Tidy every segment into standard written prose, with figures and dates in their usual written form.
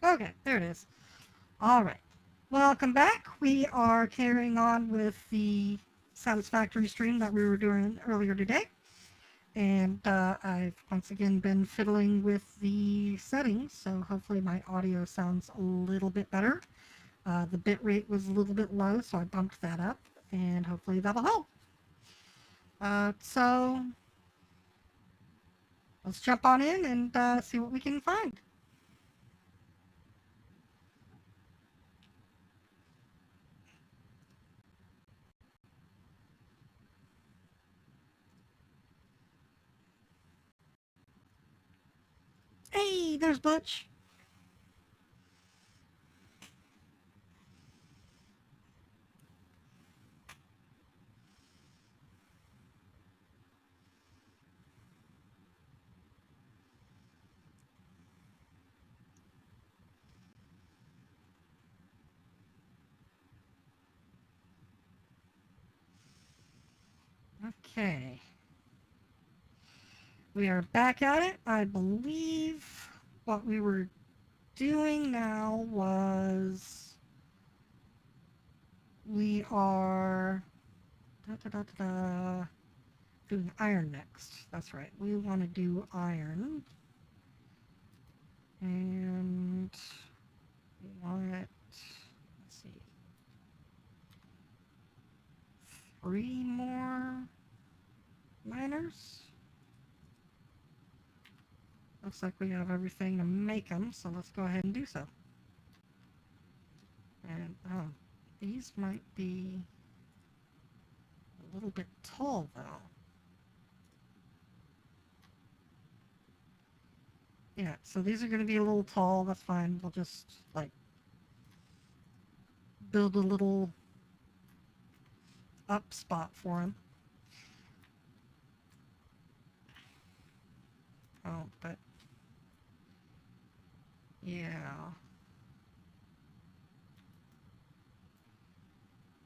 Okay, there it is. All right. Welcome back. We are carrying on with the Satisfactory stream that we were doing earlier today. And I've once again been fiddling with the settings, so hopefully my audio sounds a little bit better. The bit rate was a little bit low, so I bumped that up, and hopefully that'll help. So let's jump on in and see what we can find. Hey, there's Butch. Okay. We are back at it. I believe what we were doing now was we are doing iron next. That's right. We want to do iron. And we want, let's see, 3 more miners. Looks like we have everything to make them, so let's go ahead and do so. And, oh, these might be a little bit tall, though. Yeah, so these are going to be a little tall. That's fine. We'll just, like, build a little up spot for them. Oh, but, yeah.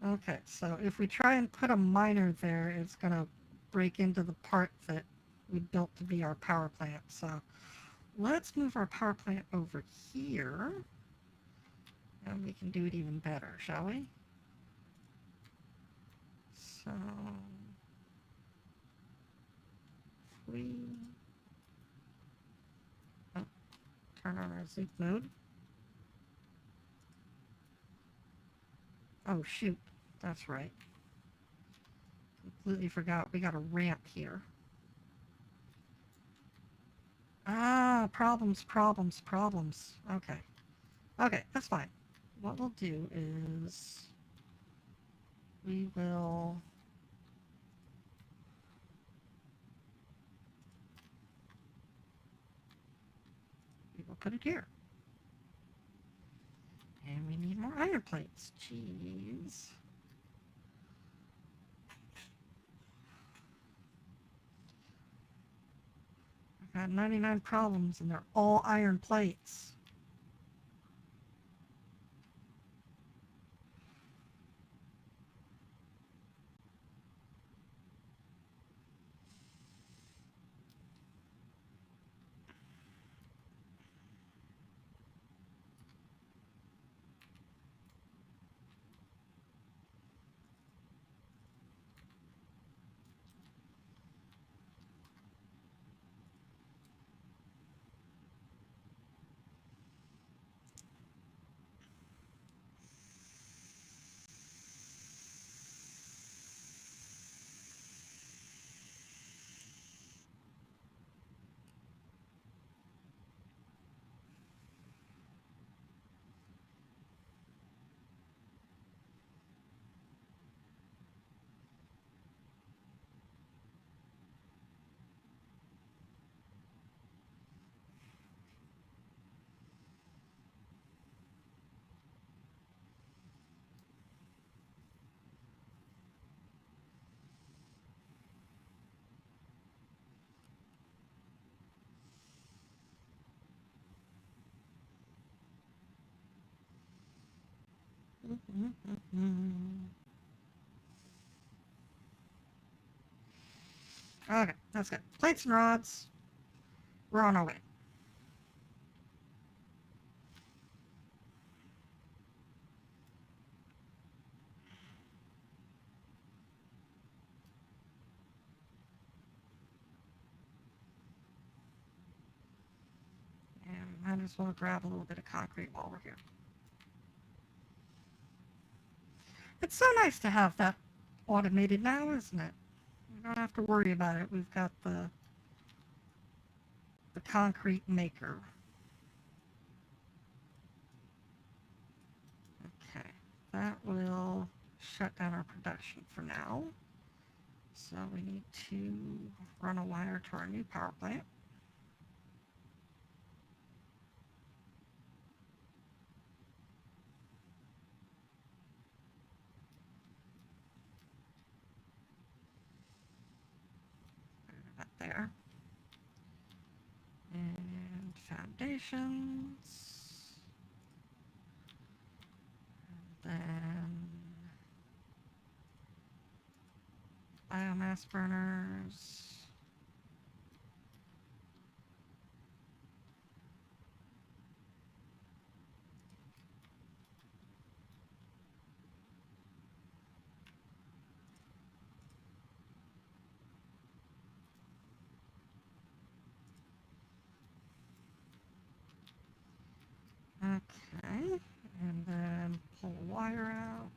Okay, so if we try and put a miner there, it's going to break into the part that we built to be our power plant. So let's move our power plant over here, and we can do it even better, shall we? So we oh, turn on our zoom mode. Oh shoot, that's right. Completely forgot we got a ramp here. Ah, problems, problems, problems. Okay. Okay, that's fine. What we'll do is we will put it here. And we need more iron plates. Jeez. I've got 99 problems and they're all iron plates. Okay, that's good. Plates and rods. We're on our way. might as well grab a little bit of concrete while we're here. It's so nice to have that automated now, isn't it? We don't have to worry about it. We've got the concrete maker. Okay, that will shut down our production for now. So we need to run a wire to our new power plant. Put it there. And foundations. And then biomass burners. Okay, and then pull a wire out.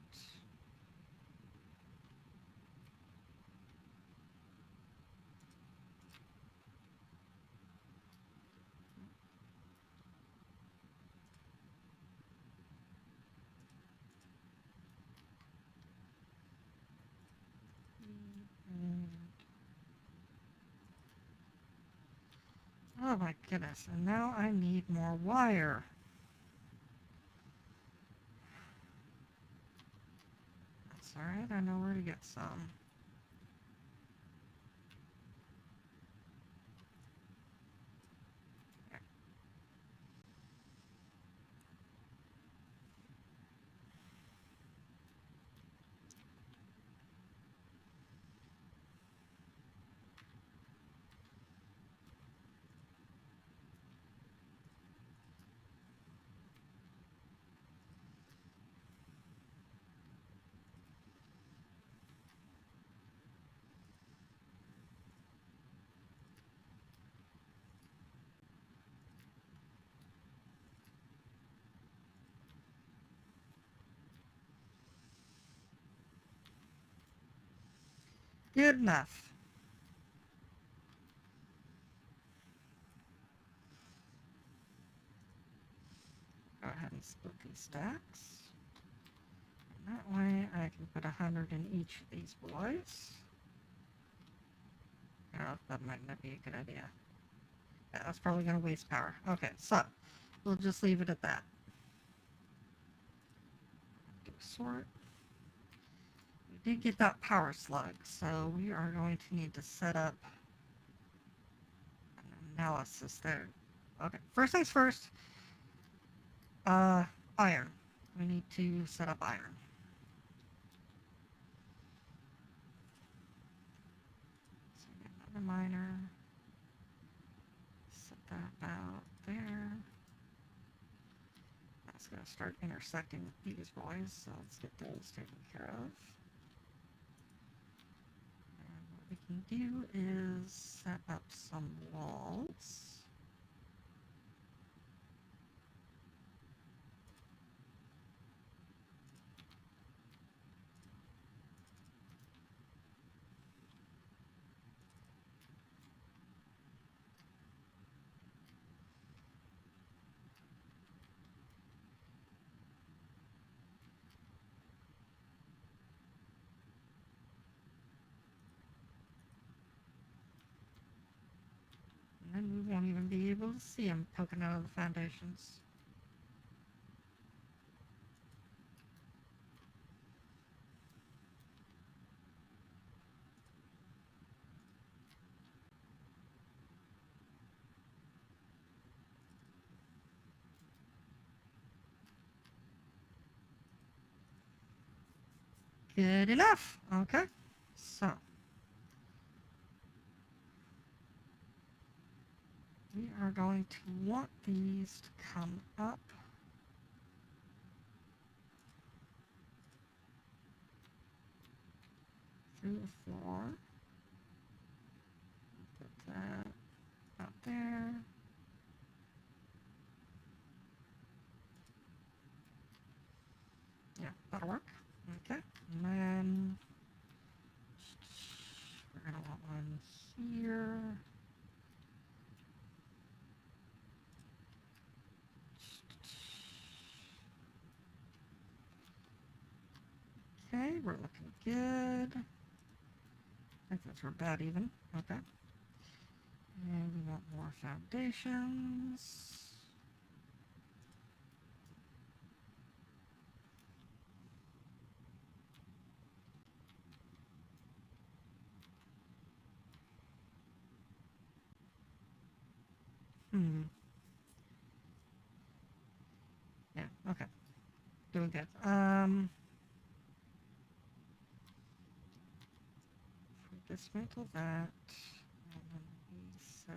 And, oh my goodness, and now I need more wire. That's alright, I know where to get some. Good enough. Go ahead and split these stacks. And that way I can put 100 in each of these boys. Oh, that might not be a good idea. Yeah, that's probably going to waste power. Okay, so we'll just leave it at that. Do a sort. We did get that power slug, so we are going to need to set up an analysis there. Okay, first things first. Iron. We need to set up iron. So another miner. Set that about there. That's going to start intersecting with these boys, so let's get those taken care of. And what we can do is set up some walls. And then we won't even be able to see them poking out of the foundations. Good enough. Okay. So. We are going to want these to come up. Through the floor. Put that out there. Yeah, that'll work. Okay, and then we're gonna want one here. Okay, we're looking good. I think that's about even. Okay. And we want more foundations. Yeah, okay. Doing good. If we dismantle that, and then we set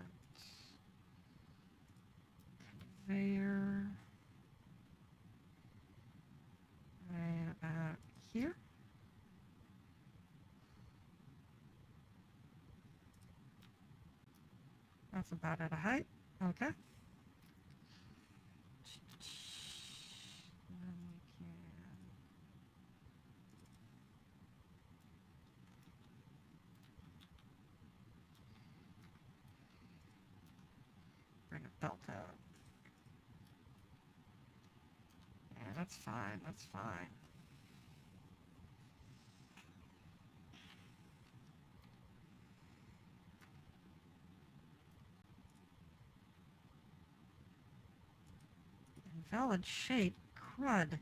conveyor right about here. That's about at a height. Okay. And then we can bring a belt out. Yeah, that's fine. That's fine. Invalid shape. Crud.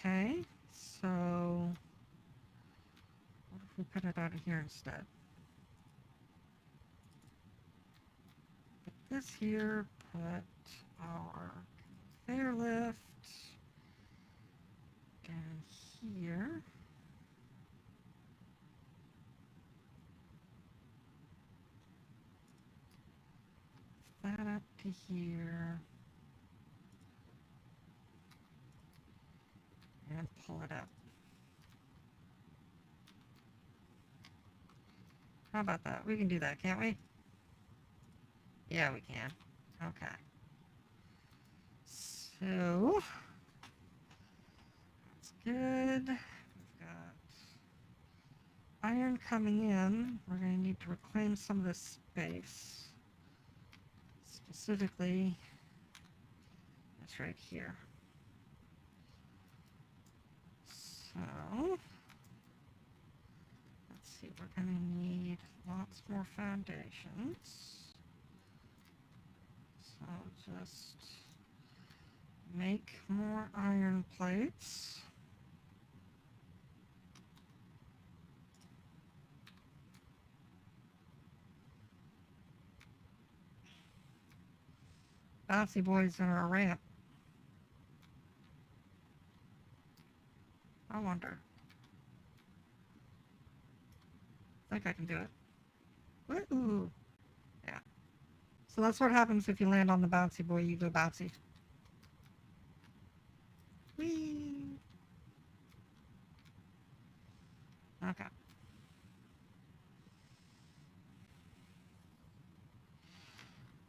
Okay, so what if we put it out of here instead? Put this here, put our conveyor lift down here. That up to here. And pull it up. How about that? We can do that, can't we? Yeah, we can. Okay. So, that's good. We've got iron coming in. We're going to need to reclaim some of this space. Specifically, that's right here. So, let's see, we're going to need lots more foundations. So just make more iron plates. Bouncy boys in our ramp. I wonder. I think I can do it. Woo! Yeah. So that's what happens if you land on the bouncy boy, you go bouncy. Whee! Okay.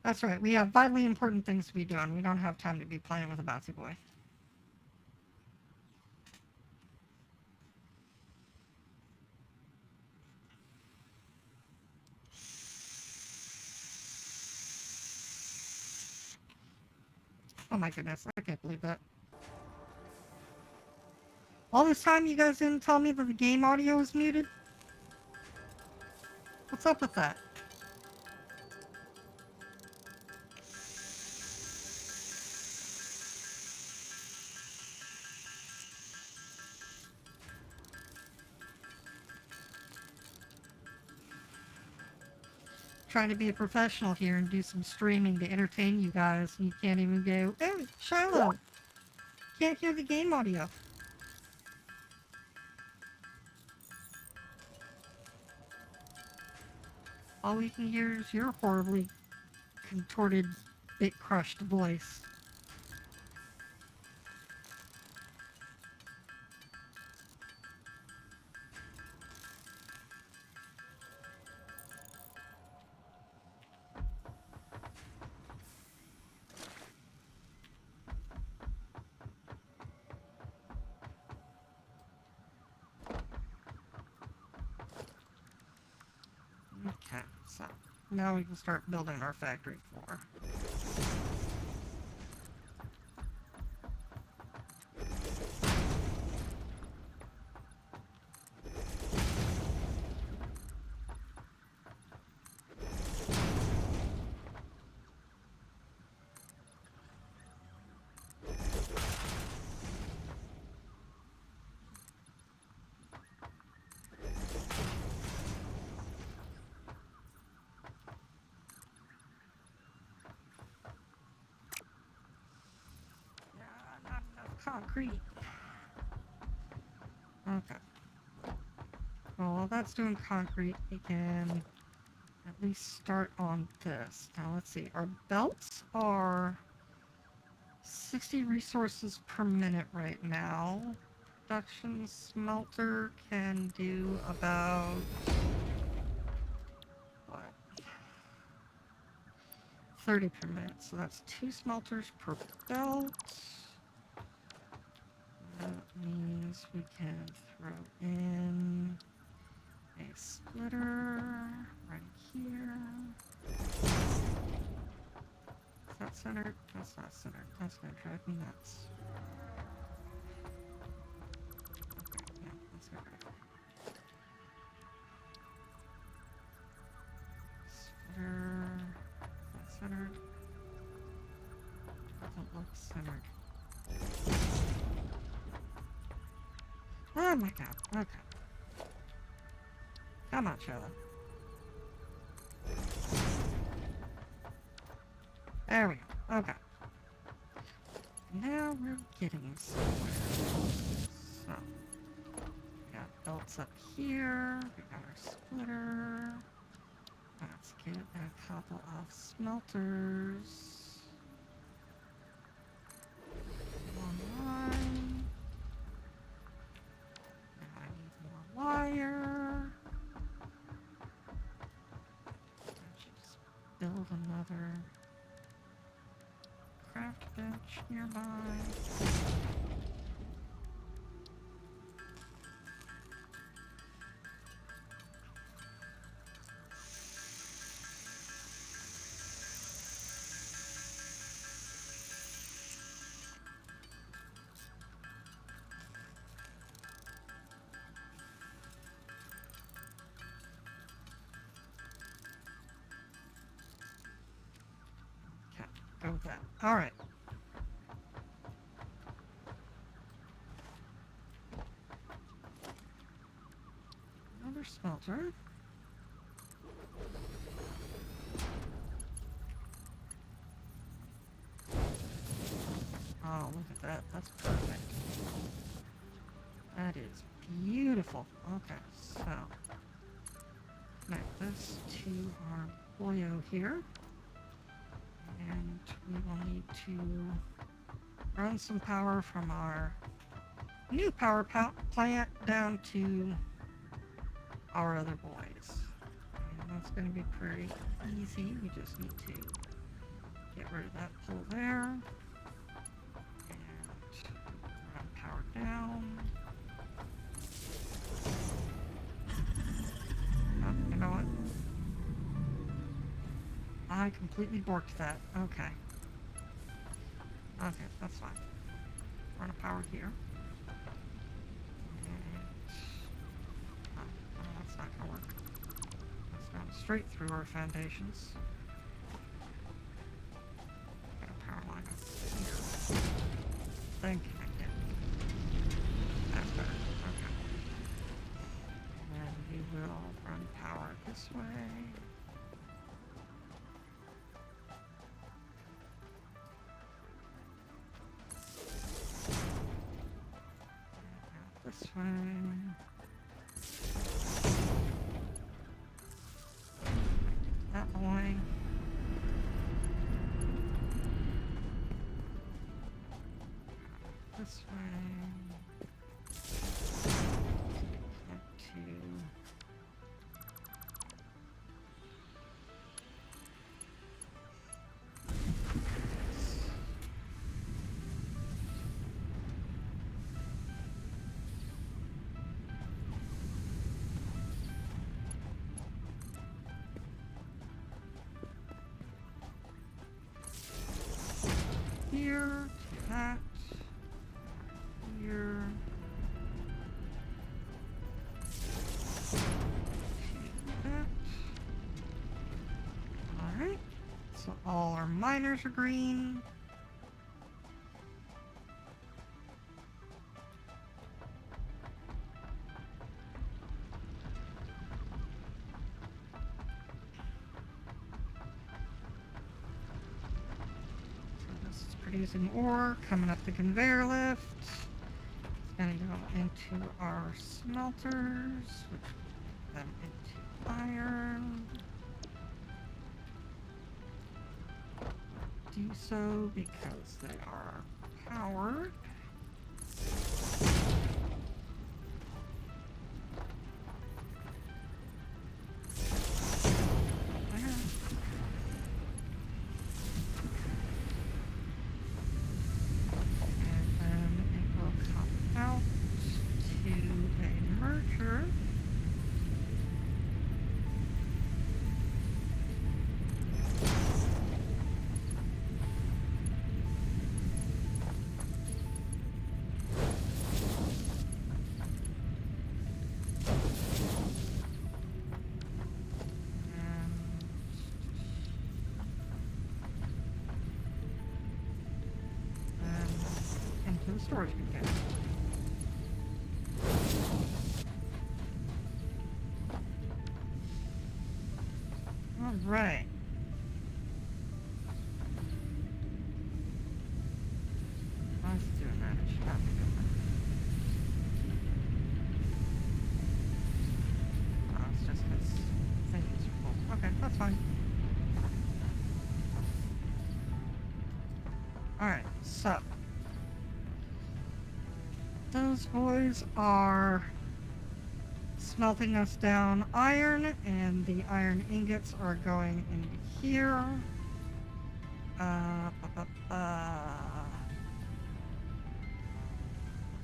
That's right, we have vitally important things to be doing. We don't have time to be playing with a bouncy boy. Oh my goodness, I can't believe that. All this time you guys didn't tell me that the game audio is muted? What's up with that? Trying to be a professional here and do some streaming to entertain you guys, and you can't even go, hey, Shiloh! Can't hear the game audio. All we can hear is your horribly contorted, bit-crushed voice. Okay, so now we can start building our factory floor. Not enough concrete. Okay. Well, while that's doing concrete, we can at least start on this. Now, let's see. Our belts are 60 resources per minute right now. Production smelter can do about... what? 30 per minute. So that's 2 smelters per belt. That means we can throw in a splitter right here. Is that centered? That's not centered. That's gonna drive me nuts. Okay, yeah, that's okay. Splitter. Is that centered? Doesn't look centered. Oh my god, okay. Come on, Shiloh. There we go, okay. Now we're getting somewhere. So, we got belts up here, we got our splitter. Let's get a couple of smelters online. And I need more wire. I should just build another craft bench nearby. Okay, go with that. Alright. Another smelter. Oh, look at that. That's perfect. That is beautiful. Okay, so connect this to our boyo here. And we will need to run some power from our new power plant down to our other boys. And that's going to be pretty easy. We just need to get rid of that pole there. And run power down. Oh, you know what? I completely borked that. Okay. Okay, that's fine. Run a power here. And... oh, that's not gonna work. That's going straight through our foundations. Got a power line up here. Then connect it. That's better. Okay. And then we will run power this way. This way. That way. This way. Connect to... So all our miners are green. So this is producing ore coming up the conveyor lift. It's going to go into our smelters, which put them into iron. Do so because they are powered. And then it will come out to a merger. Into the storage container. Alright. I was doing that. It should not be doing that. Oh, it's just because things are full. Okay, that's fine. Alright, so those boys are smelting us down iron, and the iron ingots are going into here. We'll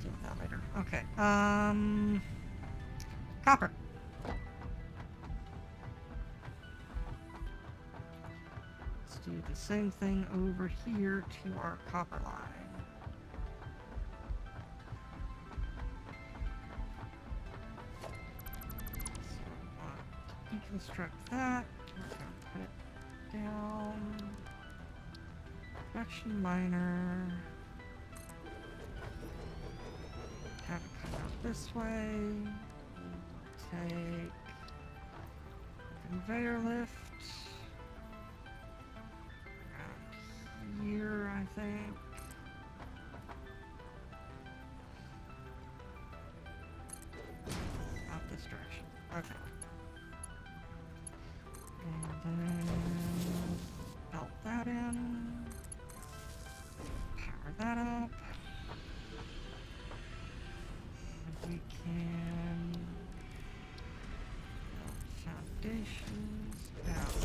deal with that later. Okay, copper. Let's do the same thing over here to our copper line. Deconstruct that. We're going to put it down. Production miner. Have it come out this way. Take conveyor lift. Around here, I think. Out this direction. Okay. And then belt that in, power that up, and we can build foundations out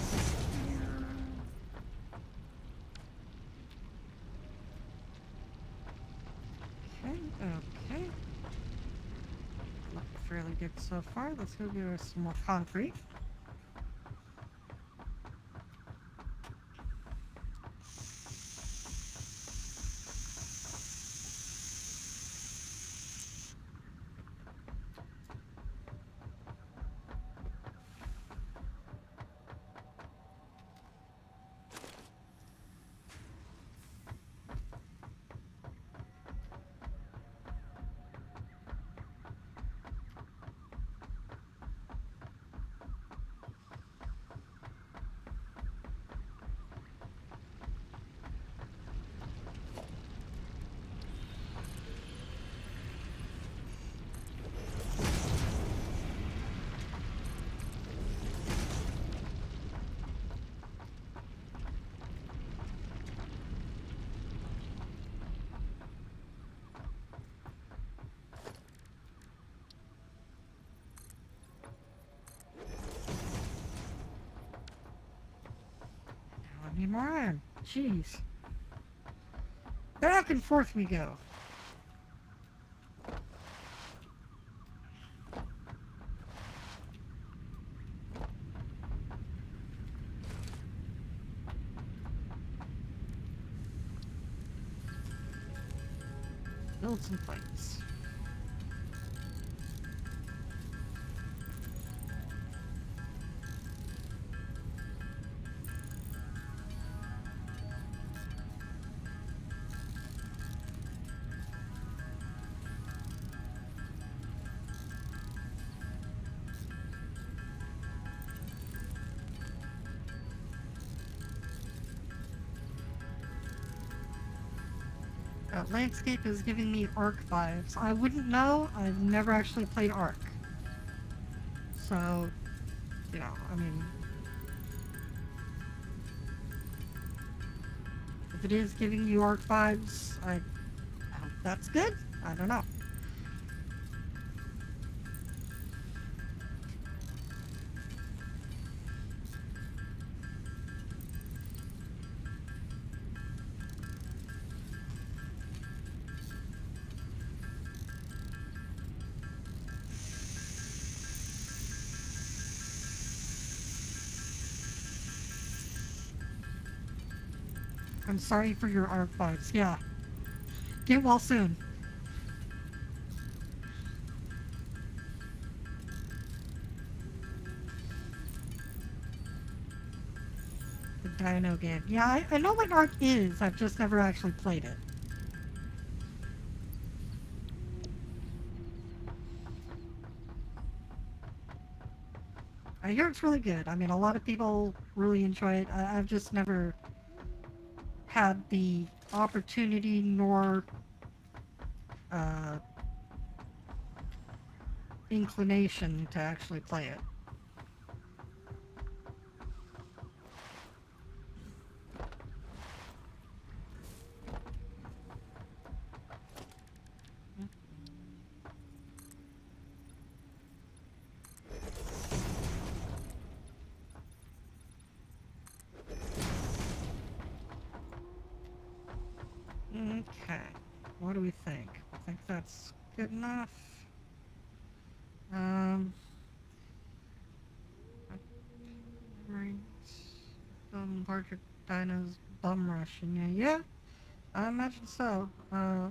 here. Okay. Looking fairly good so far. Let's go give us some more concrete. Need more iron. Jeez. Back and forth we go. Build some plates. Landscape is giving me Ark vibes. I wouldn't know. I've never actually played Ark. So, you know, I mean, if it is giving you Ark vibes, I hope that's good. I don't know. I'm sorry for your Ark vibes. Yeah. Get well soon. The Dino game. Yeah, I know what Ark is. I've just never actually played it. I hear it's really good. I mean, a lot of people really enjoy it. I've just never had the opportunity nor uh, inclination to actually play it. Okay. What do we think? I think that's good enough. Um, right. Larger dinos bum rushing you. Yeah, I imagine so.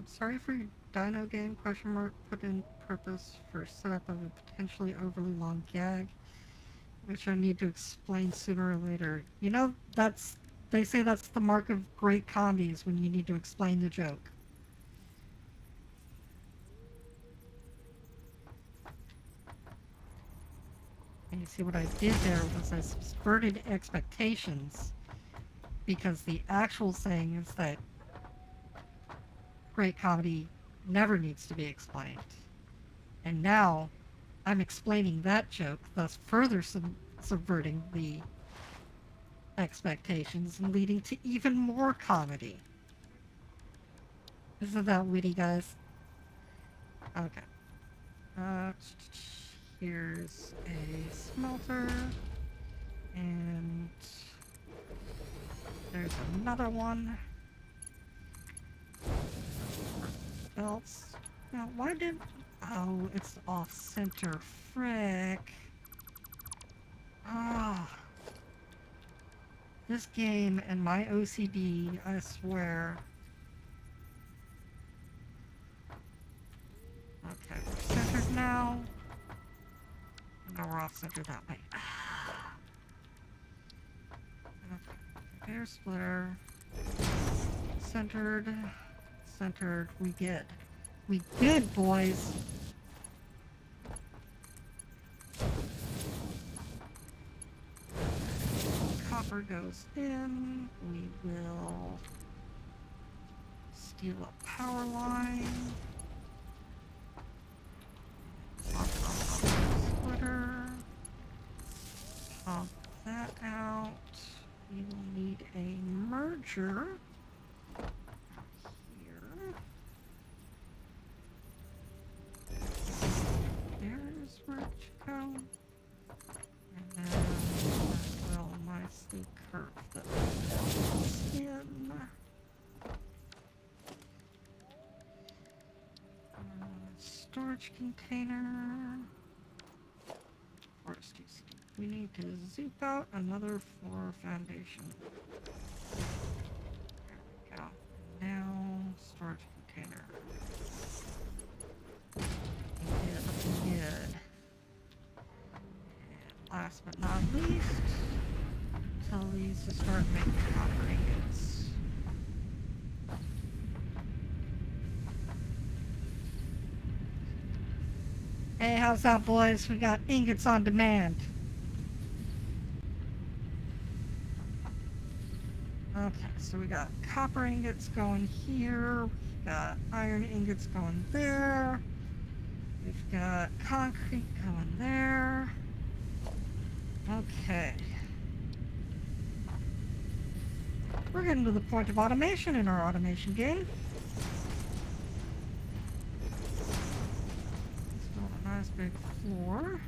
Sorry for your dino game, question mark, put in purpose for setup of a potentially overly long gag, which I need to explain sooner or later. You know, they say that's the mark of great comedies when you need to explain the joke. And you see what I did there was I subverted expectations because the actual saying is that great comedy never needs to be explained. And now I'm explaining that joke, thus further subverting the expectations and leading to even more comedy. Isn't that witty, guys? Okay. Uh, Here's a smelter. And there's another one. Belts. Now, why did... Oh, it's off-center. Frick. Ah. This game and my OCD, I swear. Okay, we're centered now. Now we're off-center that way. Okay, compare splitter. Centered. Centered. We good. We good, boys! Copper goes in. We will steal a power line. Pop splitter. Pop that out. We will need a merger. Here. There's where it should go. And then we'll nicely curve the in. Storage container. Forest UC. We need to zoop out another floor foundation. There we go. Now, storage container. Good. And last but not least, tell these to start making copper ingots. Hey, how's that, boys? We got ingots on demand. Okay, so we got copper ingots going here. We've got iron ingots going there. We've got concrete going there. Okay. We're getting to the point of automation in our automation game. Let's build a nice big floor.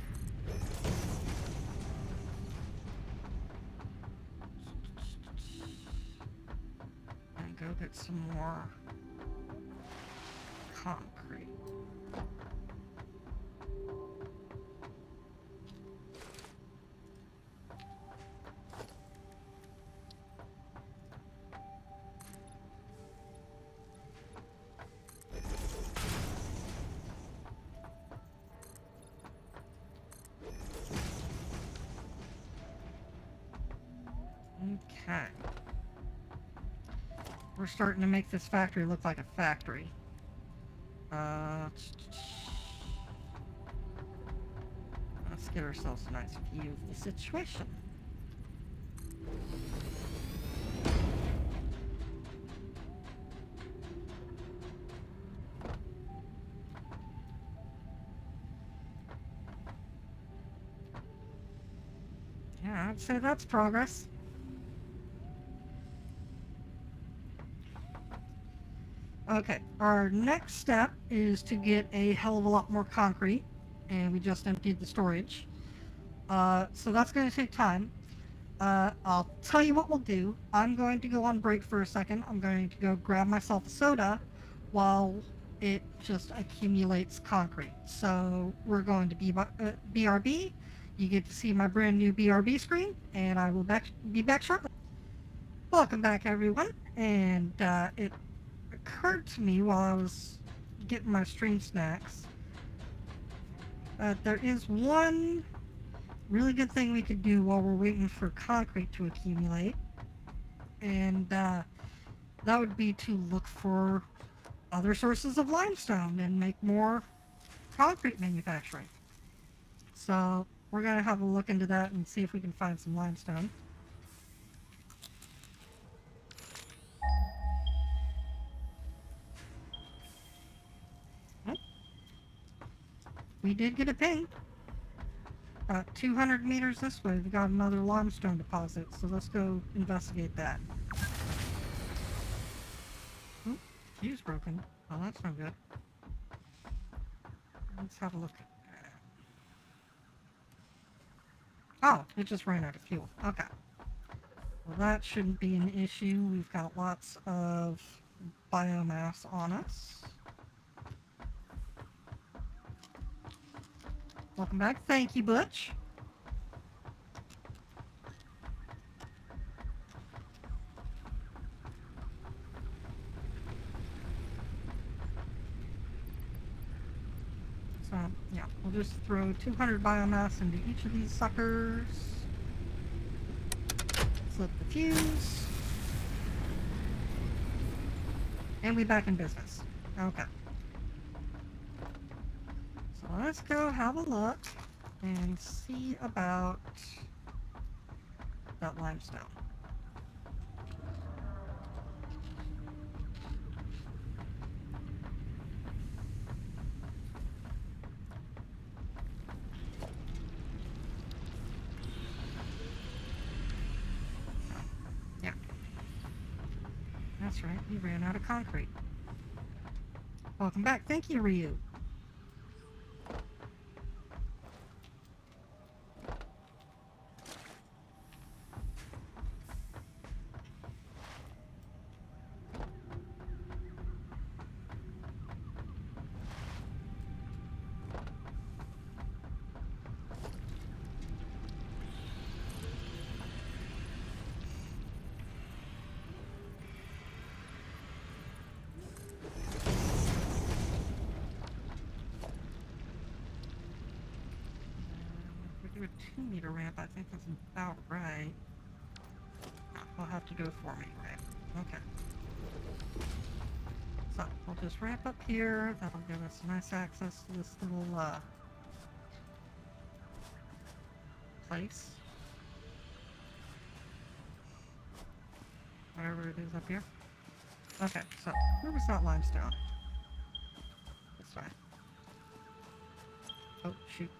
And go get some more concrete. Okay. We're starting to make this factory look like a factory. Let's get ourselves a nice view of the situation. Yeah, I'd say that's progress. Okay, our next step is to get a hell of a lot more concrete, and we just emptied the storage. So that's going to take time. I'll tell you what we'll do. I'm going to go on break for a second. I'm going to go grab myself a soda while it just accumulates concrete. So we're going to BRB. You get to see my brand new BRB screen, and I will be back shortly. Welcome back, everyone. And it occurred to me while I was getting my stream snacks that there is one really good thing we could do while we're waiting for concrete to accumulate, and that would be to look for other sources of limestone and make more concrete manufacturing. So we're going to have a look into that and see if we can find some limestone. Oh, we did get a ping. About 200 meters this way, we got another limestone deposit, so let's go investigate that. Oh, fuse broken. Oh, that's no good. Let's have a look. Oh, it just ran out of fuel. Okay. Well, that shouldn't be an issue. We've got lots of biomass on us. Welcome back. Thank you, Butch. So, yeah, we'll just throw 200 biomass into each of these suckers. Flip the fuse. And we back in business. Okay. So let's go have a look and see about that limestone. Yeah. That's right, we ran out of concrete. Welcome back. Thank you, Ryu. If we do a 2-meter ramp, I think that's about right. We'll have to do a 4-meter ramp. Okay. So, we'll just ramp up here. That'll give us nice access to this little, place. whatever it is up here. Okay, so where was that limestone? This way. Oh, shoot.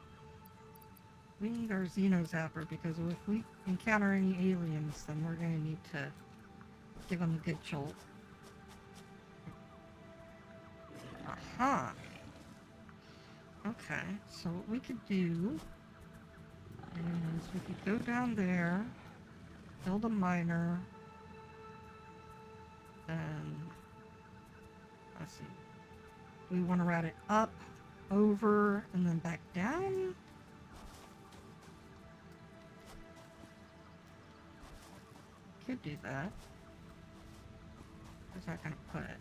We need our Xenozapper because if we encounter any aliens, then we're going to need to give them a good jolt. Aha! Okay, so what we could do is we could go down there, build a miner, then, let's see, we want to route it up, over, and then back down? Could do that. Where's that going to put it?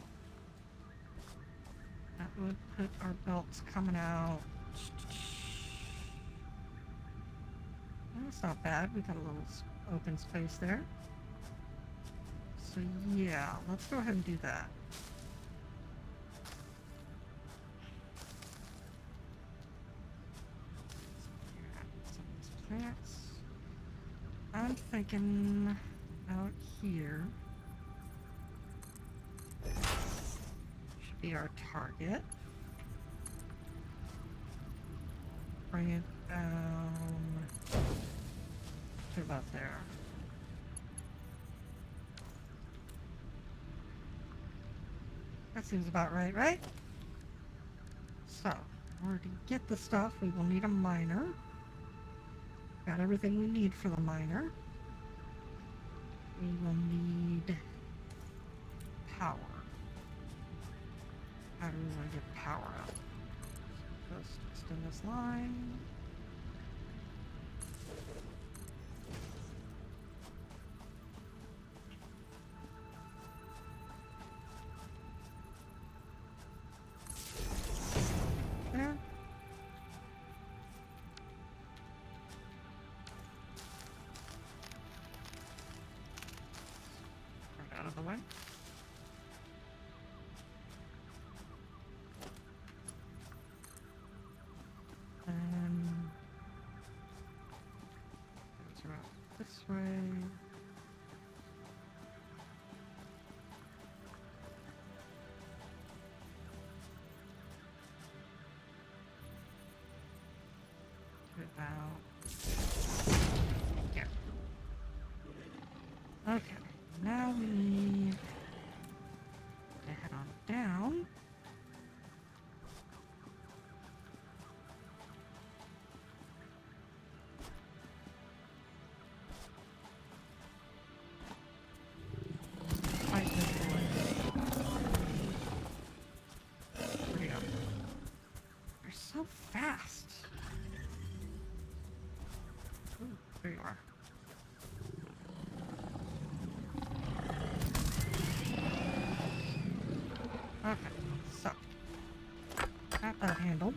That would put our belts coming out. That's not bad. We got a little open space there. So yeah, let's go ahead and do that. Some of these plants. I'm thinking out here should be our target. Bring it down to about there. That seems about right, right? So, in order to get the stuff, we will need a miner. Got everything we need for the miner. We will need power. How do we want to get power up? Just extend this line. There. Right out of the way. This way. About yeah. Okay. Now we need to head on down. They're so fast. Ooh, there you are. Okay, so got that handled.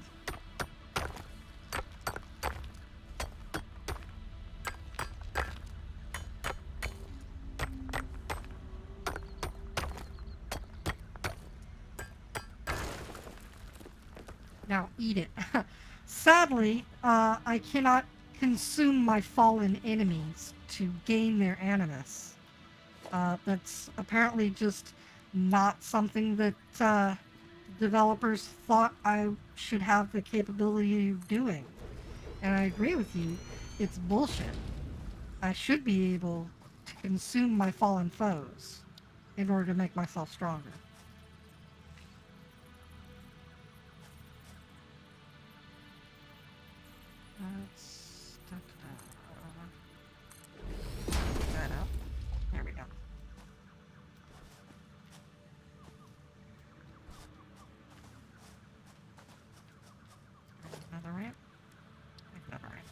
Now eat it. Sadly, I cannot consume my fallen enemies to gain their animus. That's apparently just not something that developers thought I should have the capability of doing. And I agree with you, it's bullshit. I should be able to consume my fallen foes in order to make myself stronger. Let's that up. There we go. Another ramp. Another ramp.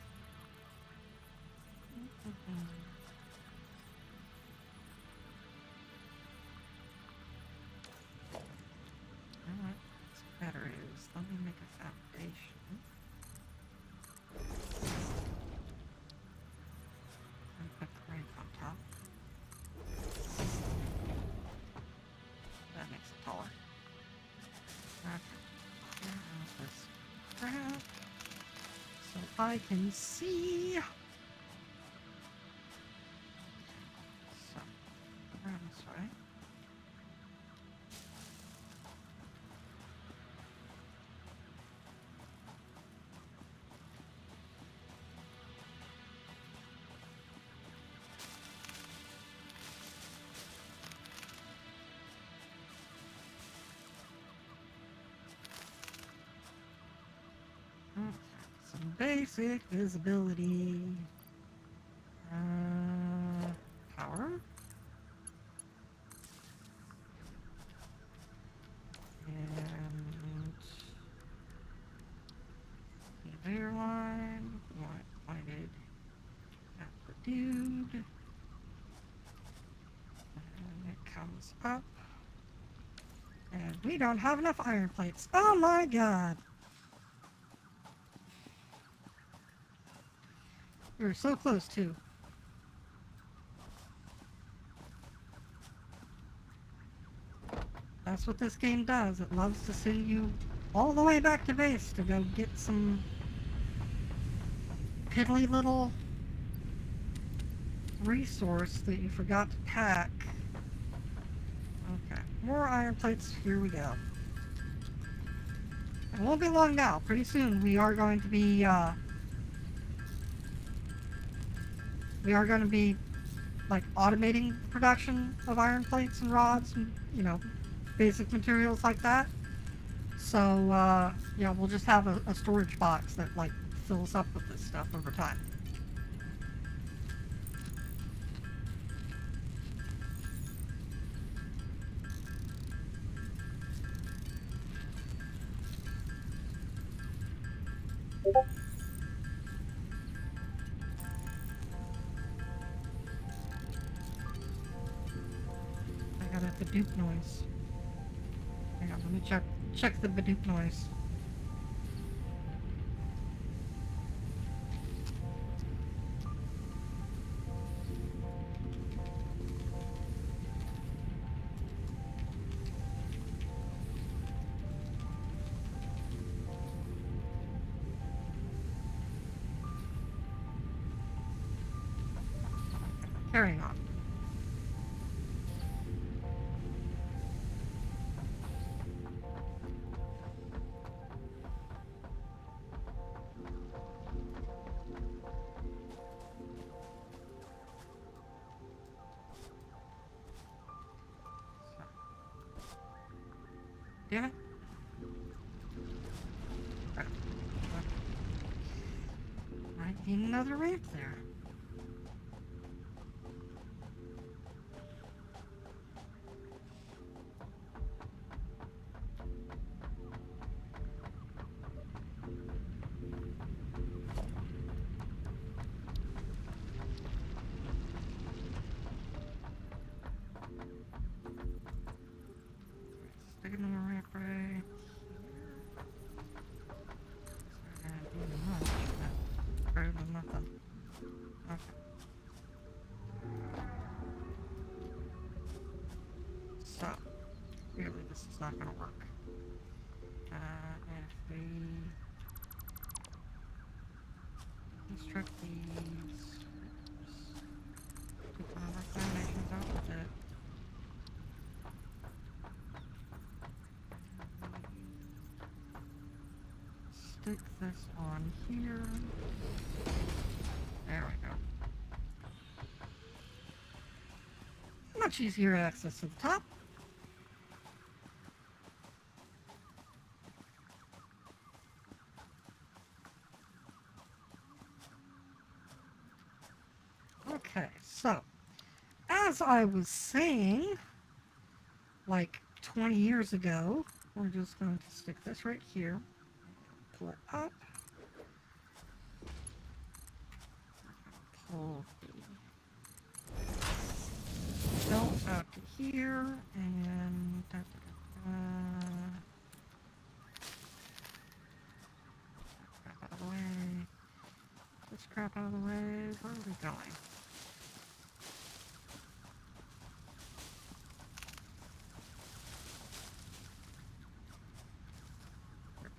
Alright, what's better is let me make a foundation. And put the ramp on top. That makes it taller. Okay. Now this crap. So I can see. So, around this this way. Some basic visibility. Power. And conveyor line. Pointed at the dude. And it comes up. And we don't have enough iron plates. Oh my god! We were so close too. That's what this game does. It loves to send you all the way back to base to go get some piddly little resource that you forgot to pack. Okay, more iron plates. Here we go. It won't be long now. Pretty soon we are going to be like automating the production of iron plates and rods and, you know, basic materials like that. So, yeah, we'll just have a storage box that, like, fills up with this stuff over time. I got a Badoop noise. Hang on, let me check the Badoop noise. Carrying on. Damn it. Might need another ramp there. Stick another ramp right here. Better than nothing. Okay. So, really this is not gonna work. If we construct these, take one of our foundations out with it. Stick this on here. There we go. Much easier access to the top. Okay, so, as I was saying, like 20 years ago, we're just going to stick this right here, pull it up, pull the belt out to here, and crap out of the way, this crap out of the way, where are we going?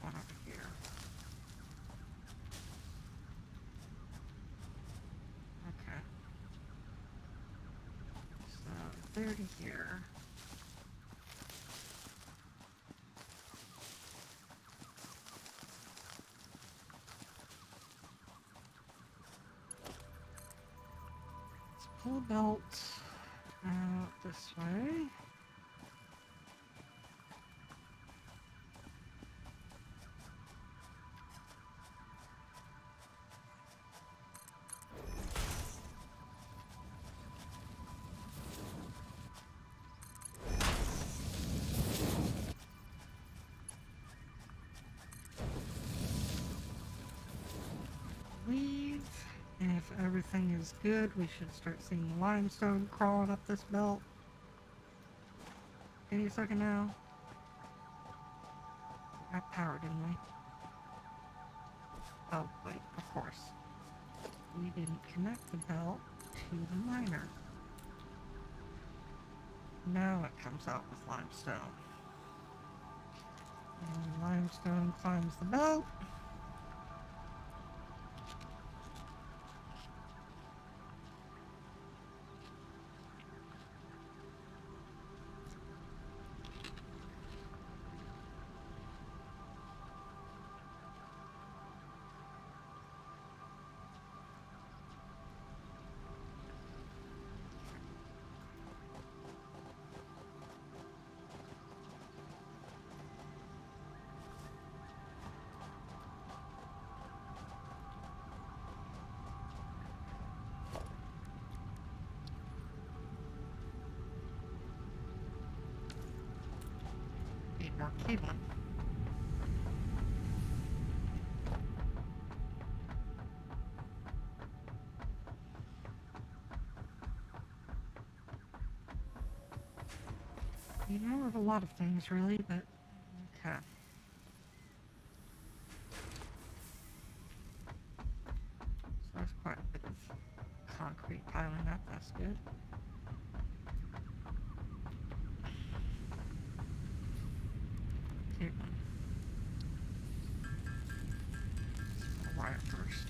One over here. Okay. So there to here. Let's pull a belt out this way. Leave. And if everything is good, we should start seeing limestone crawling up this belt. Any second now. Got power, didn't we? Oh, wait, of course. We didn't connect the belt to the miner. Now it comes out with limestone. And limestone climbs the belt. Need more cabling. You know of a lot of things, really, but okay. So there's quite a bit of concrete piling up. That's good. Here. Let's wire first.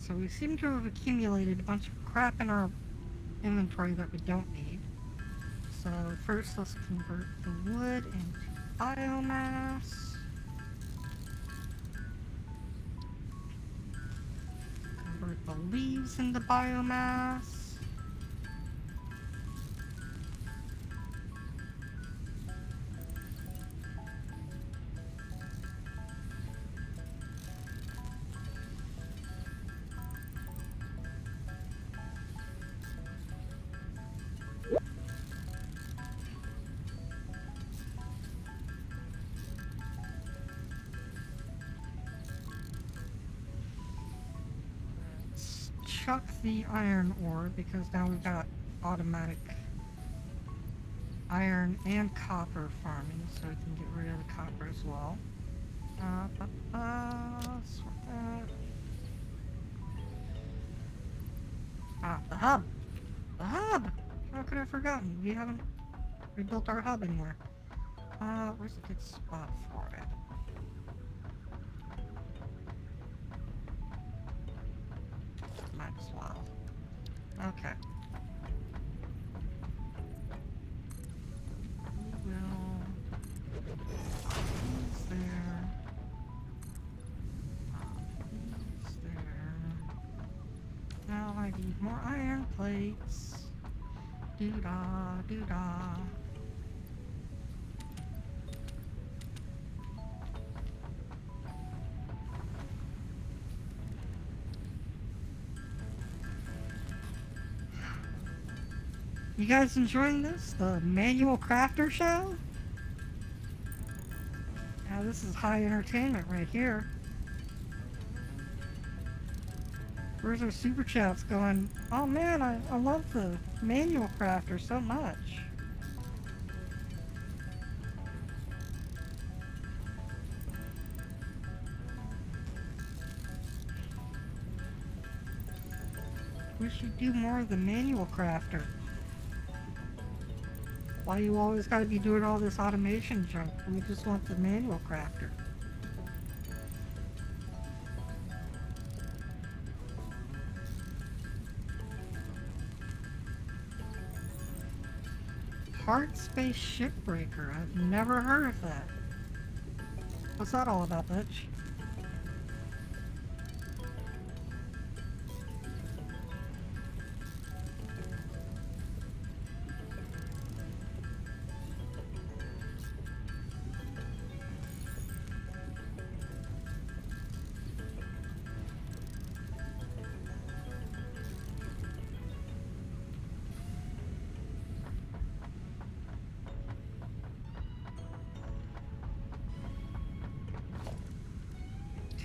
So we seem to have accumulated a bunch of crap in our inventory that we don't need. So first let's convert the wood into biomass. Convert the leaves into biomass. Chuck the iron ore because now we've got automatic iron and copper farming, so we can get rid of the copper as well. Sort that. The hub! The hub! How could I have forgotten? We haven't rebuilt our hub anywhere. Where's a good spot for it? Might as well. Okay. We will... He's there. He's there. Now I need more iron plates. Doo-dah, doo-dah. You guys enjoying this? The manual crafter show? Now this is high entertainment right here. Where's our super chats going? Oh man, I love the manual crafter so much. We should do more of the manual crafter. Why you always gotta be doing all this automation junk? We just want the manual crafter. Hard Space Shipbreaker. I've never heard of that. What's that all about, bitch?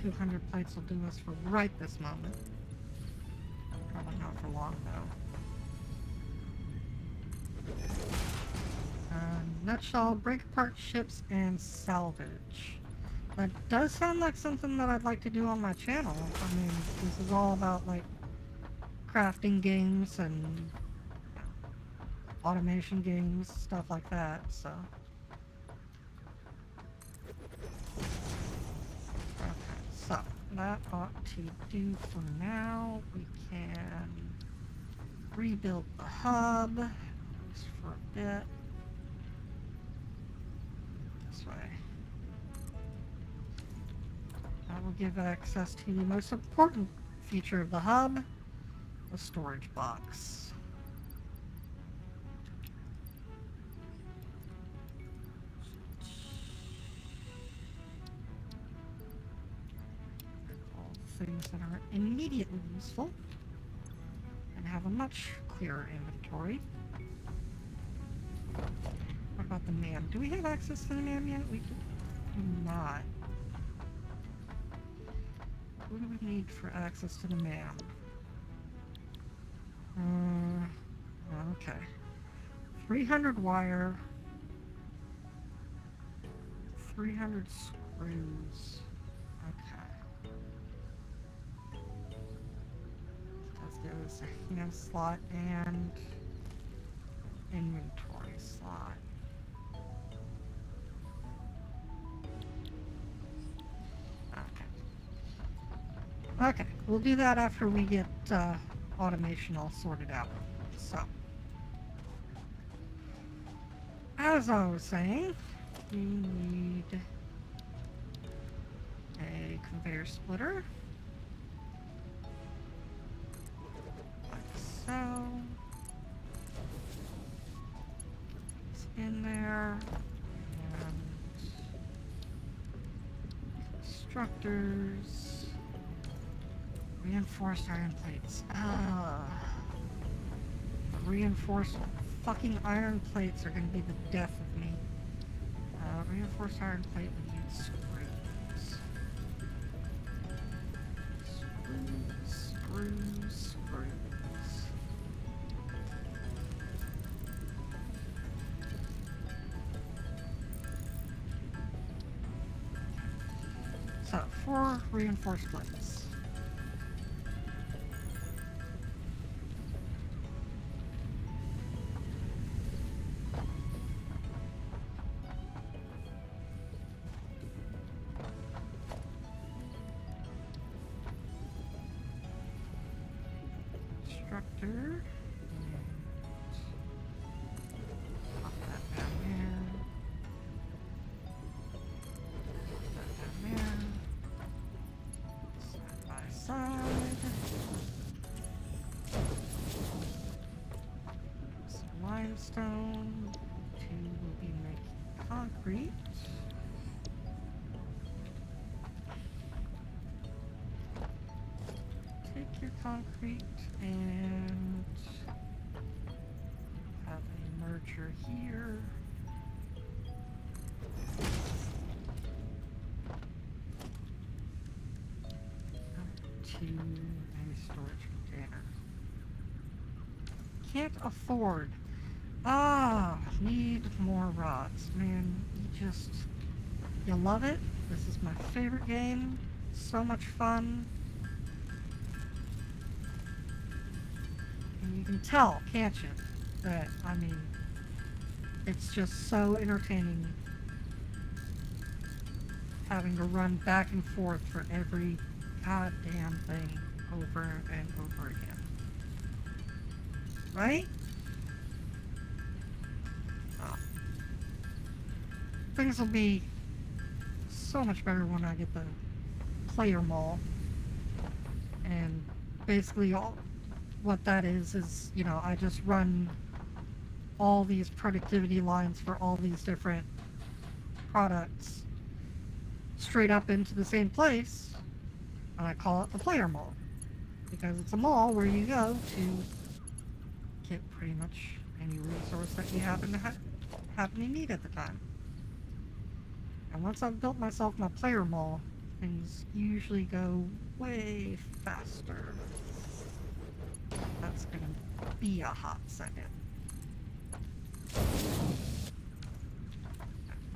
200 plates will do us for right this moment. Probably not for long, though. Nutshell, break apart ships and salvage. That does sound like something that I'd like to do on my channel. I mean, this is all about, like, crafting games and automation games, stuff like that, so... So, that ought to do for now. We can rebuild the hub just for a bit. This way. That will give access to the most important feature of the hub, the storage box. Things that are immediately useful and have a much clearer inventory. What about the man? Do we have access to the man yet? We do not. What do we need for access to the man? Okay. 300 wire. 300 screws. Okay. There's a hand slot and inventory slot. Okay, we'll do that after we get automation all sorted out. So, as I was saying, we need a conveyor splitter. So, it's in there, and constructors, reinforced iron plates. Reinforced fucking iron plates are going to be the death of me. Reinforced iron plate, we need screws. Screws. So, 4 reinforced plates. constructor. And pop that down there. Pop that down there. Side by side. Some limestone. Two will be making concrete. Take your concrete and have a merger here. Up to a storage container. Can't afford. Need more rods. Man, you love it. This is my favorite game. So much fun. And you can tell, can't you? That, it's just so entertaining having to run back and forth for every goddamn thing over and over again. Right? Things will be so much better when I get the player mall. And basically what that is, I just run all these productivity lines for all these different products straight up into the same place, and I call it the player mall. Because it's a mall where you go to get pretty much any resource that you happen to need at the time. And once I've built myself my player mall, things usually go way faster. That's gonna be a hot second. At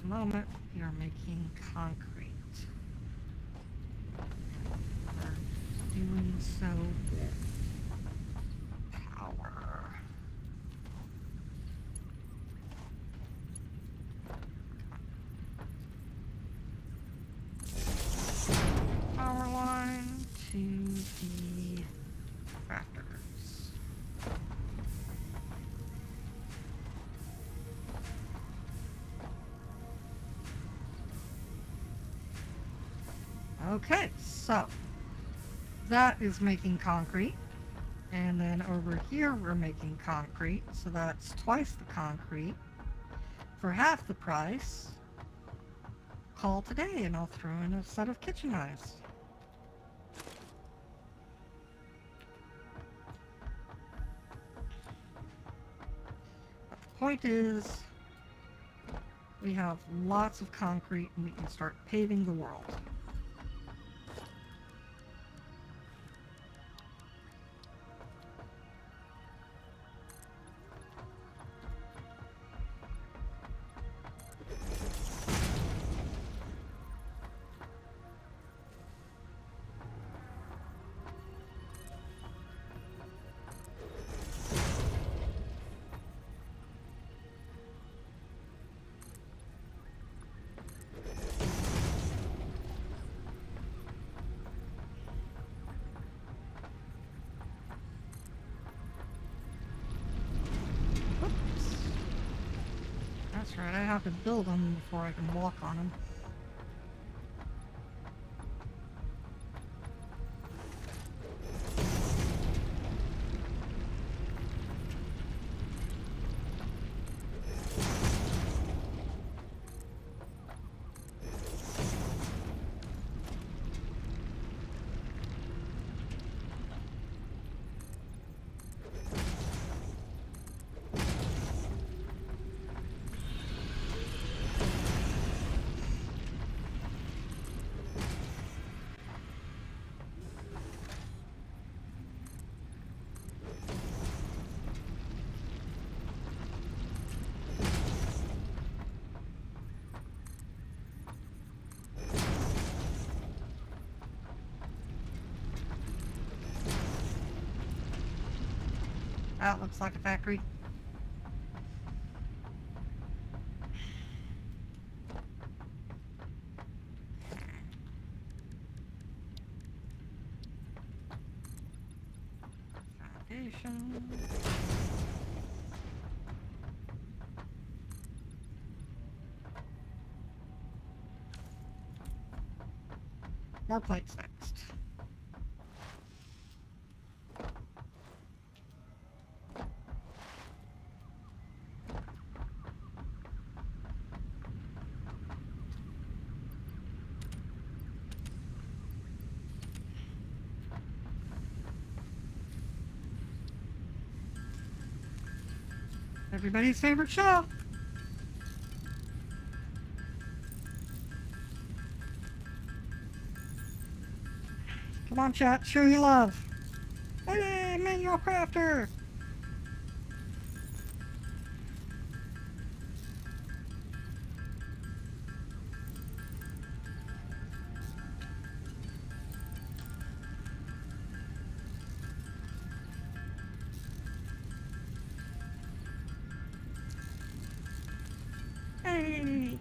the moment, we are making concrete. We're doing so with power. Power line to the tractors. Okay, so that is making concrete. And then over here we're making concrete, so that's twice the concrete for half the price. Call today and I'll throw in a set of kitchen knives. But the point is, we have lots of concrete and we can start paving the world. That's right, I have to build them before I can walk on them. That looks like a factory. station. More plates next. Everybody's favorite show. Come on, chat. Show your love. Hey, manual crafter. Hey.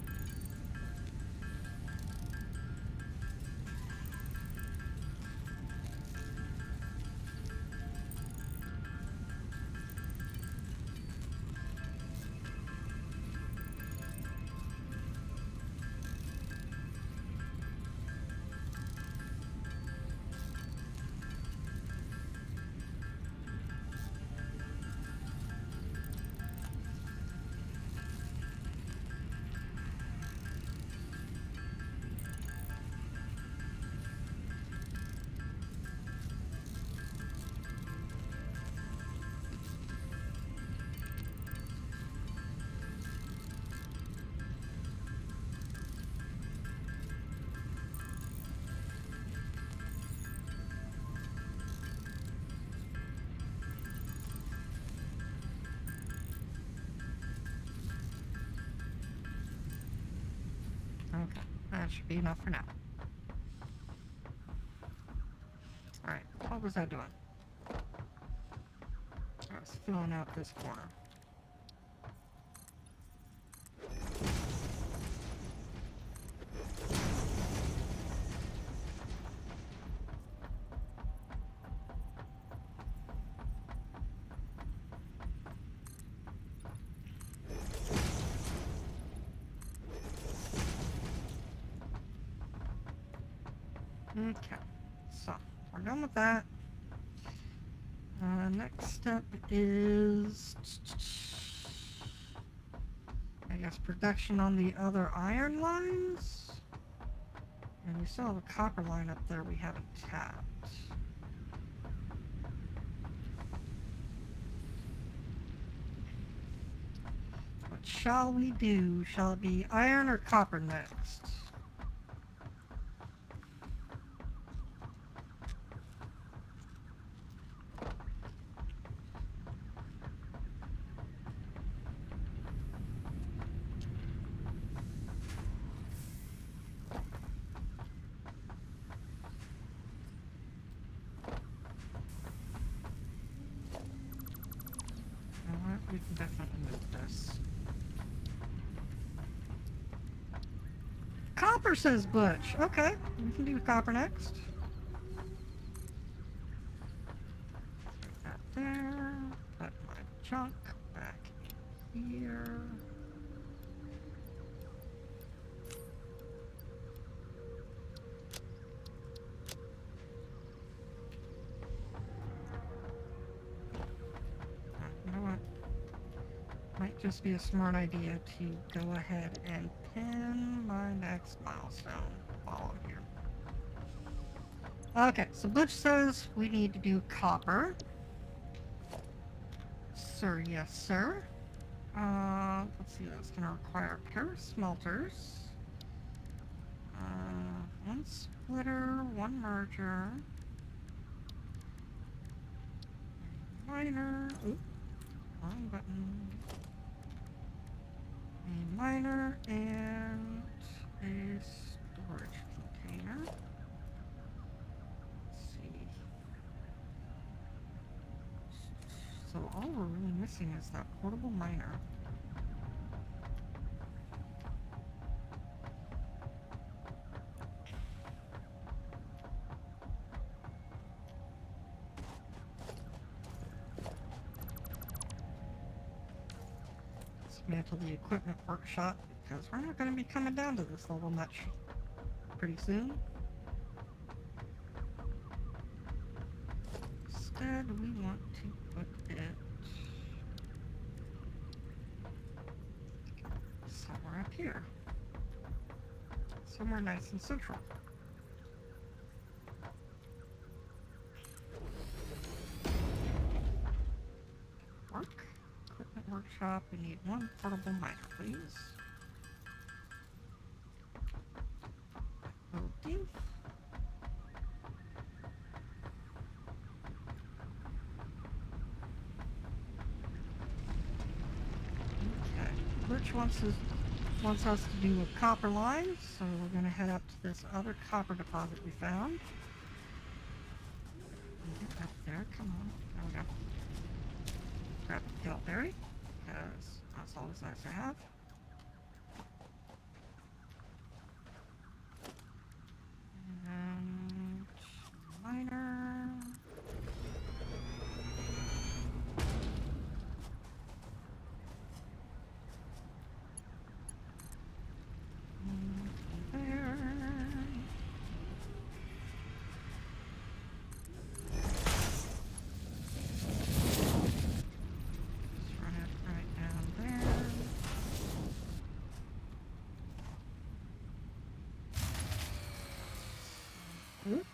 Okay, that should be enough for now. Alright, what was I doing? I was filling out this corner. Okay, so we're done with that. Next step is, I guess, production on the other iron lines. And we still have a copper line up there we haven't tapped. What shall we do? Shall it be iron or copper next? We can definitely move this. Copper, says Butch. Okay, we can do copper next. Put that there. Put my junk back here. You know what? Might just be a smart idea to go ahead and pin my next milestone while I'm here. Okay, so Butch says we need to do copper. Sir, yes, sir. Let's see, that's going to require a pair of smelters. One splitter, one merger. A miner. Oop, wrong button. A miner and a storage container. Let's see. So all we're really missing is that portable miner. dismantle the equipment workshop because we're not going to be coming down to this level much pretty soon. Instead, we want to put it somewhere up here. Somewhere nice and central. Equipment workshop, we need one portable miner, please. Okay. Which wants us to do a copper line, so we're going to head up to this other copper deposit we found. Get up there, come on. There we go. Grab the Gilberry, because that's always nice to have. And miner. There. Just run it right down there. Oop.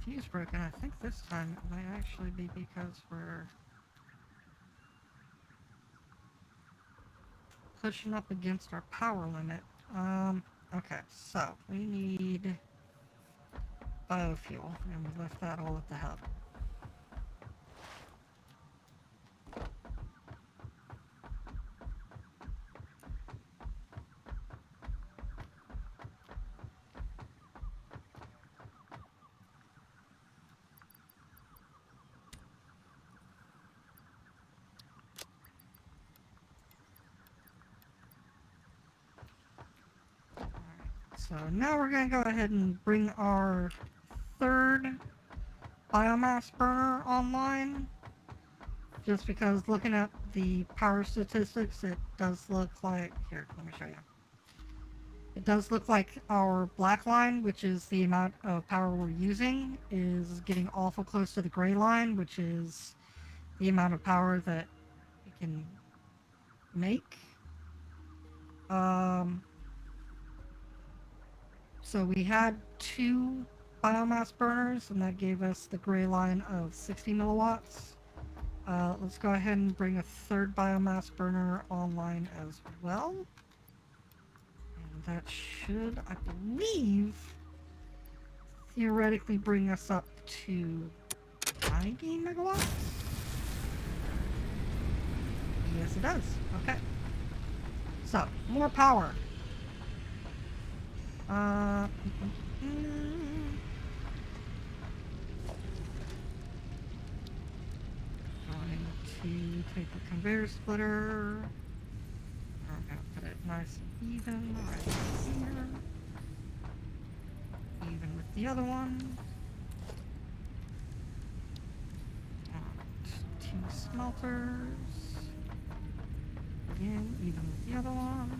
Fuse broken. I think this time it might actually be because we're pushing up against our power limit. Okay, so we need biofuel, and we left that all at the hub. So now we're going to go ahead and bring our third biomass burner online. Just because looking at the power statistics, it does look like... Here, let me show you. It does look like our black line, which is the amount of power we're using, is getting awful close to the gray line, which is the amount of power that we can make. So we had 2 biomass burners, and that gave us the gray line of 60 milliwatts. Let's go ahead and bring a third biomass burner online as well. And that should, I believe, theoretically bring us up to 90 megawatts? Yes, it does. Okay. So, more power. Going to take the conveyor splitter. I'm going to put it nice and even right here. Even with the other one. And 2 smelters. Again, even with the other ones.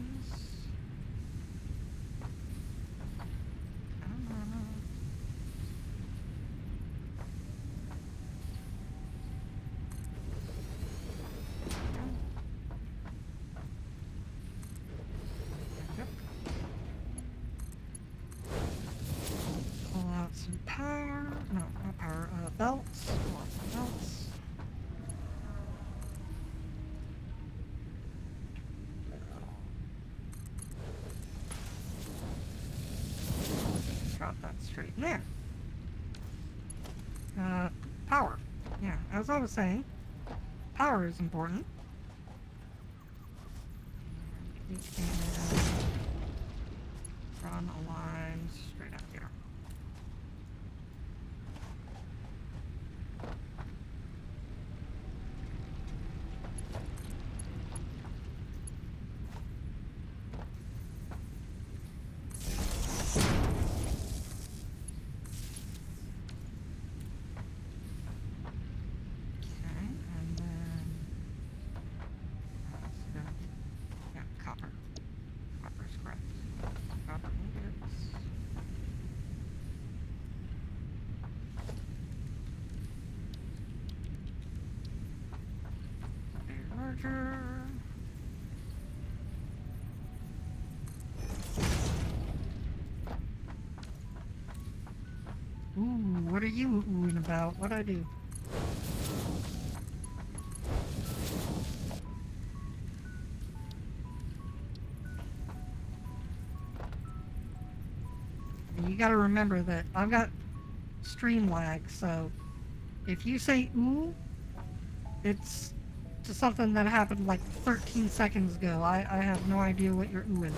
Pull out some power. No, not power. Belts. Pull out some belts. Drop that straight in there. Power. Yeah, as I was saying, power is important. We can run a line straight up here. merger. Ooh, what are you oohing about? What'd I do? You gotta remember that I've got stream lag, so if you say ooh, it's to something that happened like 13 seconds ago. I have no idea what you're oohing.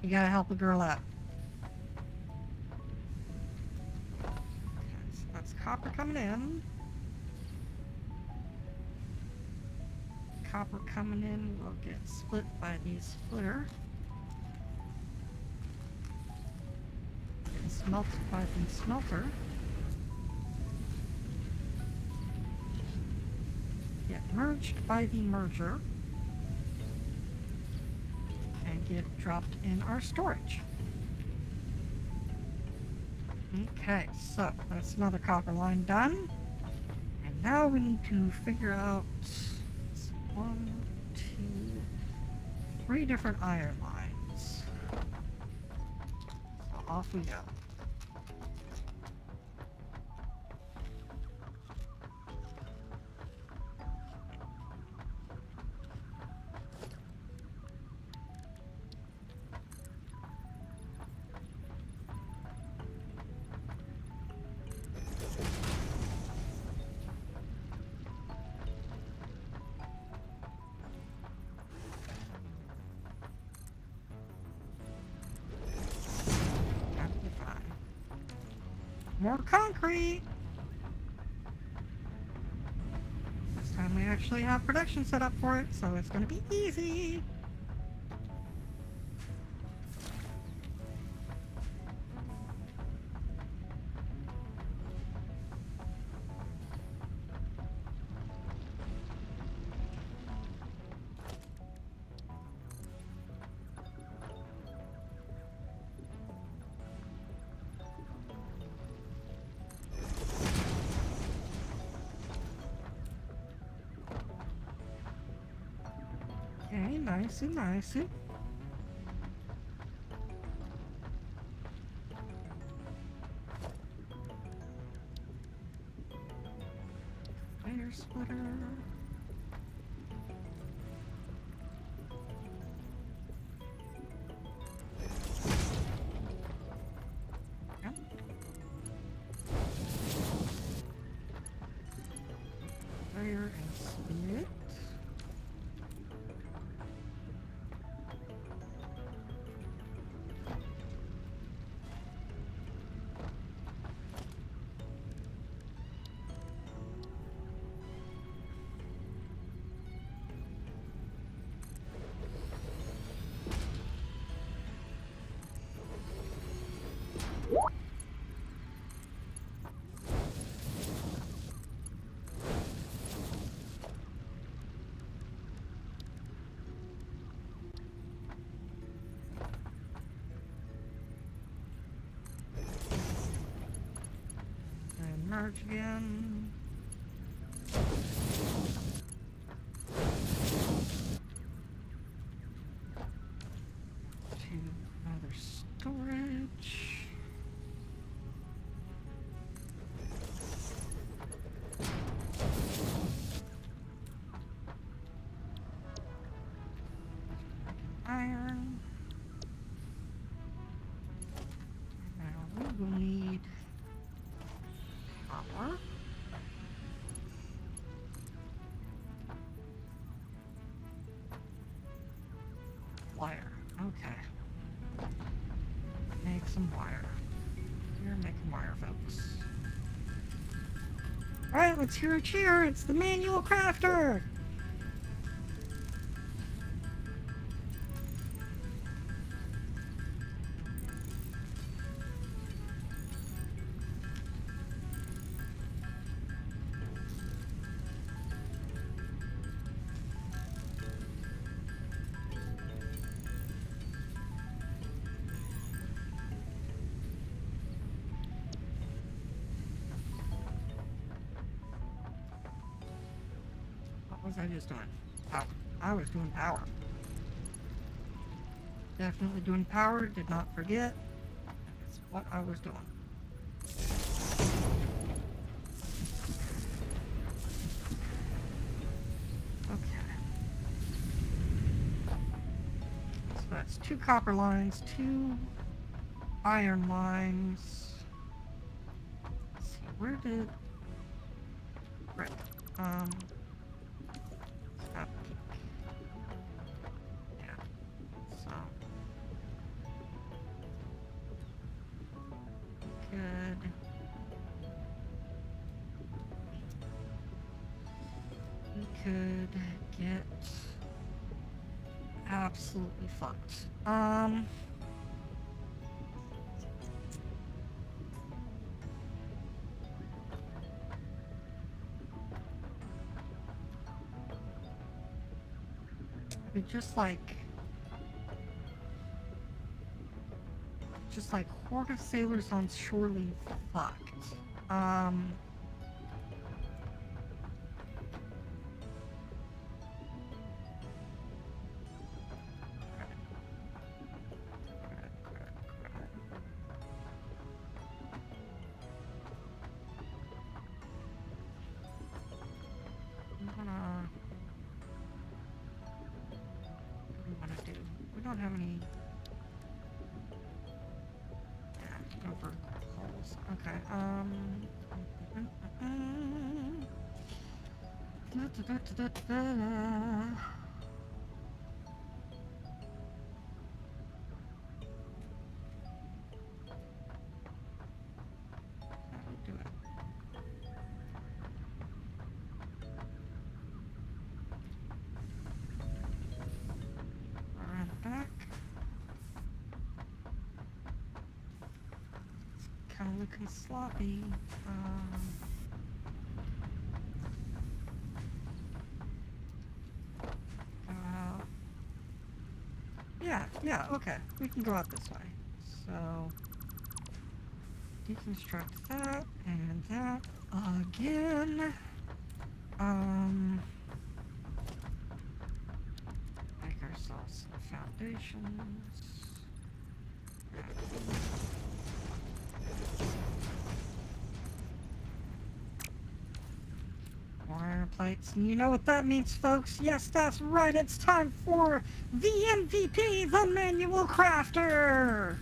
You gotta help a girl out. Okay, so that's copper coming in. Copper coming in will get split by the splitter. Get smelted by the smelter. Get merged by the merger. And get dropped in our storage. Okay, so that's another copper line done. And now we need to figure out 1, 2, 3 different iron lines. So off we go. More concrete! This time we actually have production set up for it, so it's gonna be easy! Okay, nicey, nicey. Fire splitter. Yep. Fire and split. And merge again. To another storage. Iron. Now we will need copper. Wire. Okay. Make some wire. We're making wire, folks. Alright, let's hear a cheer. It's the manual crafter! What was I just doing? Power. I was doing power. Definitely doing power. Did not forget. That's what I was doing. Okay. So that's 2 copper lines, 2 iron lines. Let's see, where did... Right. Stop. Yeah. So... Good. We could get absolutely fucked. We just like horde of sailors on surely fucked. What do we want to do? We don't have any... Yeah, go for holes. Okay, How do we do it? Around the back. It's kind of looking sloppy. Yeah, okay. We can go out this way. So, deconstruct that and that again. Make ourselves some foundations. More iron plates. And you know what that means, folks? Yes, that's right. It's time for the MVP, the Manual Crafter!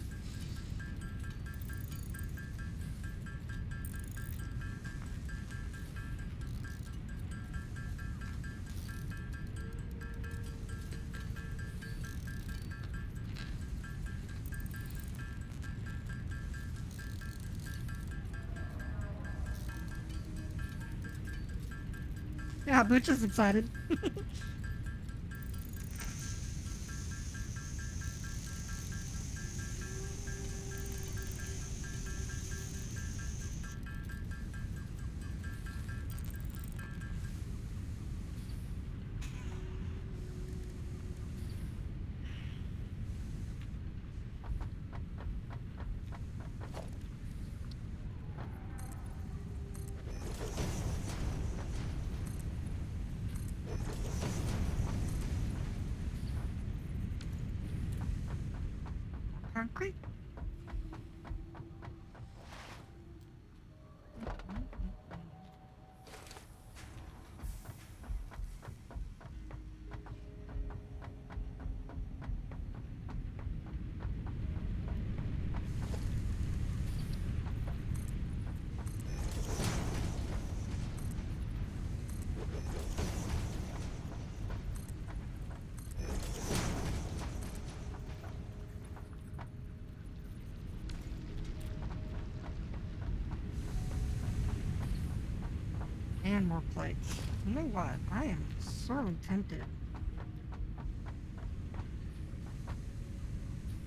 Yeah, Butch is excited. Concrete. And more plates. You know what? I am sorely tempted.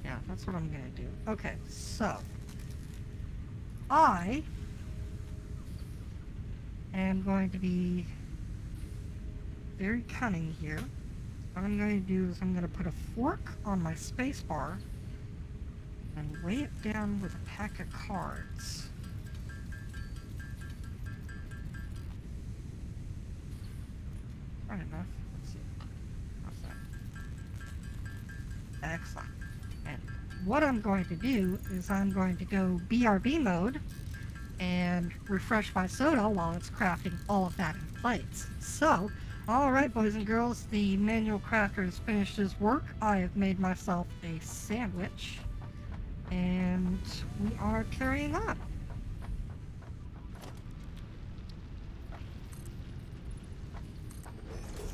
Yeah, that's what I'm gonna do. Okay, so I am going to be very cunning here. What I'm going to do is I'm going to put a fork on my space bar and weigh it down with a pack of cards. bright enough. Let's see. What's that? Excellent. And what I'm going to do is I'm going to go BRB mode and refresh my soda while it's crafting all of that in plates. So, alright boys and girls, the manual crafter has finished his work. I have made myself a sandwich, and we are carrying on.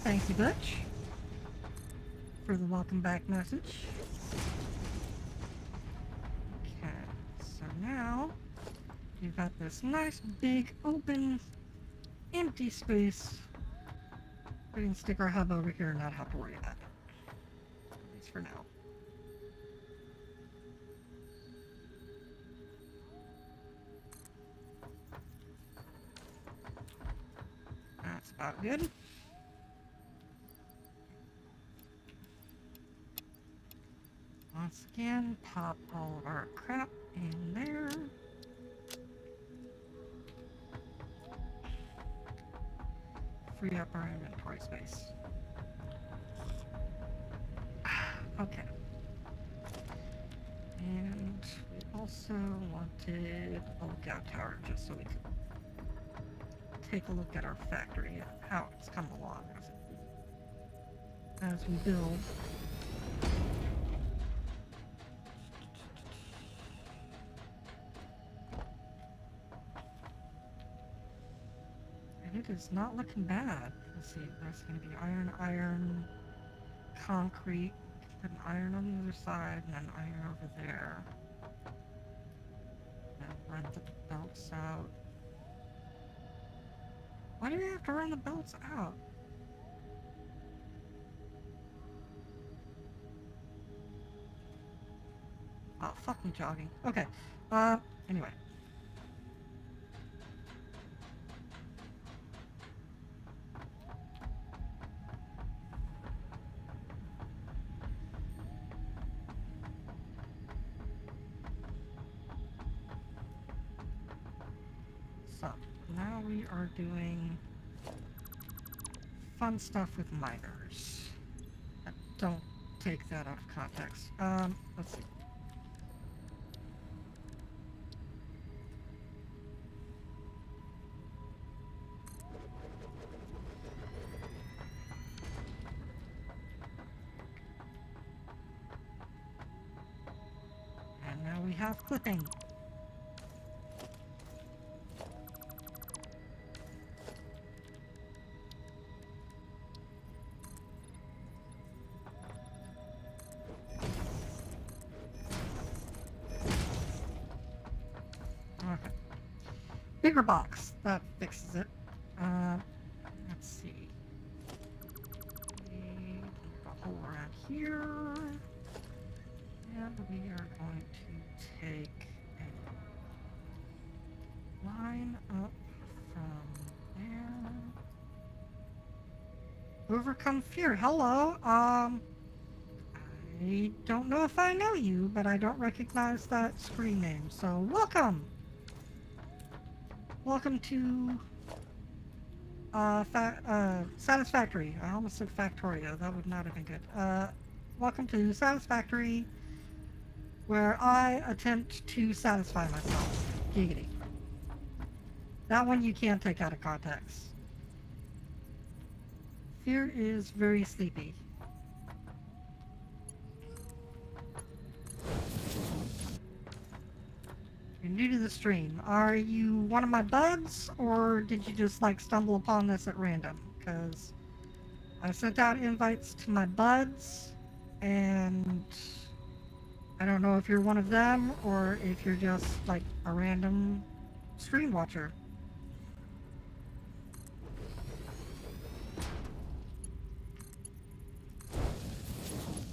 Thank you, Butch, for the welcome back message. Okay, so now you've got this nice big open empty space. We can stick our hub over here and not have to worry about it. At least for now. That's about good. Once again, pop all of our crap in there. Free up our inventory space. Okay. And we also wanted a lookout tower just so we could take a look at our factory and how it's coming along as we build. And it is not looking bad. Let's see, there's going to be iron, concrete, put an iron on the other side, and an iron over there. And run the belts out. Why do we have to run the belts out? Oh, fuck me jogging. Okay, anyway. So, now we are doing fun stuff with miners. Don't take that out of context. Let's see. And now we have clipping. Okay. Bigger box. That fixes it. Let's see. We put a hole around here. And we are going to take a line up from there. Overcome fear. Hello. I don't know if I know you, but I don't recognize that screen name. So welcome. Welcome to Satisfactory. I almost said Factorio. That would not have been good. Welcome to Satisfactory, where I attempt to satisfy myself. Giggity. That one you can't take out of context. Fear is very sleepy. You're new to the stream. Are you one of my buds, or did you just like stumble upon this at random? Because I sent out invites to my buds, and I don't know if you're one of them, or if you're just like a random stream watcher.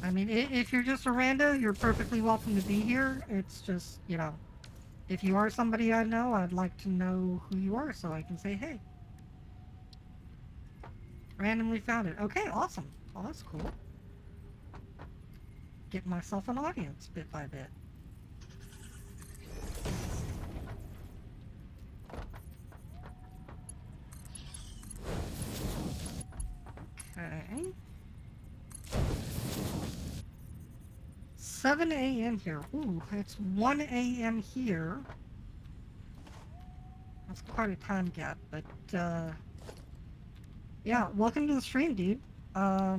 I mean, if you're just a rando, you're perfectly welcome to be here. It's just, you know, if you are somebody I know, I'd like to know who you are so I can say, hey. Randomly found it. Okay, awesome. Oh, that's cool. Get myself an audience bit by bit. 7 a.m. here. Ooh, it's 1 a.m. here. That's quite a time gap, but, yeah, welcome to the stream, dude. I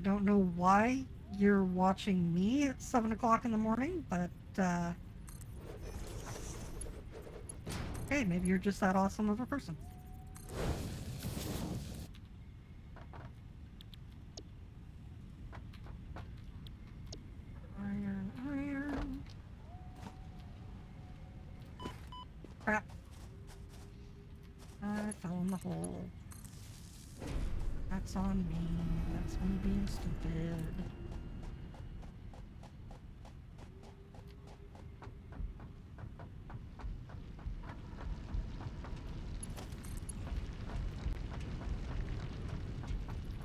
don't know why you're watching me at 7 o'clock in the morning, but, hey, maybe you're just that awesome of a person. Iron. Crap. I fell in the hole. That's on me. That's me being stupid.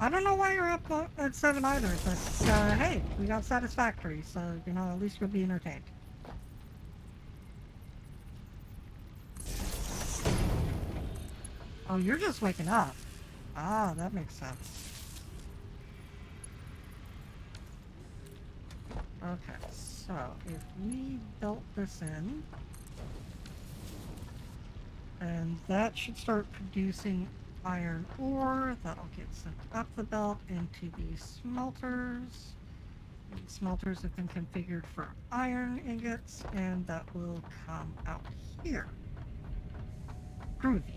I don't know why you're up at 7 either, but, hey, we got Satisfactory, so, you know, at least you'll be entertained. Oh, you're just waking up. Ah, that makes sense. Okay, so, if we built this in, and that should start producing iron ore, that'll get sent up the belt into these smelters. These smelters have been configured for iron ingots, and that will come out here. Groovy.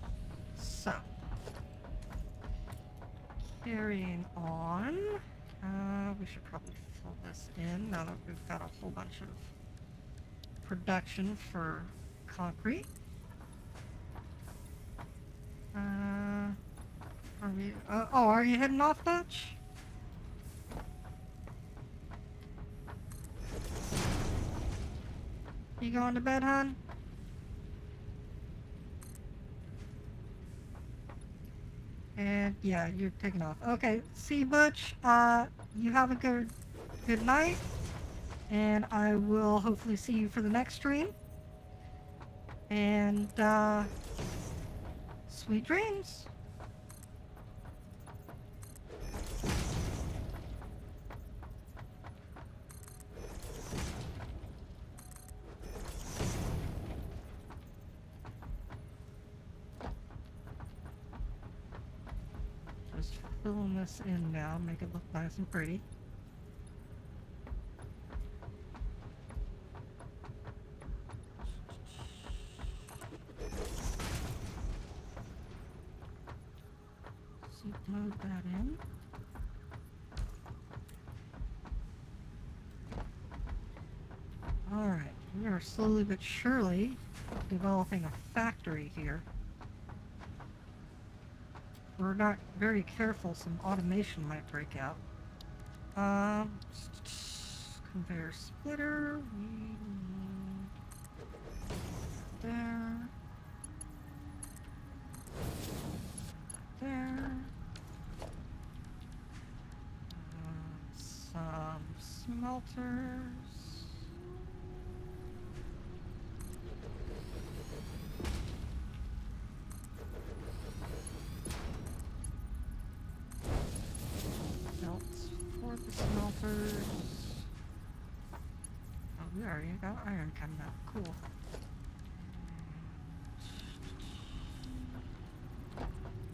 So, carrying on, we should probably fill this in now that we've got a whole bunch of production for concrete. Are you heading off, Dutch? You going to bed, hon? And yeah, you're taking off. Okay, see Butch, you have a good night, and I will hopefully see you for the next stream. And sweet dreams. Just filling this in now, make it look nice and pretty. Load that in. Alright, we are slowly but surely developing a factory here. If we're not very careful, some automation might break out. Conveyor splitter, we need there. There. Some smelters. Belts for the smelters. Oh, we already got iron coming out. Cool.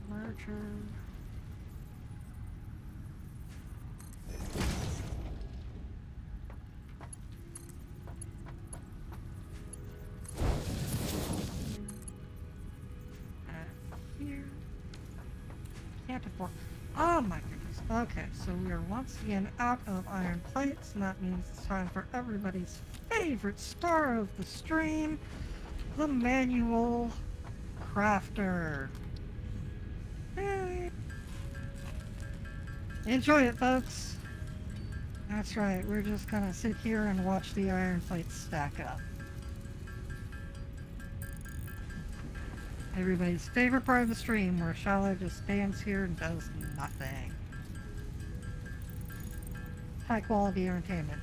Merger. Oh my goodness. Okay, so we are once again out of iron plates, and that means it's time for everybody's favorite star of the stream, the manual crafter. Yay. Enjoy it, folks. That's right, we're just gonna sit here and watch the iron plates stack up. Everybody's favorite part of the stream, where Shiloh just stands here and does nothing. High quality entertainment.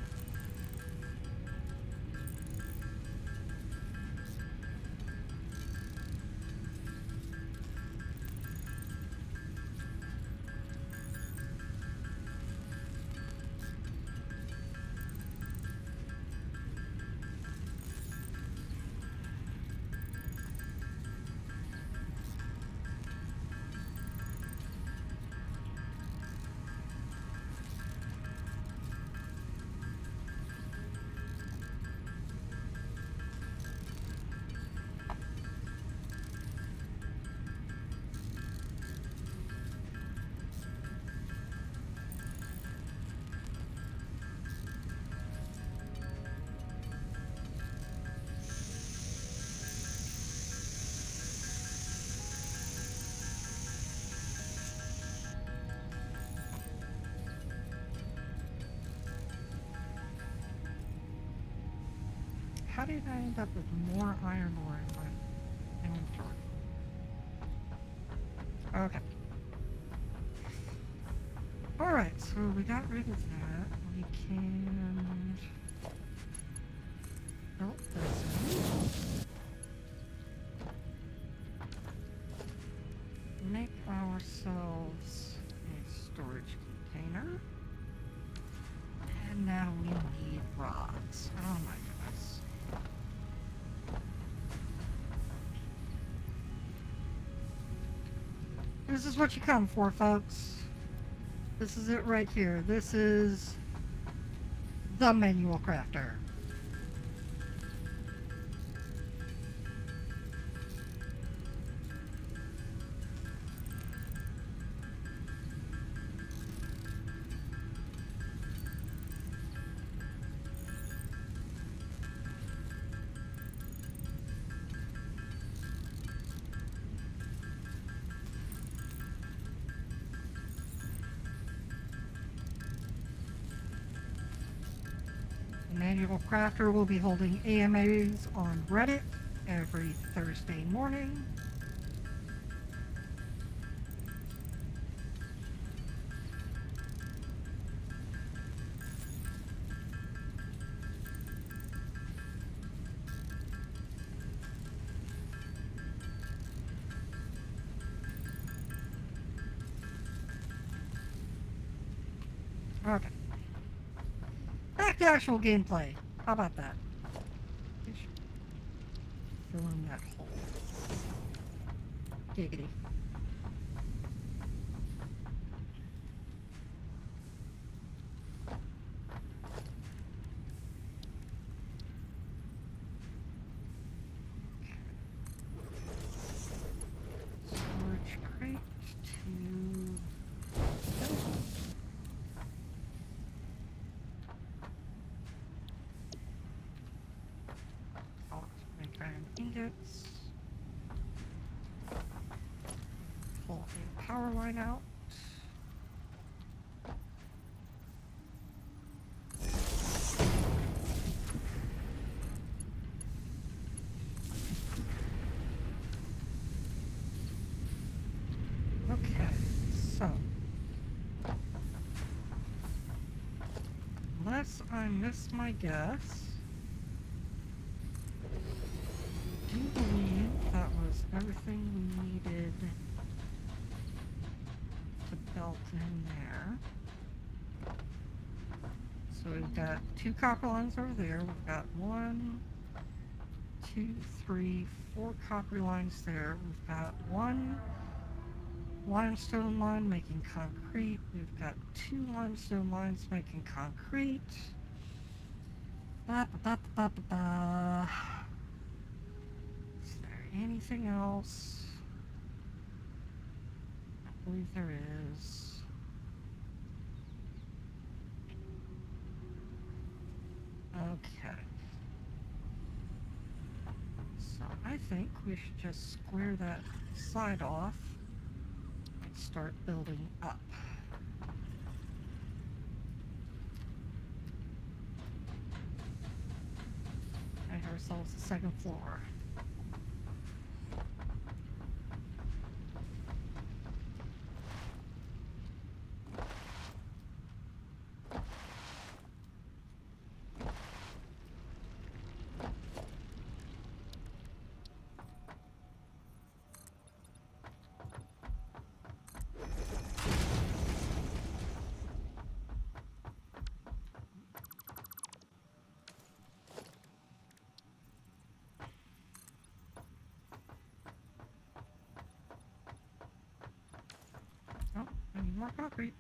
how did I end up with more iron ore in my inventory? Okay. Alright, so we got rid of that. We can build this in. Make ourselves a storage container. And now we need rods. Oh my goodness. This is what you come for, folks. This is it right here. This is the manual crafter. Manual Crafter will be holding AMAs on Reddit every Thursday morning. Okay. Back to actual gameplay. How about that? Fill in that hole. Giggity. Storage crate to... Make iron ingots. Pull a power line out. Okay, so unless I miss my guess, I do believe that was everything we needed to build in there. So we've got 2 copper lines over there. We've got 1, 2, 3, 4 copper lines there. We've got 1 limestone line making concrete. We've got 2 limestone lines making concrete. Is there anything else? I believe there is. Okay. So I think we should just square that side off and start building up. Make ourselves a 2nd floor. Oh, I need more concrete.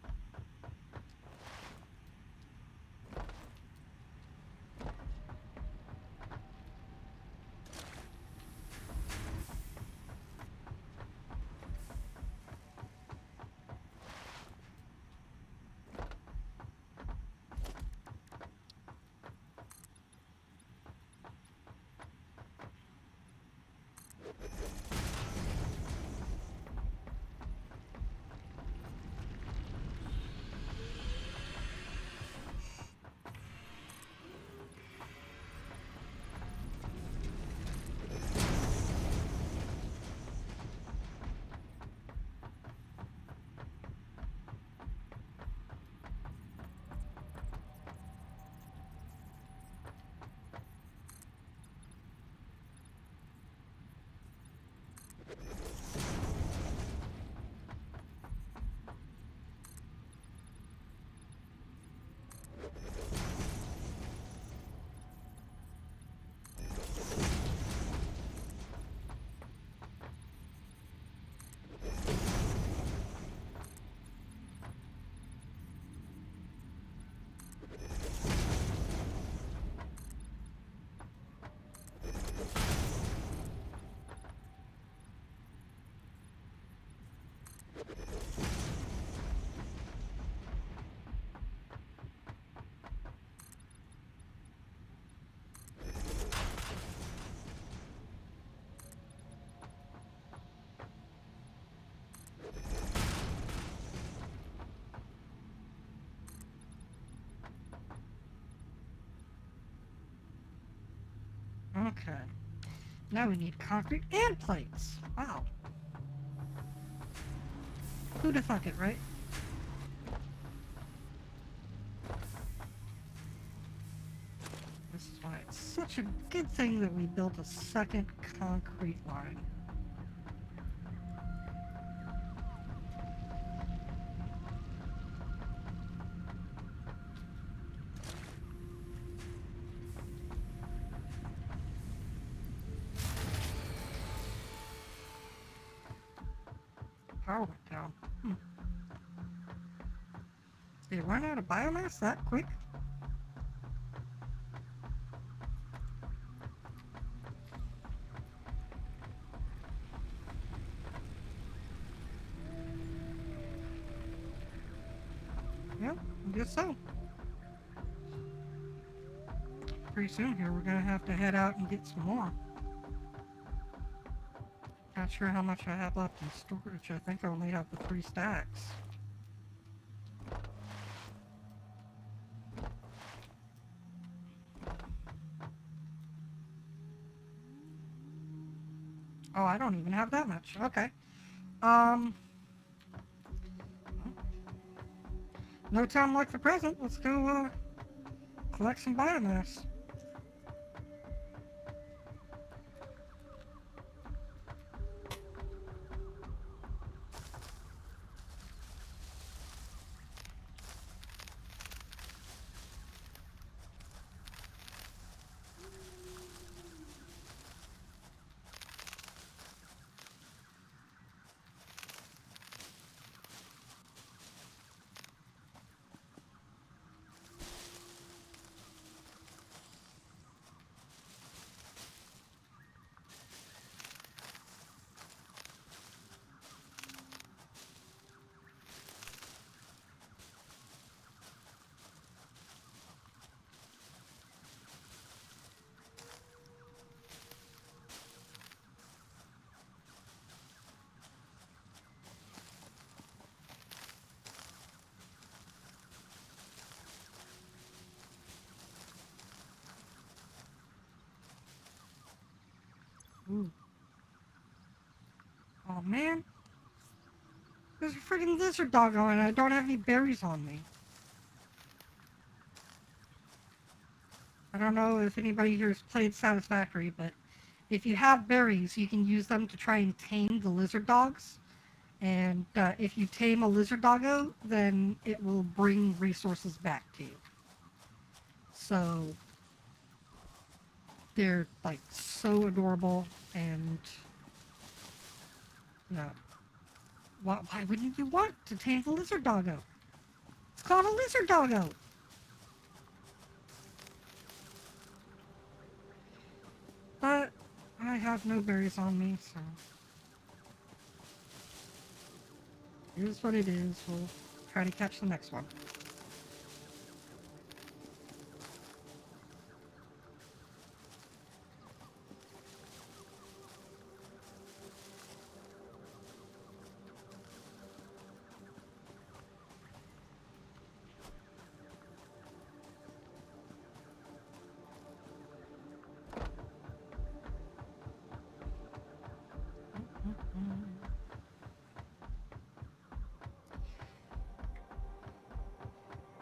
Okay. Now we need concrete and plates. Wow. Who'da thunk it, right? This is why it's such a good thing that we built a second concrete line. Power went down. Did it run out of biomass that quick? Yeah, I guess so. Pretty soon here we're gonna have to head out and get some more. Not sure how much I have left in storage. I think I only have the 3 stacks. Oh, I don't even have that much. Okay. No time like the present. Let's go, collect some biomass. Ooh. Oh man. There's a freaking lizard dog on and I don't have any berries on me. I don't know if anybody here has played Satisfactory, but if you have berries, you can use them to try and tame the lizard dogs. And if you tame a lizard doggo, then it will bring resources back to you. So they're like so adorable, and you know, why wouldn't you want to tame the lizard doggo? It's called a lizard doggo. But I have no berries on me, so it is what it is. We'll try to catch the next one.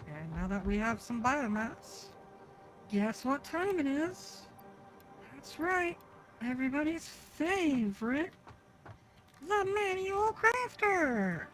And now that we have some biomass, guess what time it is? That's right, everybody's favorite, the manual crafter!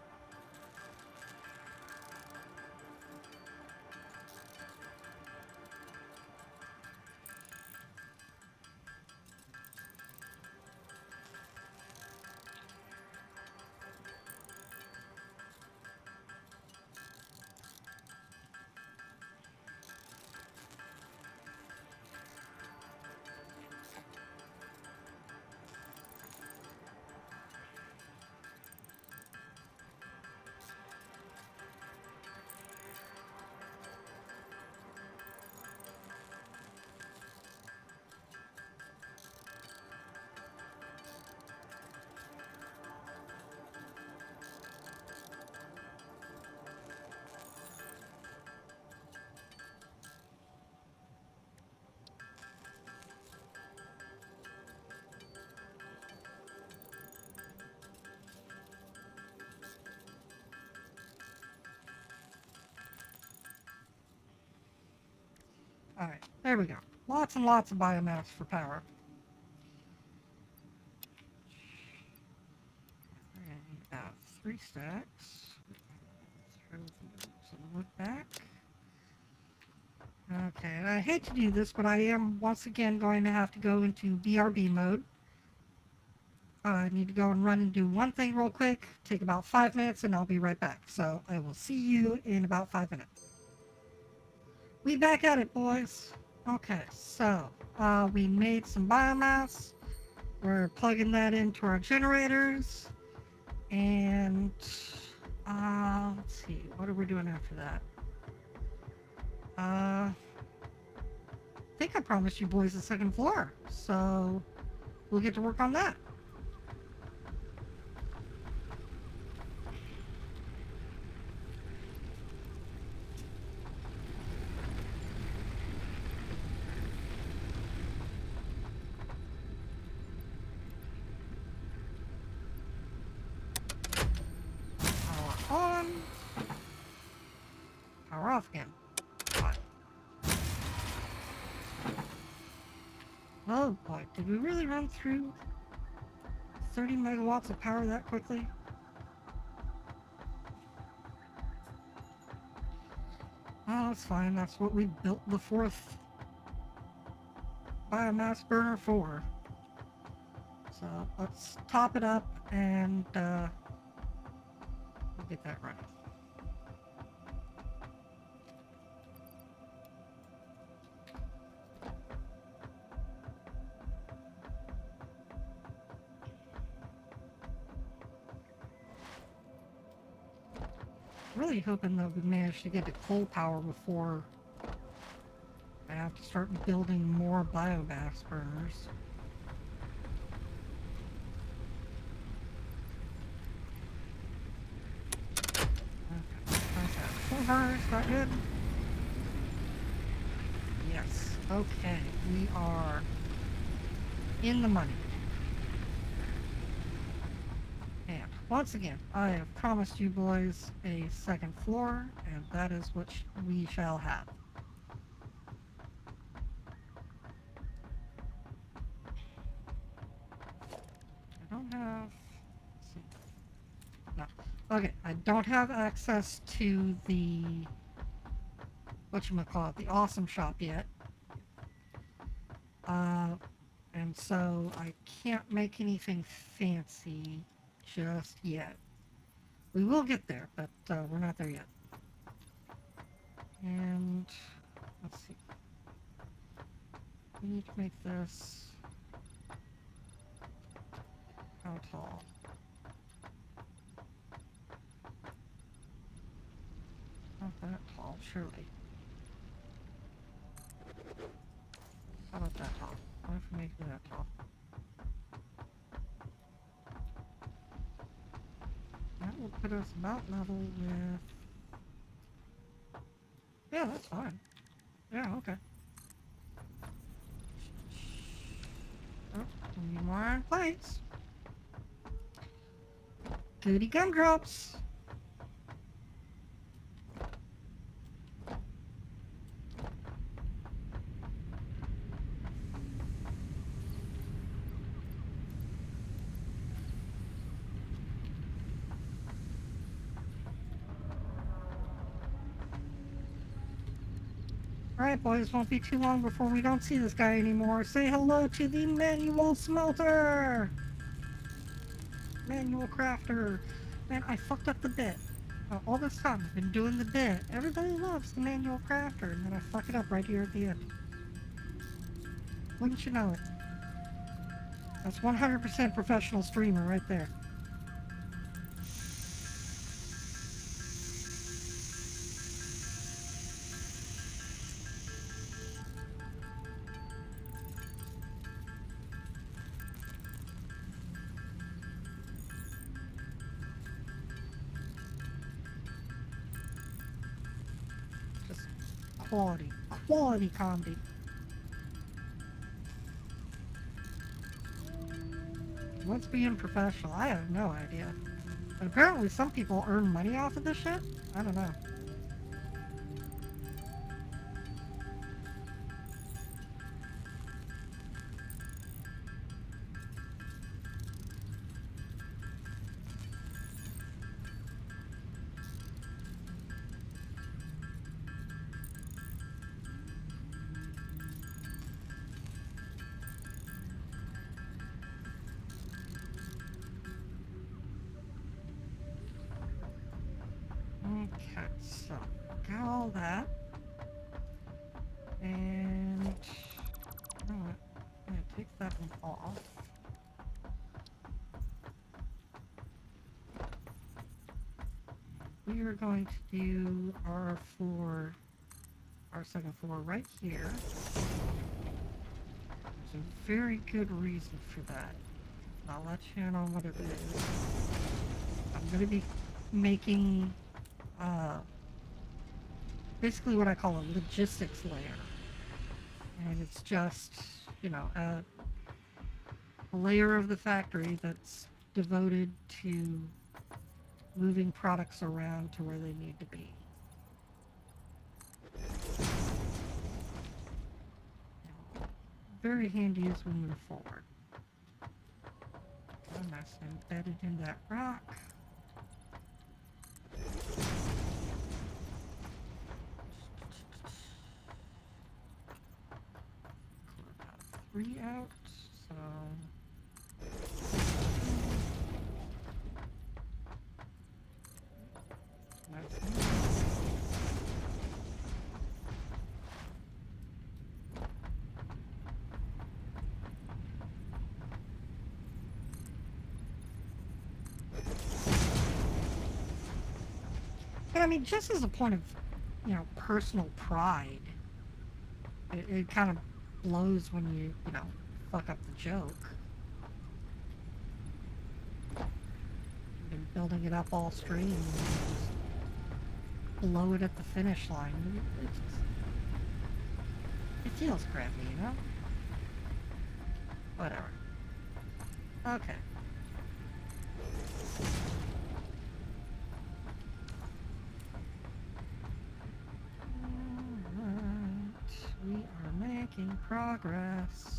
Alright, there we go. Lots and lots of biomass for power. We're gonna need about 3 stacks. Throw some wood back. Okay, and I hate to do this, but I am once again going to have to go into BRB mode. I need to go and run and do one thing real quick. Take about 5 minutes and I'll be right back. So I will see you in about 5 minutes. We back at it, boys. Okay, so we made some biomass. We're plugging that into our generators. And let's see, what are we doing after that? I think I promised you boys the second floor, so we'll get to work on that. Power on. Power off again. Oh boy, did we really run through 30 megawatts of power that quickly? Oh, that's fine. That's what we built the 4th biomass burner for. So let's top it up and we'll get that running. Really hoping that we manage to get to coal power before I have to start building more biomass burners. Okay, full burners, not good. Yes, okay, we are in the money. And once again, I have promised you boys a second floor, and that is what we shall have. I don't have... No. Okay, I don't have access to the... whatchamacallit, the awesome shop yet. And so I can't make anything fancy just yet. We will get there, but we're not there yet. And let's see. We need to make this... how tall? Not that tall, surely. How about that tall? What if we make it that tall? That will put us about level with... yeah, that's fine. Yeah, okay. Oh, we need more iron plates. Goody gumdrops. Alright boys, won't be too long before we don't see this guy anymore. Say hello to the manual smelter! Manual crafter. Man, I fucked up the bit. All this time I've been doing the bit. Everybody loves the manual crafter, and then I fuck it up right here at the end. Wouldn't you know it? That's 100% professional streamer right there. Just quality comedy. What's being professional? I have no idea. But apparently some people earn money off of this shit? I don't know. Okay, so got all that. And you know what? I'm gonna take that one off. We are going to do our second floor right here. There's a very good reason for that. I'll let you in on what it is. I'm going to be making basically what I call a logistics layer. And it's just, a layer of the factory that's devoted to moving products around to where they need to be. Very handy as we move forward. And that's embedded in that rock. About 3 out, so that's but I mean, just as a point of, personal pride, it kind of blows when you fuck up the joke. You've been building it up all straight and you just blow it at the finish line. It feels crappy, Whatever. Okay. We are making progress.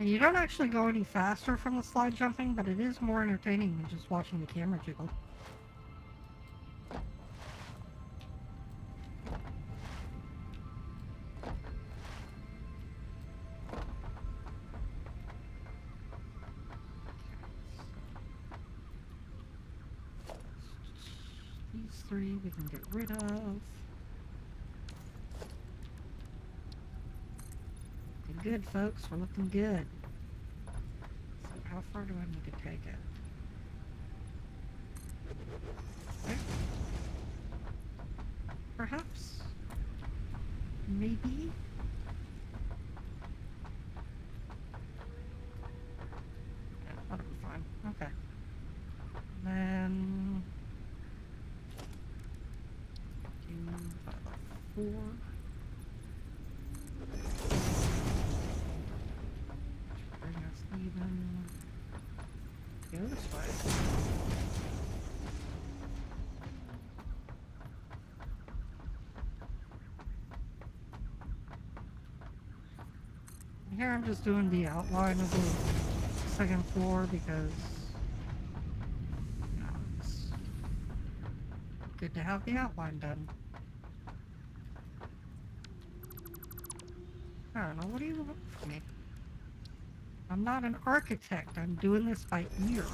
And you don't actually go any faster from the slide jumping, but it is more entertaining than just watching the camera jiggle. These 3 we can get rid of. Looking good, folks. We're looking good. So how far do I need to take it? Okay. Perhaps? Maybe? Yeah, that'll be fine. Okay. Then... do 4. Bring us even. Go this way. Here I'm just doing the outline of the second floor because it's good to have the outline done. I don't know, what do you want from me? I'm not an architect, I'm doing this by ear.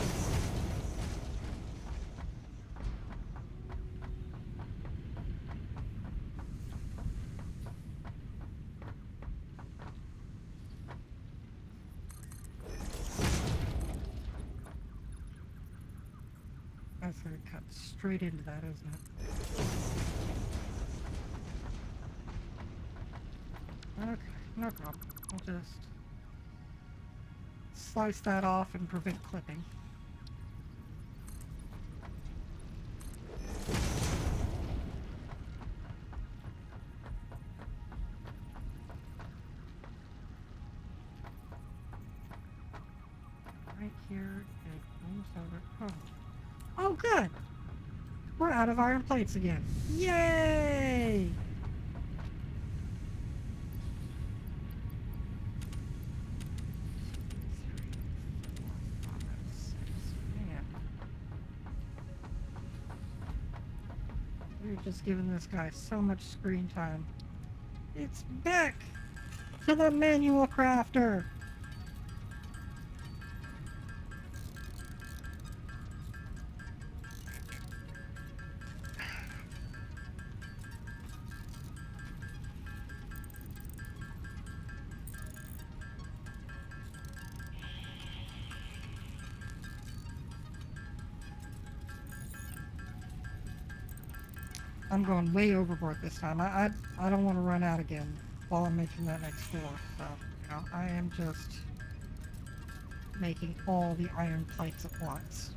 That's gonna cut straight into that, isn't it? Okay, no problem. I'll just slice that off and prevent clipping. Right here, and almost over. Oh, good! We're out of iron plates again. Yay! We've just given this guy so much screen time. It's back to the manual crafter! I'm going way overboard this time. I don't want to run out again while I'm making that next floor. So, I am just making all the iron plates at once.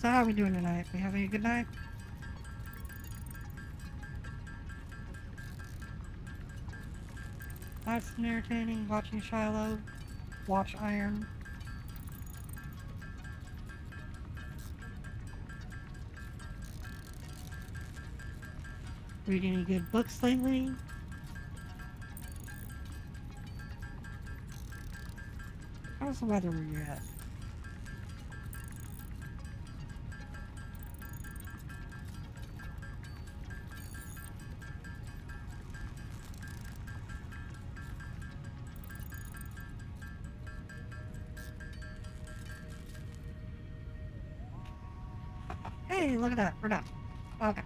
So how are we doing tonight? We having a good night? That's been entertaining, watching Shiloh, watch Iron. Read any good books lately? How's the weather where you're at? Hey, look at that. We're done. Okay.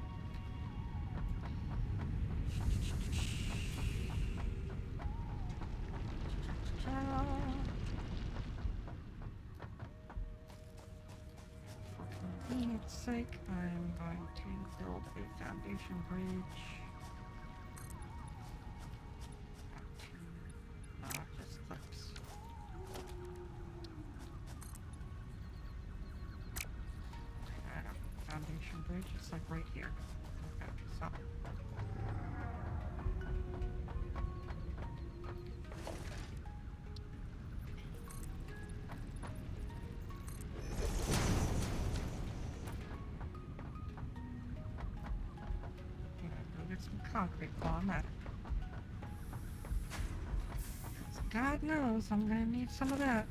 For convenience sake, I'm going to build a foundation bridge. Just clips. Foundation bridge, it's like right here. Okay, so. Go get some concrete while I'm at it. God knows I'm gonna need some of that.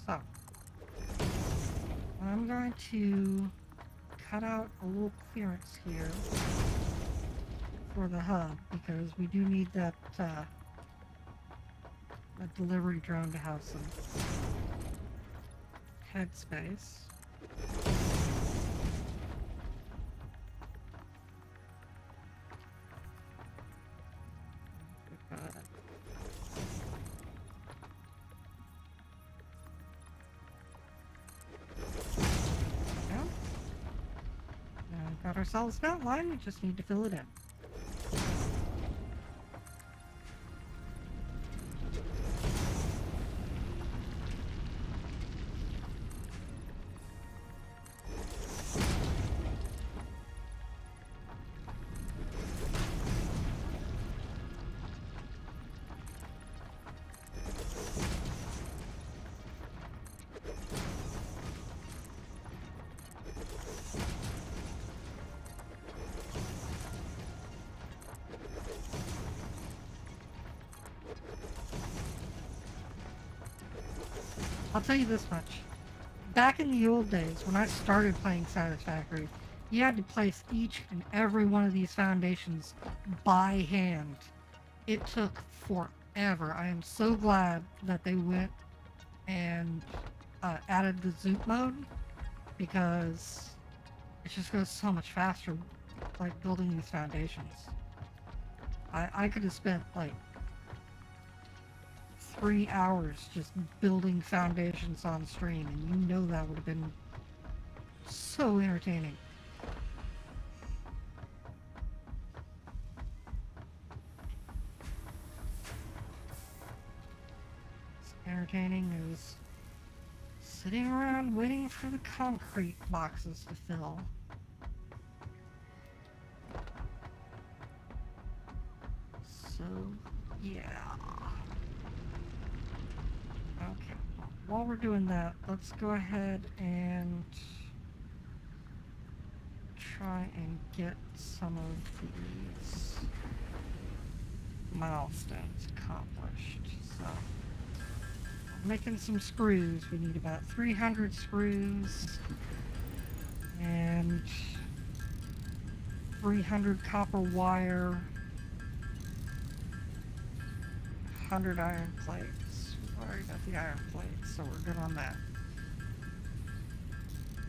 So, I'm going to cut out a little clearance here for the hub because we do need that delivery drone to have some headspace. ourselves an outline, we just need to fill it in. I'll tell you this much. Back in the old days, when I started playing Satisfactory, you had to place each and every one of these foundations by hand. It took forever. I am so glad that they went and added the zoop mode, because it just goes so much faster, like, building these foundations. I could have spent, like, 3 hours just building foundations on stream, and you know that would have been so entertaining. As entertaining as sitting around waiting for the concrete boxes to fill. So, yeah. Okay, while we're doing that, let's go ahead and try and get some of these milestones accomplished. So, making some screws. We need about 300 screws and 300 copper wire, 100 iron plates. We already got the iron plates, so we're good on that.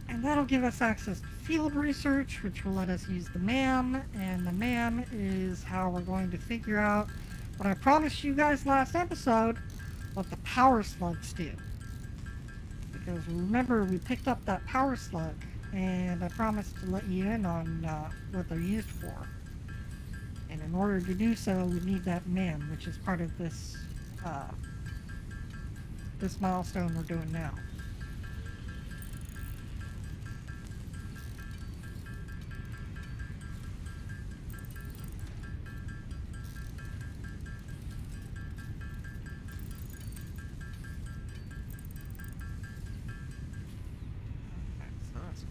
And that'll give us access to field research, which will let us use the MAM, and the MAM is how we're going to figure out what I promised you guys last episode, what the power slugs do. Because remember, we picked up that power slug, and I promised to let you in on what they're used for. And in order to do so, we need that MAM, which is part of this this milestone we're doing now.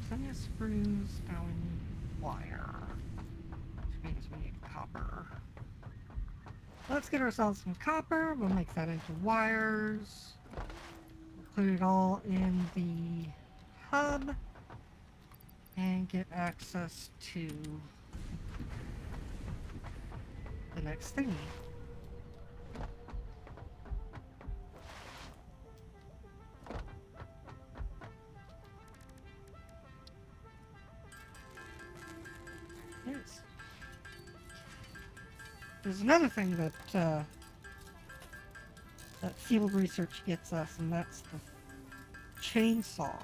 Plenty of screws, now we need wire, which means we need copper. Let's get ourselves some copper, we'll make that into wires, we'll put it all in the hub, and get access to the next thingy. Yes. There's another thing that that field research gets us, and that's the chainsaw.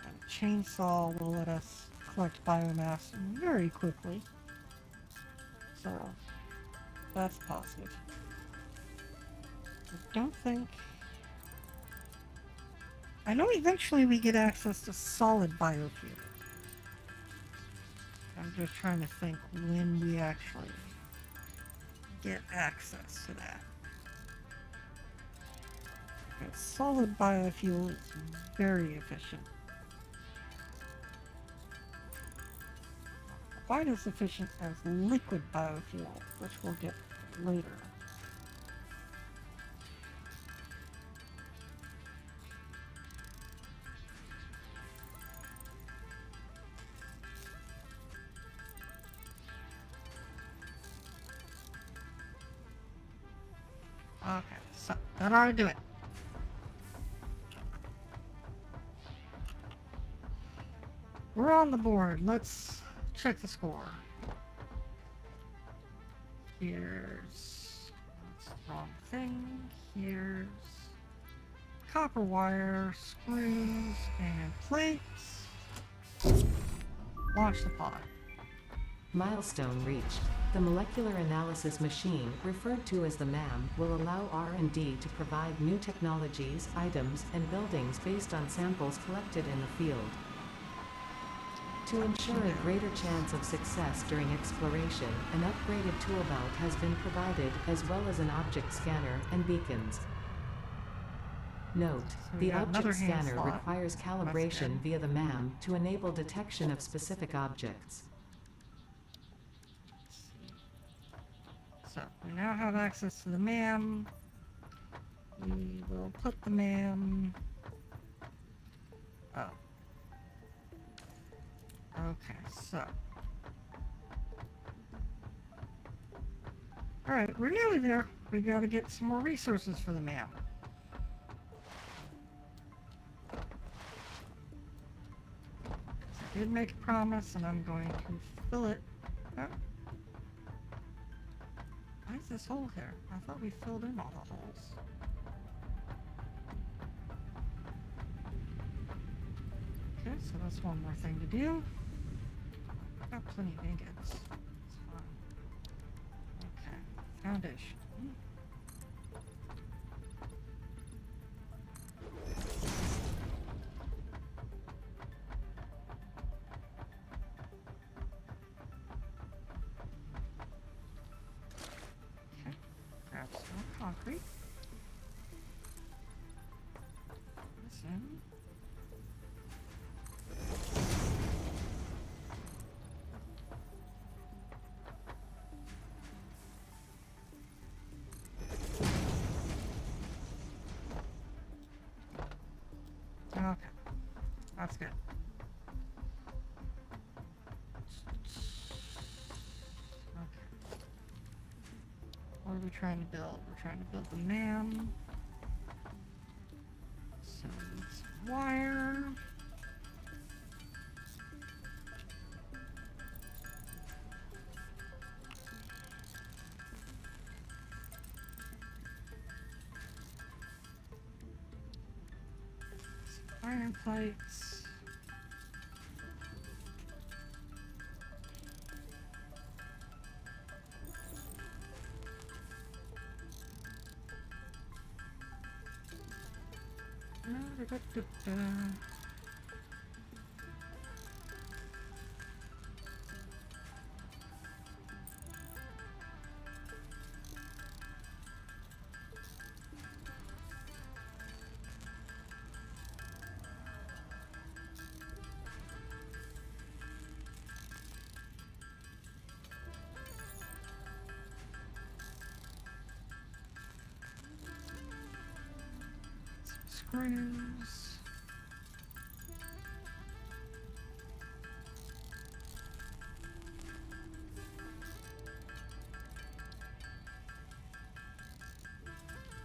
And a chainsaw will let us collect biomass very quickly. So that's positive. I don't think... I know eventually we get access to solid biofuel. I'm just trying to think when we actually get access to that. Because solid biofuel is very efficient. Quite as efficient as liquid biofuel, which we'll get later. Okay, so that ought to do it. We're on the board. Let's check the score. Here's... that's the wrong thing. Here's copper wire, screws, and plates. Launch the pod. Milestone reached. The molecular analysis machine, referred to as the MAM, will allow R&D to provide new technologies, items, and buildings based on samples collected in the field. To ensure a greater chance of success during exploration, an upgraded tool belt has been provided, as well as an object scanner and beacons. Note: the object scanner requires calibration via the MAM to enable detection of specific objects. So, we now have access to the MAM. We will put the MAM... Oh. Okay, so... Alright, we're nearly there. We gotta get some more resources for the MAM. I did make a promise, and I'm going to fulfill it. Oh. Why is this hole here? I thought we filled in all the holes. Okay, so that's one more thing to do. Got plenty of ingots. It's fine. Okay, foundation. Okay, grab some more concrete. Put this in. Okay, that's good. Okay. What are we trying to build? We're trying to build the MAM. So it's wire. Iron plates. Screws.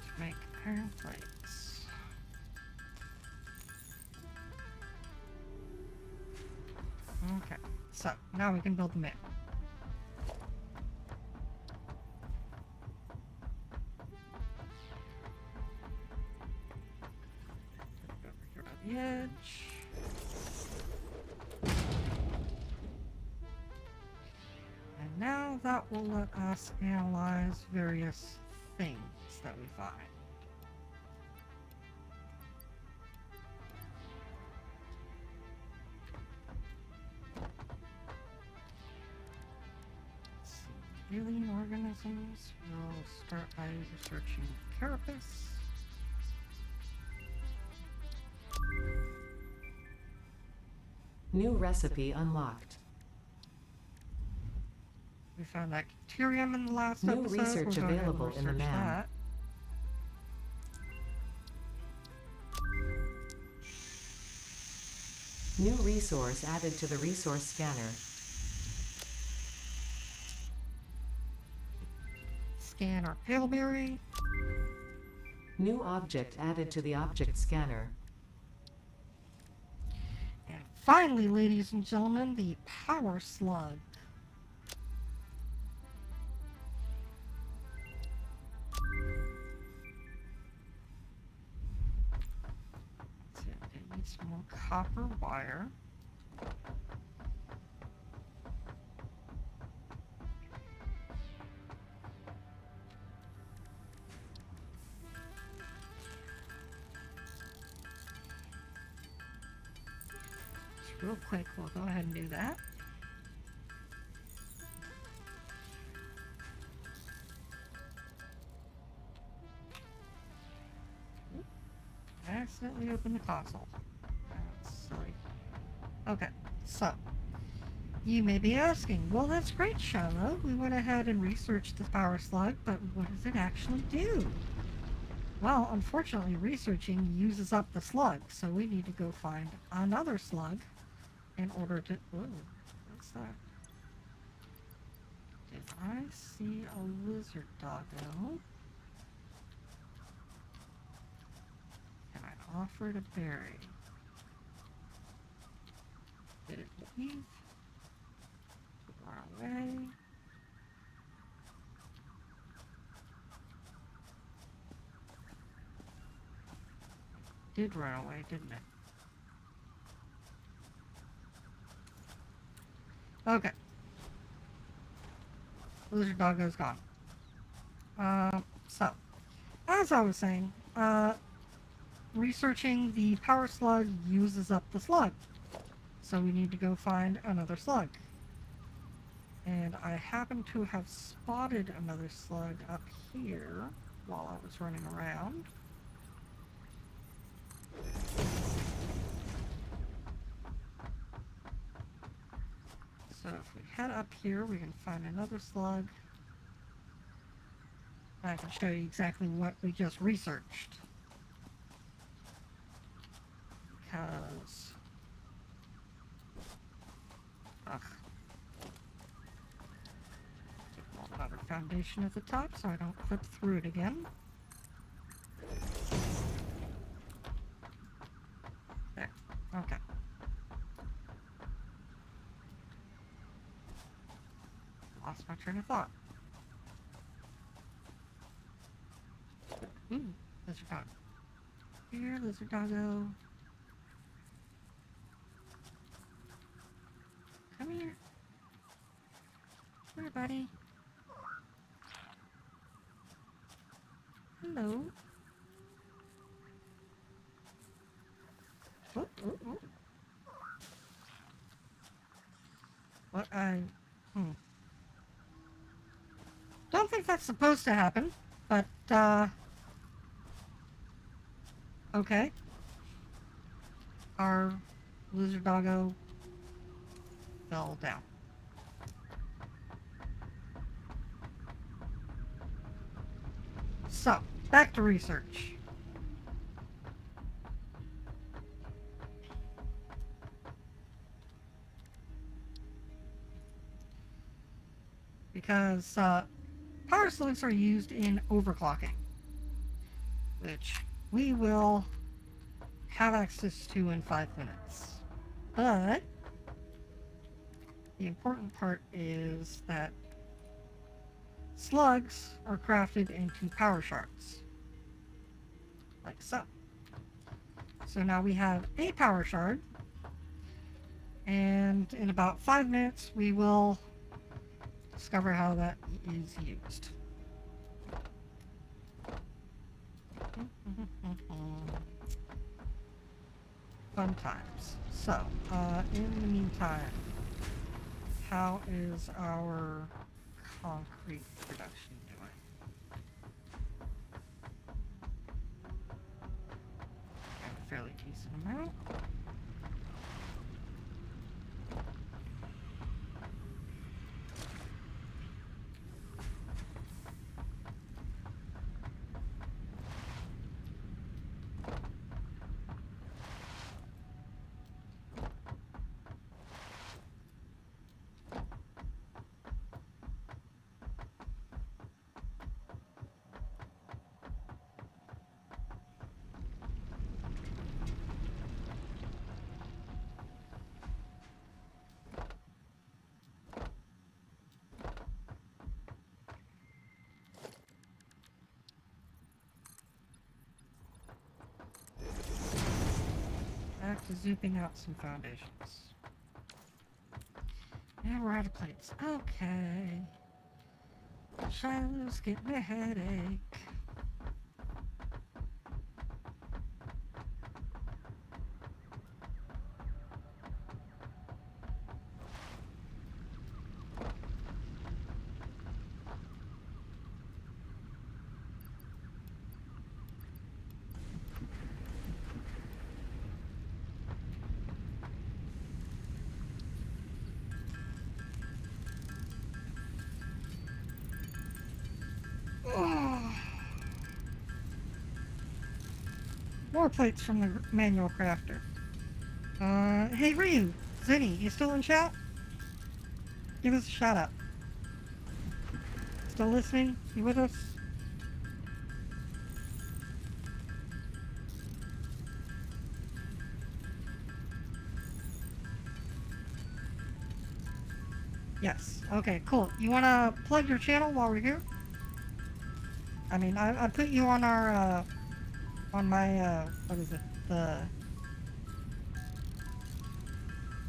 To make iron plates. Okay, so now we can build the MAM. The edge. And now that will let us analyze various things that we find. Let's see. Alien organisms. We'll start by researching carapace. New recipe unlocked. We found that bacterium in the last New episode. research We'll go ahead and available in the research MAM. that. New resource added to the resource scanner. Scan our paleberry. New object added to the object scanner. And finally, ladies and gentlemen, the power slug. It needs some more copper wire. real quick, we'll go ahead and do that. I accidentally opened the console. That's silly. Okay, so you may be asking, well, that's great, Shiloh. We went ahead and researched the power slug, but what does it actually do? Well, unfortunately, researching uses up the slug, so we need to go find another slug in order to... Ooh, what's that? Did I see a lizard doggo? Can I offer it a berry? Did it leave? Too far away? Did run away, didn't it? Okay. Lizard doggo's gone. So, as I was saying, researching the power slug uses up the slug. So we need to go find another slug. And I happen to have spotted another slug up here while I was running around. So if we head up here, we can find another slug. I can show you exactly what we just researched. Because... Ugh. Another foundation at the top so I don't clip through it again. There. Okay. Lost my train of thought. Ooh, lizard dog. Here, lizard doggo. Come here. Come here, buddy. Hello. Oh, oh, oh. What don't think that's supposed to happen, but, okay. Our lizard doggo fell down. So, back to research. Because, power slugs are used in overclocking, which we will have access to in 5 minutes. But the important part is that slugs are crafted into power shards. Like so. So now we have a power shard, and in about 5 minutes we will discover how that is used. Fun times. So, in the meantime, how is our concrete production doing? A fairly decent amount. Back to zooping out some foundations. And we're out of plates. Okay. Shiloh's getting a headache. More plates from the manual crafter. Hey Ryu, Zinni, you still in chat? Give us a shout out. Still listening? You with us? Yes. Okay, cool. You wanna plug your channel while we're here? I mean, I put you on our, on my, what is it? The,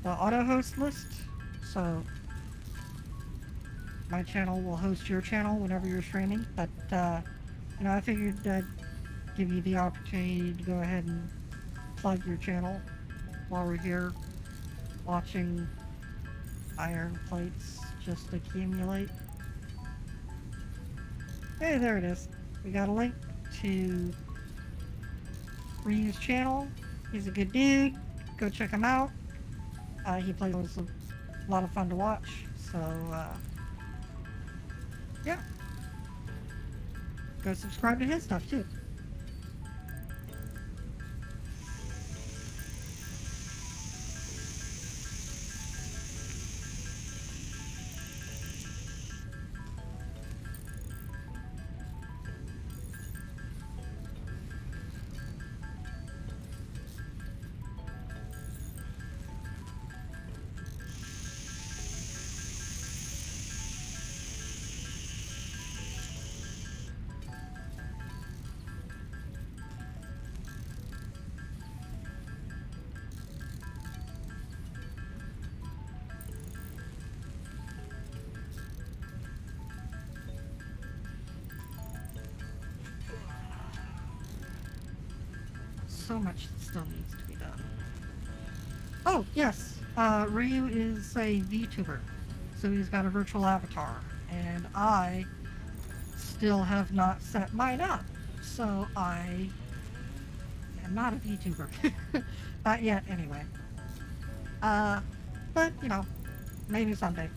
the auto host list. So, my channel will host your channel whenever you're streaming. But, you know, I figured I'd give you the opportunity to go ahead and plug your channel while we're here watching iron plates just accumulate. Hey, there it is. We got a link to Ryu's channel. He's a good dude. Go check him out. He plays a lot of fun to watch. So, yeah. Go subscribe to his stuff, too. So much still needs to be done. Oh, yes. Ryu is a VTuber. So he's got a virtual avatar. And I still have not set mine up. So I am not a VTuber. Not yet, anyway. Uh, but, you know, maybe someday.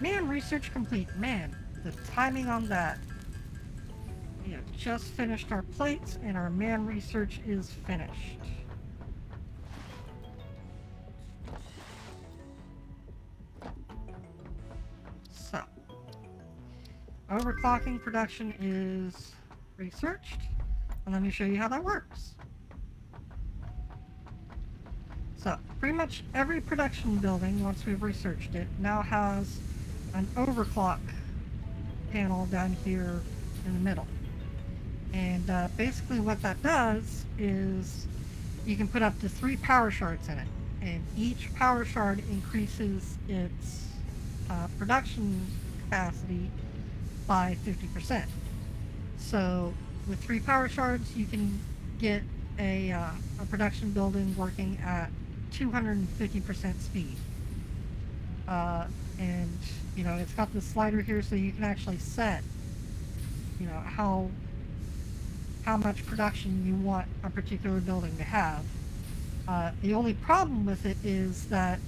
Man, research complete. Man, the timing on that. We have just finished our plates and our man research is finished. So, overclocking production is researched. And let me show you how that works. So, pretty much every production building, once we've researched it, now has an overclock panel down here in the middle. And basically what that does is you can put up to 3 power shards in it. And each power shard increases its production capacity by 50%. So with 3 power shards, you can get a production building working at 250% speed. And, you know, it's got this slider here so you can actually set, you know, how much production you want a particular building to have. The only problem with it is that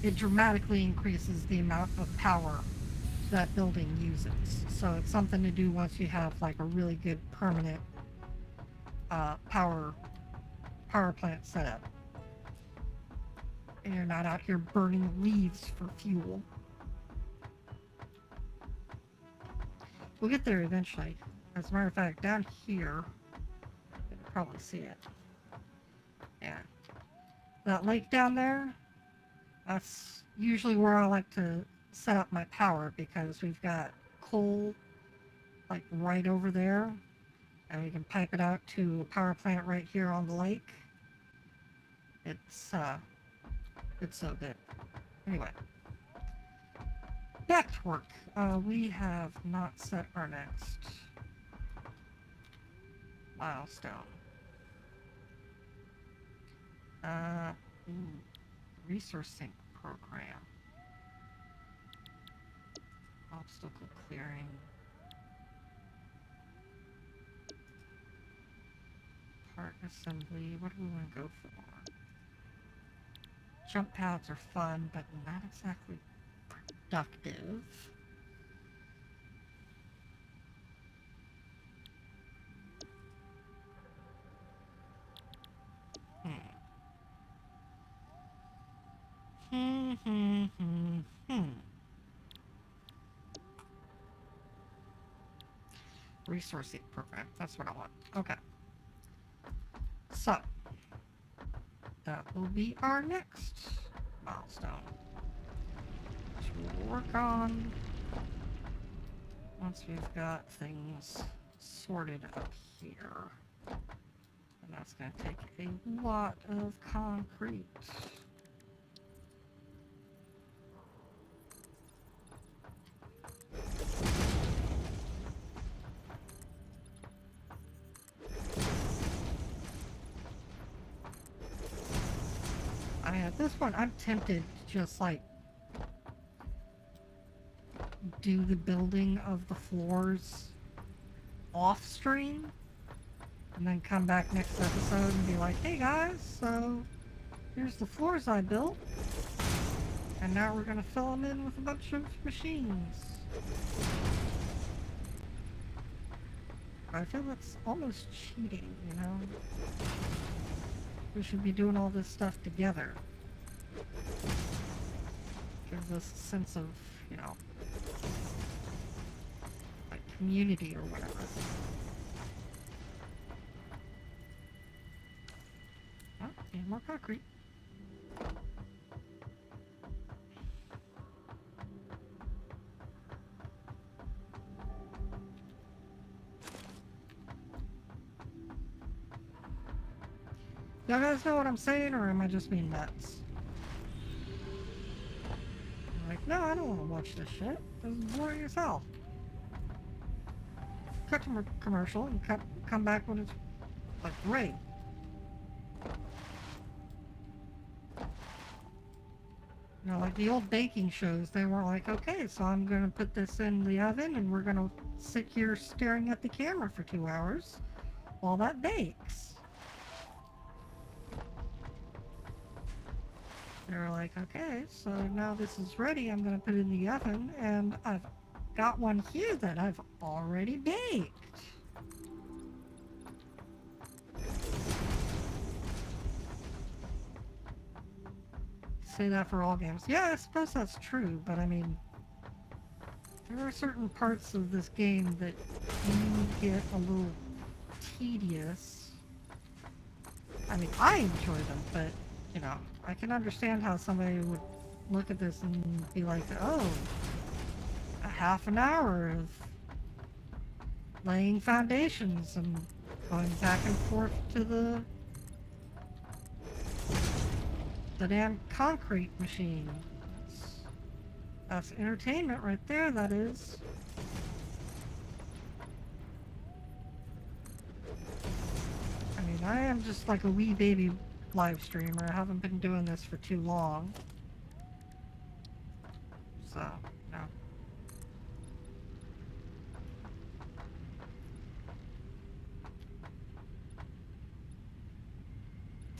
it dramatically increases the amount of power that building uses. So it's something to do once you have like a really good permanent power plant set up. And you're not out here burning leaves for fuel. We'll get there eventually. As a matter of fact, down here, you can probably see it. Yeah. That lake down there, that's usually where I like to set up my power because we've got coal like right over there and we can pipe it out to a power plant right here on the lake. It's so good. Anyway, back to work. We have not set our next milestone. Uh, Resource sync program. Obstacle clearing. Part assembly. What do we want to go for? Jump pads are fun, but not exactly productive. Resourcing program. That's what I want. Okay. So, that will be our next milestone. Which we'll work on once we've got things sorted up here. And that's going to take a lot of concrete. At this point, I'm tempted to just, like, do the building of the floors off stream, and then come back next episode and be like, hey guys, so here's the floors I built, and now we're gonna fill them in with a bunch of machines. I feel that's almost cheating, you know? We should be doing all this stuff together. Gives us a sense of, you know, like community or whatever. Oh, and more concrete. Y'all guys know what I'm saying, or am I just being nuts? I'm like, no, I don't want to watch this shit. This is boring as hell. Cut to commercial and come back when it's, like, ready. You know, like the old baking shows, they were like, okay, so I'm going to put this in the oven and we're going to sit here staring at the camera for 2 hours while that bakes. They're like, okay, so now this is ready, I'm going to put it in the oven, and I've got one here that I've already baked. Say that for all games. Yeah, I suppose that's true, but I mean, there are certain parts of this game that do get a little tedious. I mean, I enjoy them, but, you know, I can understand how somebody would look at this and be like, oh, a half an hour of laying foundations and going back and forth to the damn concrete machine. That's entertainment right there, that is. I mean, I am just like a wee baby live streamer. I haven't been doing this for too long. So, no.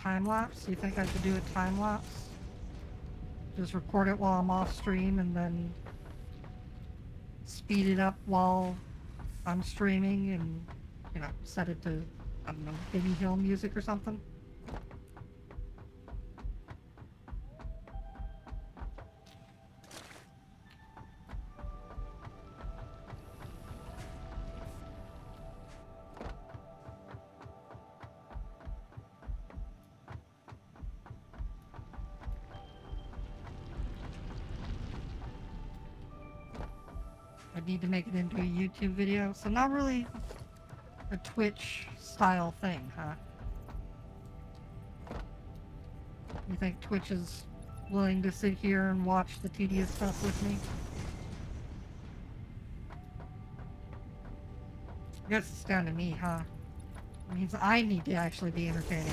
Time lapse? You think I should do a time lapse? Just record it while I'm off stream and then speed it up while I'm streaming and, you know, set it to, I don't know, Benny Hill music or something? I need to make it into a YouTube video, so not really a Twitch style thing, huh? You think Twitch is willing to sit here and watch the tedious stuff with me? I guess it's down to me, huh? It means I need to actually be entertaining.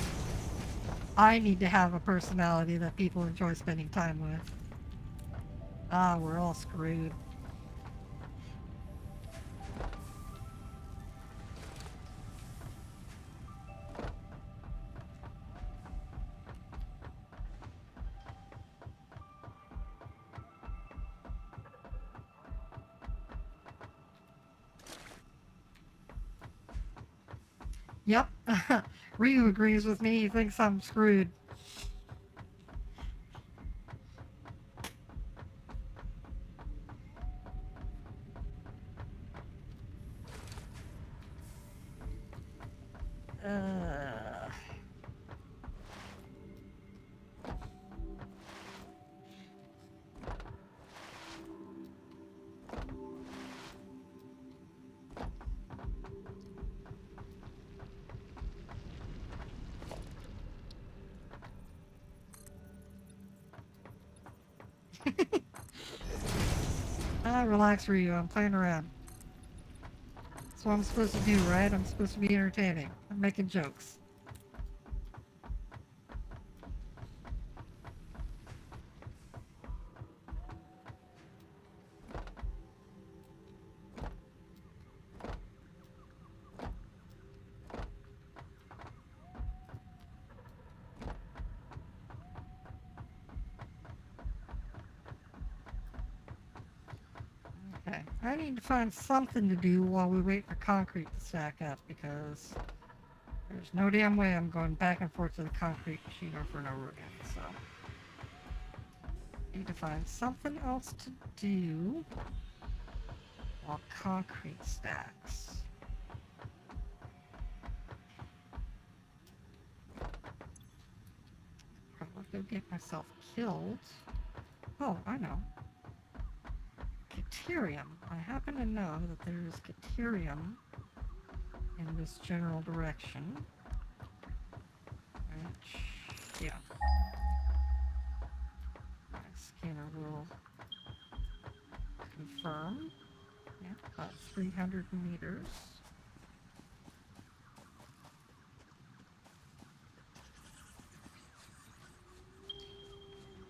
I need to have a personality that people enjoy spending time with. Ah, we're all screwed. Yep. Ryu agrees with me. He thinks I'm screwed. Uh, relax, Ryu. I'm playing around. That's what I'm supposed to do, right? I'm supposed to be entertaining. I'm making jokes. Okay. I need to find something to do while we wait for concrete to stack up because there's no damn way I'm going back and forth to the concrete machine over and over again. So, I need to find something else to do while concrete stacks. Probably go get myself killed. Oh, I know. Caterium. I happen to know that there's caterium in this general direction. Which, yeah. My scanner will confirm. Yeah, about 300 meters.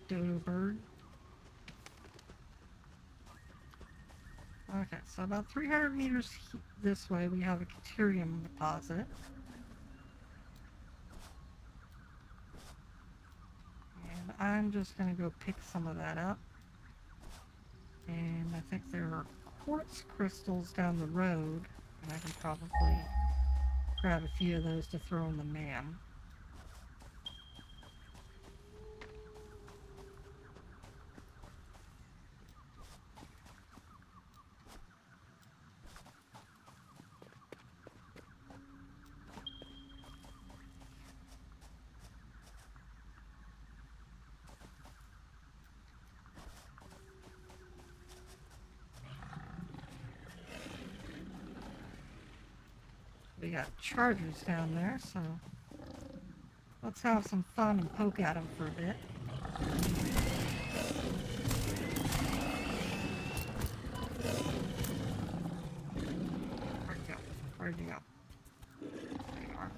Dodo bird. Okay, so about 300 meters this way we have a caterium deposit. And I'm just going to go pick some of that up. And I think there are quartz crystals down the road. And I can probably grab a few of those to throw in the man. We got chargers down there, so let's have some fun and poke at them for a bit. Where'd you go? Where'd you go? There you are.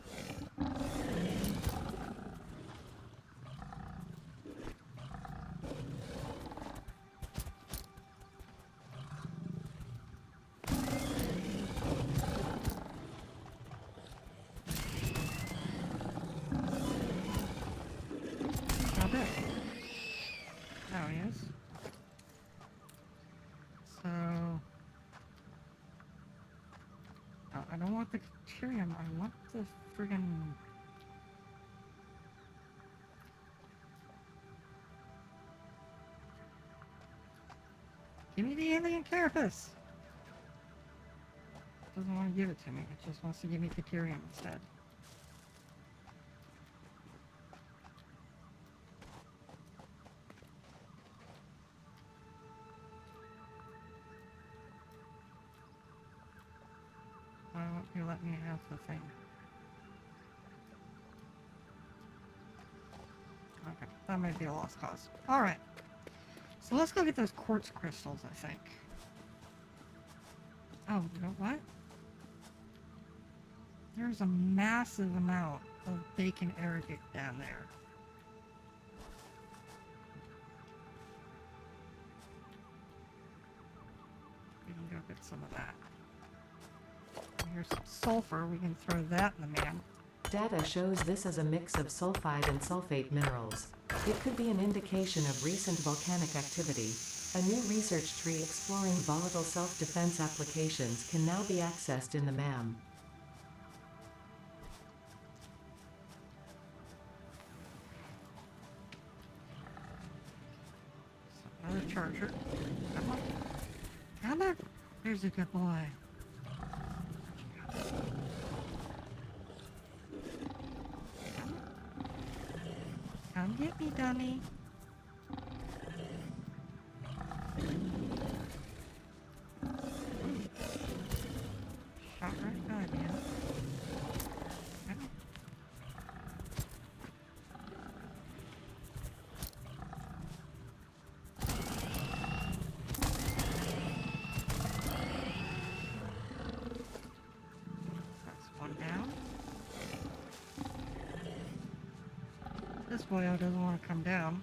How big? There he is. So, oh, I don't want the Caterium, I want the friggin'... Give me the alien carapace! It doesn't want to give it to me, it just wants to give me Caterium instead. Why won't you let me have the thing? Okay, that might be a lost cause. Alright. So let's go get those quartz crystals, I think. Oh, you know what? There's a massive amount of bacon arrogate down there. We can go get some of that. And here's some sulfur. We can throw that in the man. Data shows this as a mix of sulfide and sulfate minerals. It could be an indication of recent volcanic activity. A new research tree exploring volatile self-defense applications can now be accessed in the MAM. charger. Come on. Come on. There's a good boy. Come get me, dummy. Shot right by you. That's one down. This boyo doesn't want to come down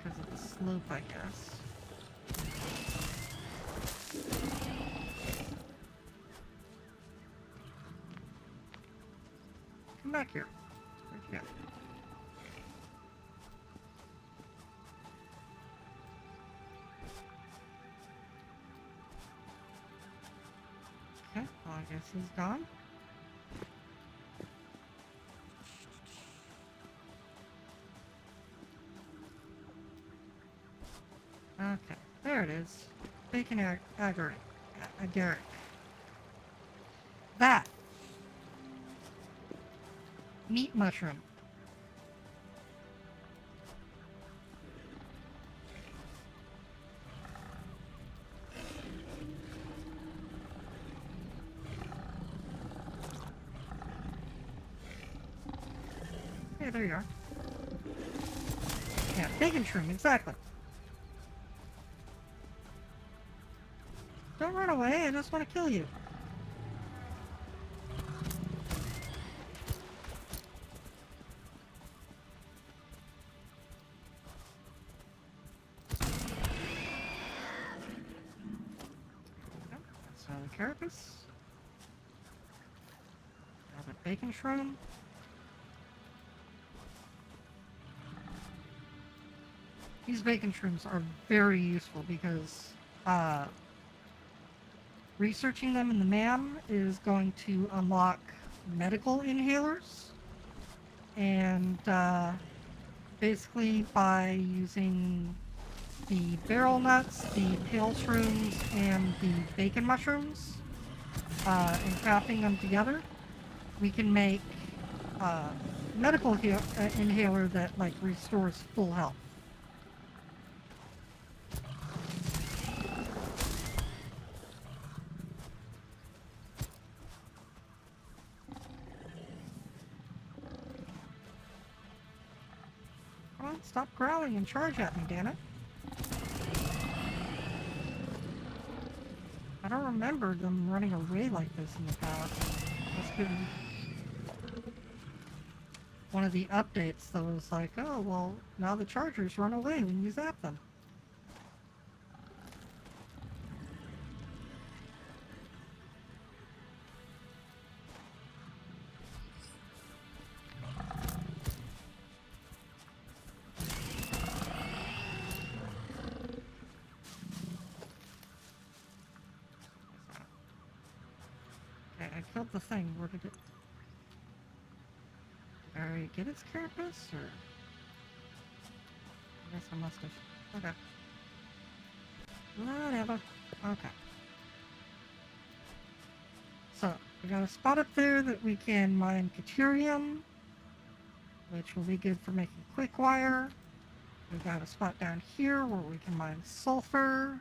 because of the slope, I guess. Come back here. Where'd you go? Okay, well, I guess he's gone. Okay, there it is. Bacon agaric. That. Meat mushroom. Hey, there you are. Yeah, bacon shroom, exactly. Don't run away, I just want to kill you. That's another carapace. Another bacon shroom. These bacon shrooms are very useful because researching them in the MAM is going to unlock medical inhalers. And basically by using the barrel nuts, the pale shrooms, and the bacon mushrooms, and crafting them together, we can make medical inhaler that like restores full health. Come on, stop growling and charge at me, damn it. I don't remember them running away like this in the past. That's been one of the updates that was like, oh, well, now the chargers run away when you zap them. Okay, I killed the thing. Where did it... Did I already get its carapace, or... I guess I must have. Okay. Whatever. Okay. So, we got a spot up there that we can mine Caterium, which will be good for making quick wire. We've got a spot down here where we can mine sulfur,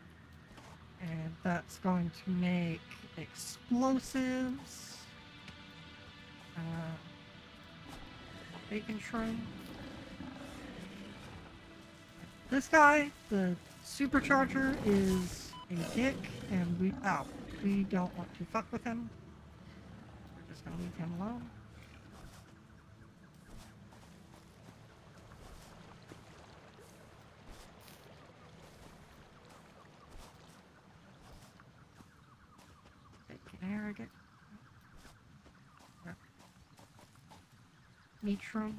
and that's going to make explosives. Bacon shroom. This guy, the supercharger, is a dick, and we don't want to fuck with him. We're just gonna leave him alone. Bacon arrogant. Meat shroom.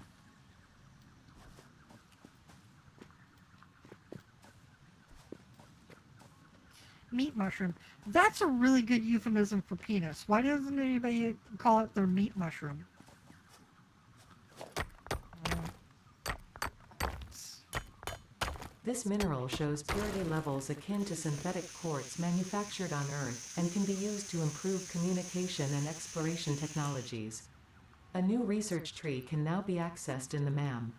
Meat mushroom. That's a really good euphemism for penis. Why doesn't anybody call it their meat mushroom? This mineral shows purity levels akin to synthetic quartz manufactured on Earth and can be used to improve communication and exploration technologies. A new research tree can now be accessed in the MAM.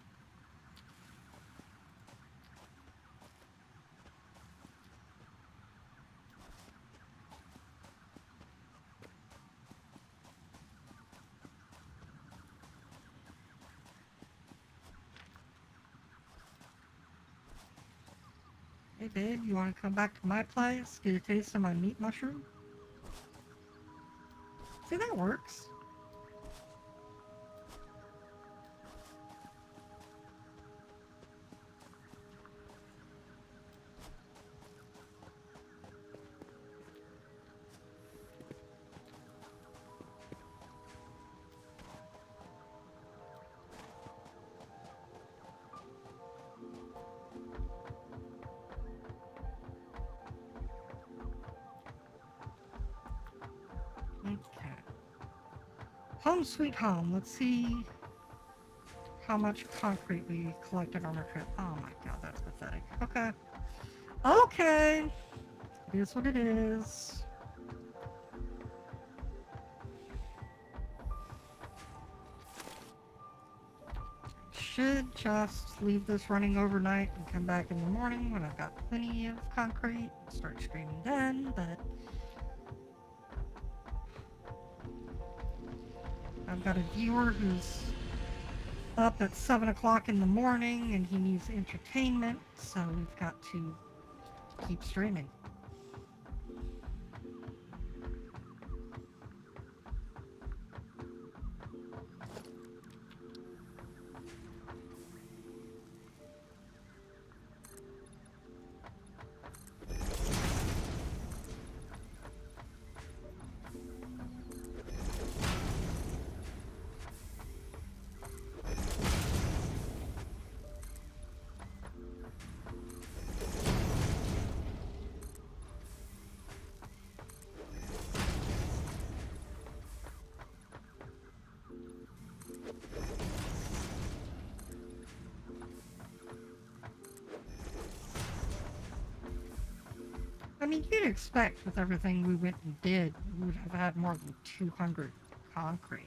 Hey babe, you want to come back to my place? Get a taste of my meat mushroom? See, that works. Okay. Home sweet home. Let's see how much concrete we collected on our trip. Oh my god, that's pathetic. Okay. Okay. It is what it is. Should just leave this running overnight and come back in the morning when I've got plenty of concrete and start streaming then, but I've got a viewer who's up at 7 o'clock in the morning and he needs entertainment, so we've got to keep streaming. I mean, you'd expect with everything we went and did, we would have had more than 200 concrete.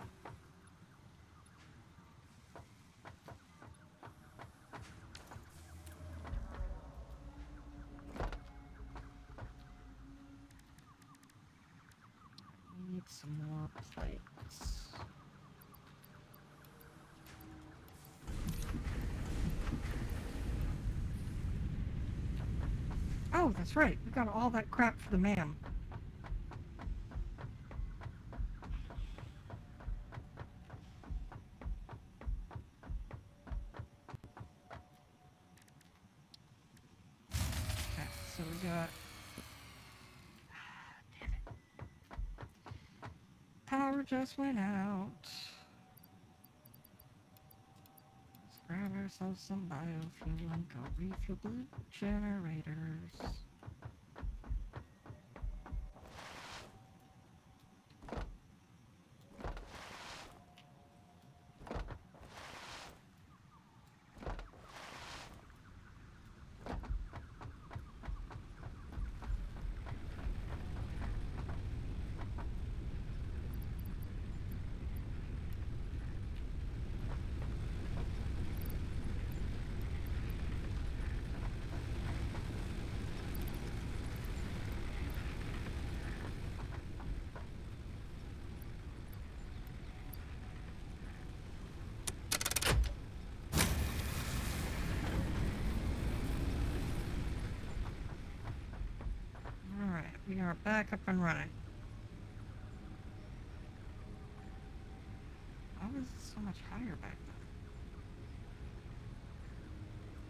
We need some more plates. Oh, that's right. We got all that crap for the man. Okay, so we got... Damn it. Power just went out. Let's grab ourselves some biofuel and go refuel the generators. Alright, we are back up and running. Why was it so much higher back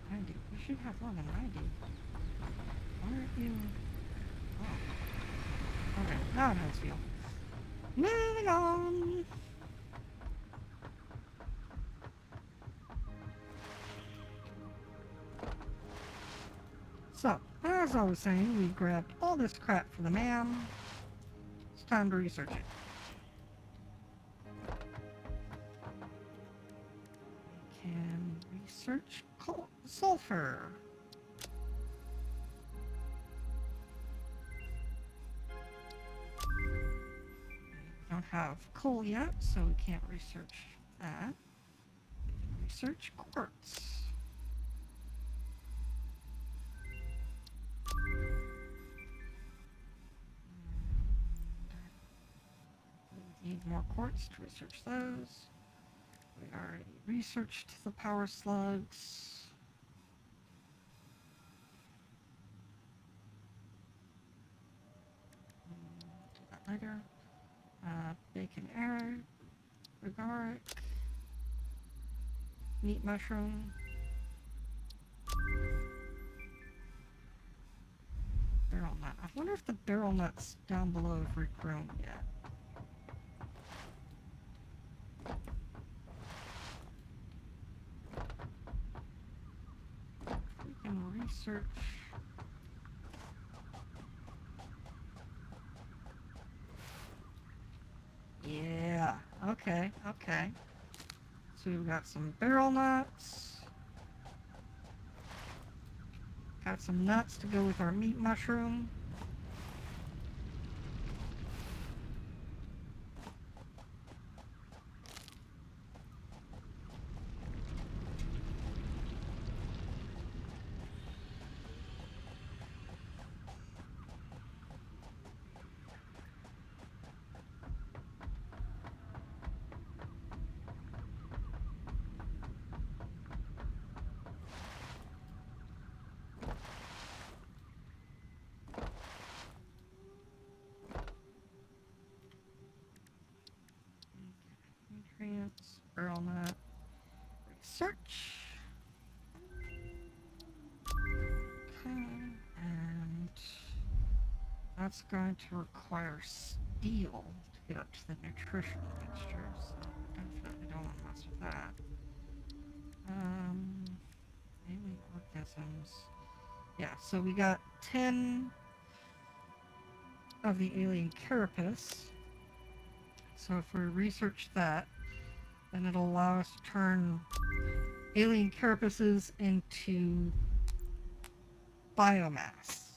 then? 90. We should have more than 90. Why aren't you... Oh. Okay, now it has fuel. Moving on! So, as I was saying, we grabbed all this crap for the man. It's time to research it. We can research sulfur. don't have coal yet, so we can't research that. Research quartz. We need more quartz to research those. We already researched the power slugs. Do that later. Bacon arrow. Regaric. Meat mushroom. Barrel nut. I wonder if the barrel nuts down below have regrown yet. We can research. Yeah, okay, okay. So we've got some barrel nuts. Got some nuts to go with our meat mushroom. Nutrients, barrel nut, research. Okay, and that's going to require steel to get up to the nutrition mixture, so definitely don't want to mess with that. Alien organisms. Yeah, so we got 10 of the alien carapace. So if we research that, then it'll allow us to turn alien carapaces into biomass.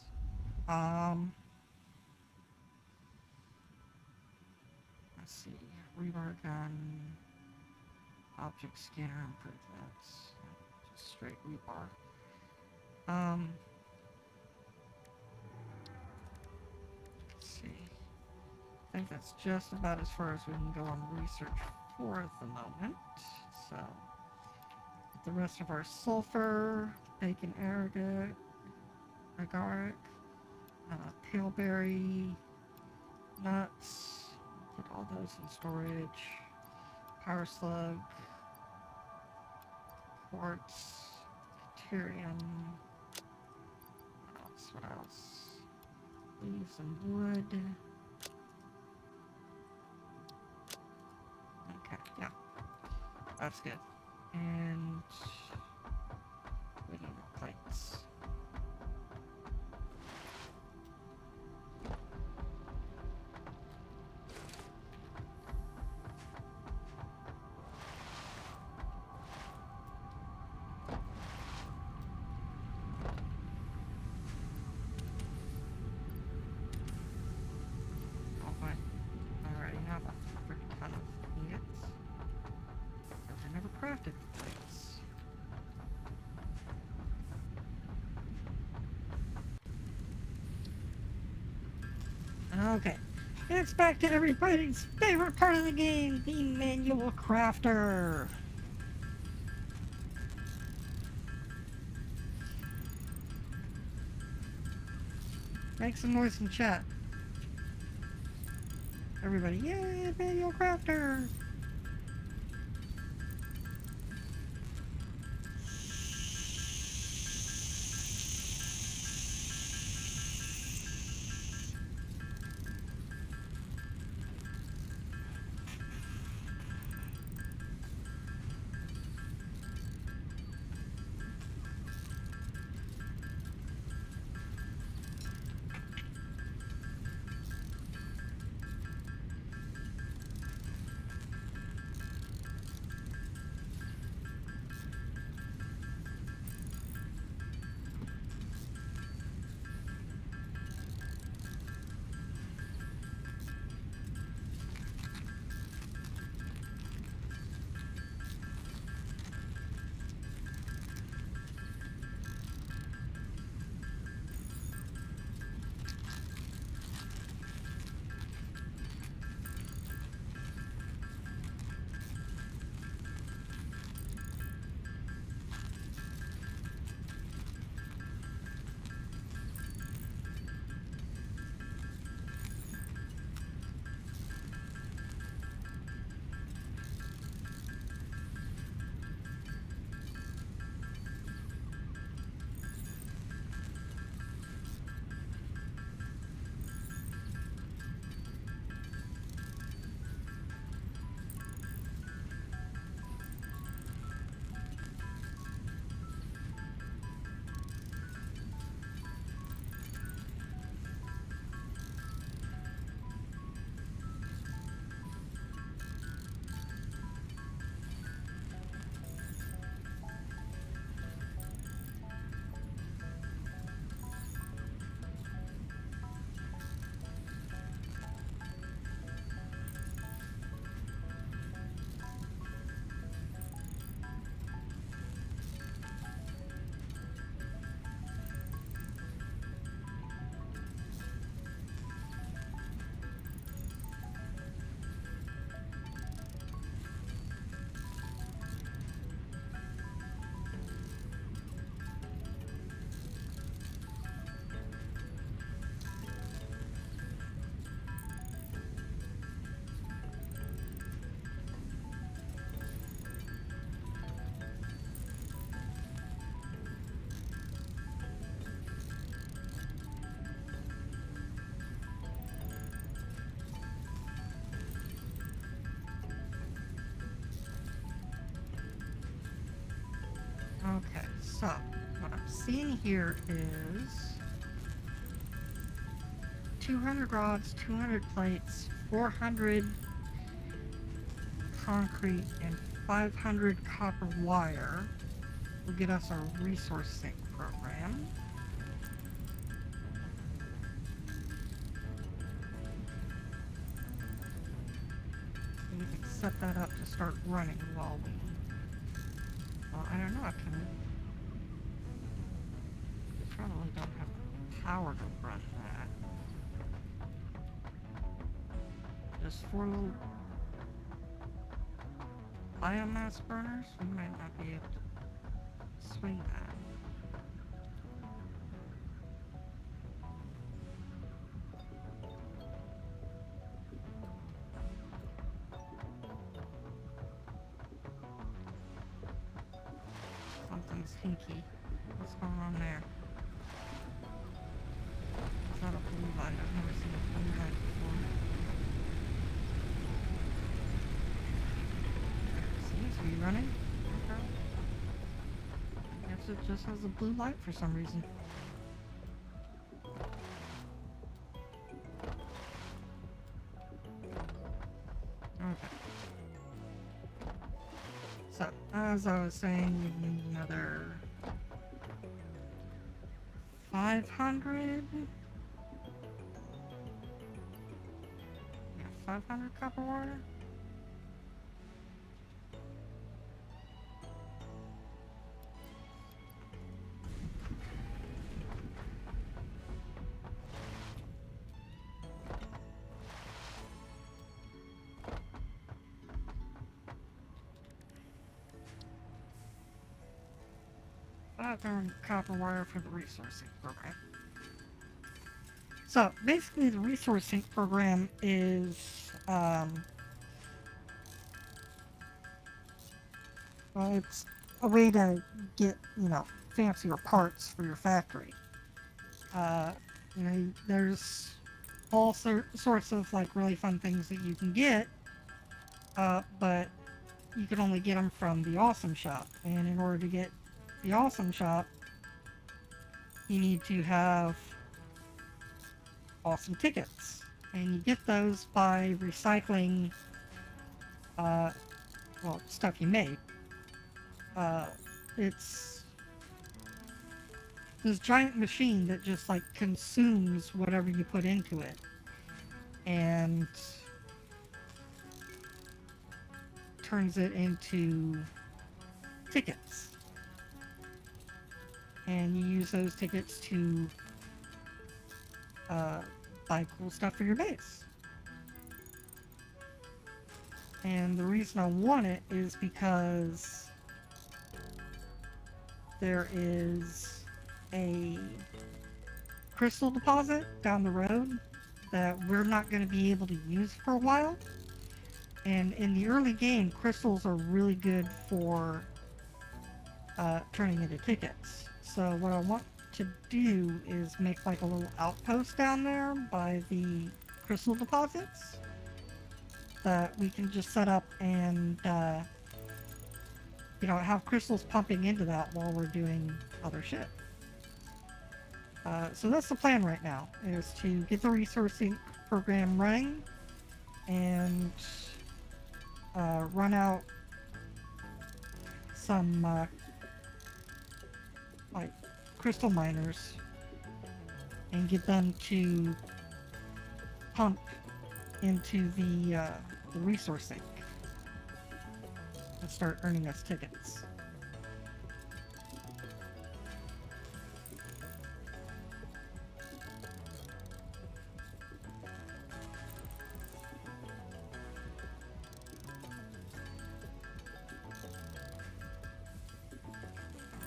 Let's see. Rebar gun, object scanner improvements. Just straight rebar. Let's see. I think that's just about as far as we can go on research for at the moment. So, the rest of our sulfur, bacon agaric, paleberry, nuts, put all those in storage, power slug, quartz, deuterium, what else? Leaves and wood. Okay, yeah, that's good. And wooden plates. Crafted plates. Okay, it's back to everybody's favorite part of the game, the manual crafter. Make some noise in chat. Everybody, yay, manual crafter! Okay, so what I'm seeing here is 200 rods, 200 plates, 400 concrete, and 500 copper wire will get us our resource sink program. And we can set that up to start running while we... Well, I don't know, I probably don't have the power to run that. Just 4 little biomass burners, we might not be able to swing that. Something's hinky. What's going on there? Is that a blue light? I've never seen a blue light before. Seems to be running. Okay. Guess it just has a blue light for some reason. Okay. So, as I was saying, we need another 500? Yeah, 500 copper wire? Copper wire for the resource sink program. So basically, the resource sink program is well, it's a way to get fancier parts for your factory. Uh, there's all sorts of like really fun things that you can get, but you can only get them from the Awesome Shop. And in order to get the Awesome Shop, you need to have awesome tickets. And you get those by recycling, stuff you made. It's this giant machine that just like consumes whatever you put into it. And turns it into tickets. And you use those tickets to buy cool stuff for your base. And the reason I want it is because there is a crystal deposit down the road that we're not going to be able to use for a while. And in the early game, crystals are really good for turning into tickets. So what I want to do is make like a little outpost down there by the crystal deposits that we can just set up and have crystals pumping into that while we're doing other shit. So that's the plan right now, is to get the resourcing program running and run out some like crystal miners and get them to pump into the resource sink and start earning us tickets.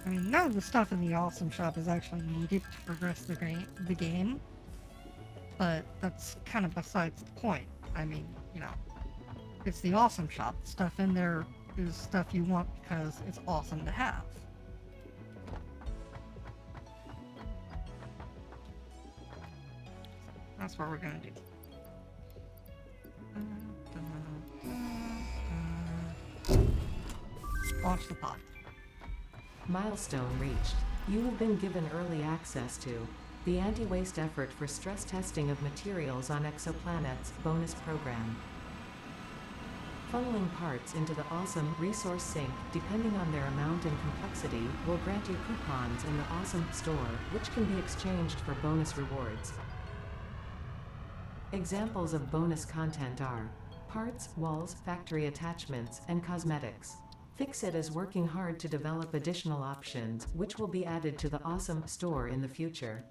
I mean, none of the stuff in the Awesome Shop is actually needed to progress the game, but that's kind of besides the point. I mean, it's the Awesome Shop. Stuff in there is stuff you want because it's awesome to have. That's what we're gonna do. Launch the pod. Milestone reached. You have been given early access to the Anti-Waste Effort for Stress Testing of Materials on Exoplanets bonus program. Funneling parts into the awesome resource sink, depending on their amount and complexity, will grant you coupons in the awesome store, which can be exchanged for bonus rewards. Examples of bonus content are parts, walls, factory attachments, and cosmetics. Fixit is working hard to develop additional options, which will be added to the awesome store in the future.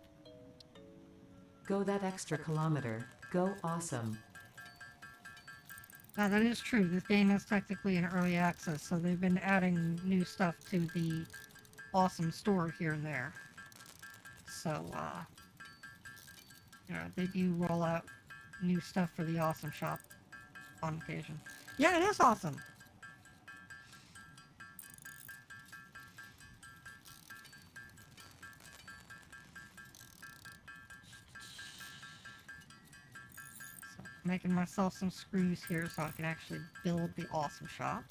Go that extra kilometer. Go awesome. Now that is true. This game is technically in early access, so they've been adding new stuff to the awesome store here and there. So, they do roll out new stuff for the awesome shop on occasion. Yeah, it is awesome. So, making myself some screws here so I can actually build the awesome shop.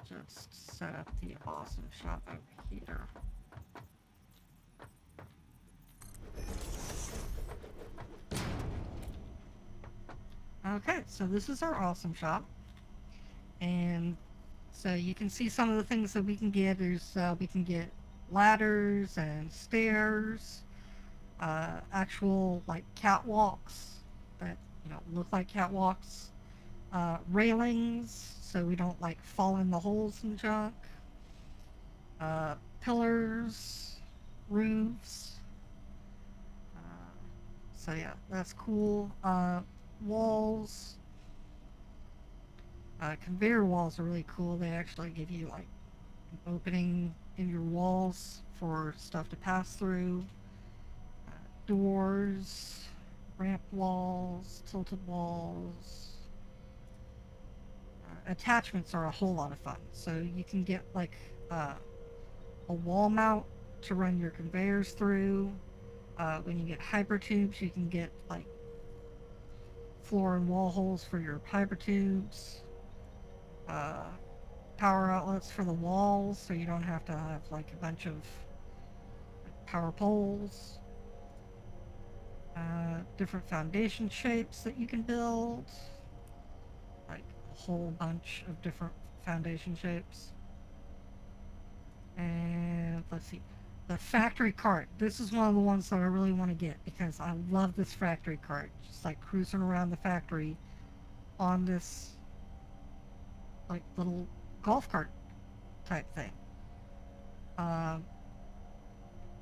Just set up the awesome shop over here. Okay, so this is our awesome shop. And so you can see some of the things that we can get. We can get ladders and stairs, actual like catwalks that look like catwalks, railings so we don't like fall in the holes and junk, pillars, roofs. So yeah, that's cool. Walls. Conveyor walls are really cool. They actually give you like an opening in your walls for stuff to pass through. Doors, ramp walls, tilted walls. Attachments are a whole lot of fun. So you can get like a wall mount to run your conveyors through. When you get hypertubes, you can get like floor and wall holes for your hypertubes. Power outlets for the walls, so you don't have to have like a bunch of power poles. Different foundation shapes that you can build, like a whole bunch of different foundation shapes. And let's see, the factory cart. This is one of the ones that I really want to get because I love this factory cart. Just like cruising around the factory on this like little golf cart type thing.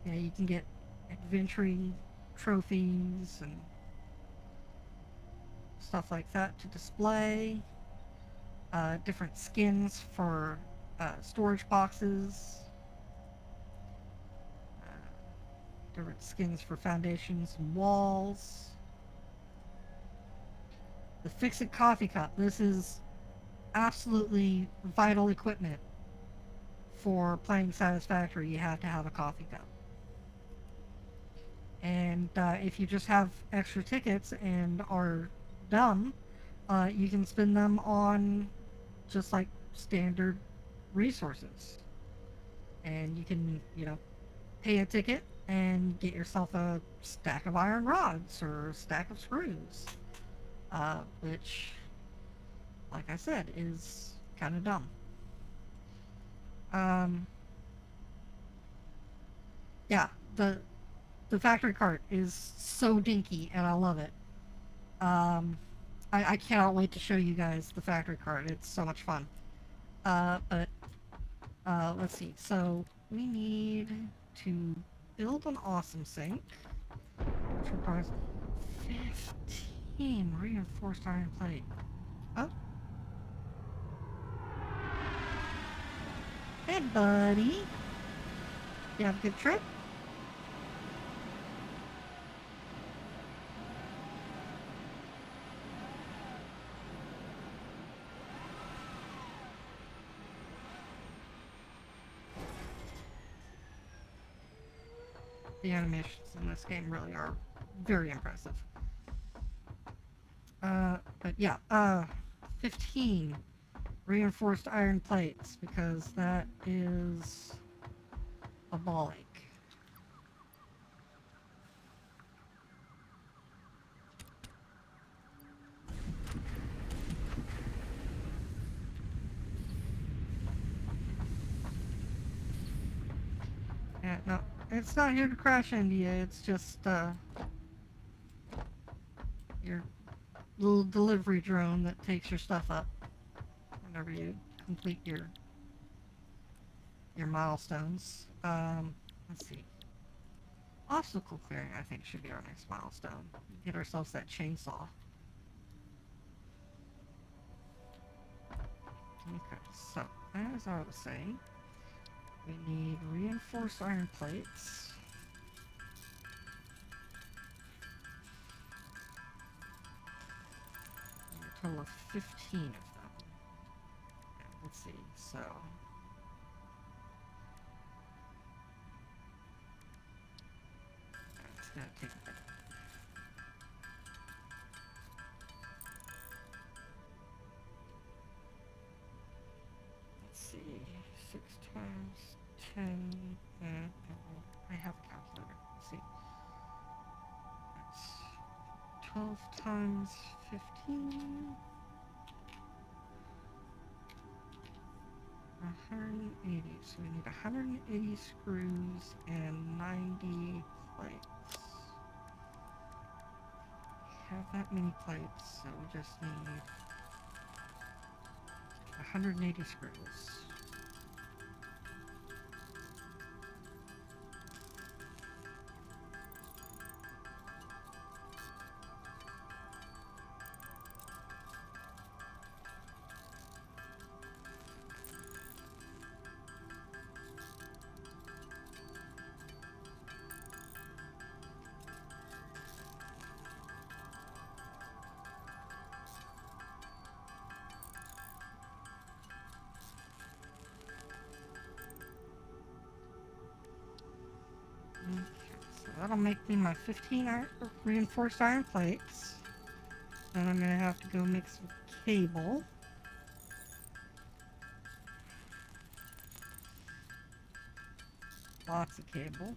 You can get adventuring trophies and stuff like that to display. Different skins for storage boxes. Different skins for foundations and walls. The Fix-It coffee cup. This is absolutely vital equipment for playing Satisfactory. You have to have a coffee cup. And if you just have extra tickets and are dumb, you can spend them on just like standard resources. And you can, pay a ticket and get yourself a stack of iron rods or a stack of screws. Which, like I said, is kind of dumb. Yeah, the factory cart is so dinky and I love it. I cannot wait to show you guys the factory cart. It's so much fun. But let's see. So we need to build an awesome sink, which requires 15 reinforced iron plate. Oh. Hey, buddy. You have a good trip? The animations in this game really are very impressive. But yeah, 15 reinforced iron plates because that is a bollock. Yeah, no, it's not here to crash into you. It's just your little delivery drone that takes your stuff up whenever you complete your milestones. Let's see. Obstacle clearing, I think, should be our next milestone. Get ourselves that chainsaw. Okay, so as I was saying, we need reinforced iron plates. A total of 15 of them. Let's see, so it's gonna take a bit. Let's see, 6 times 10, I have a calculator, let's see. That's 12 times 15. 180, so we need 180 screws and 90 plates. We have that many plates, so we just need 180 screws. Okay, so that'll make me my 15 reinforced iron plates. Then I'm gonna have to go make some cable. Lots of cable.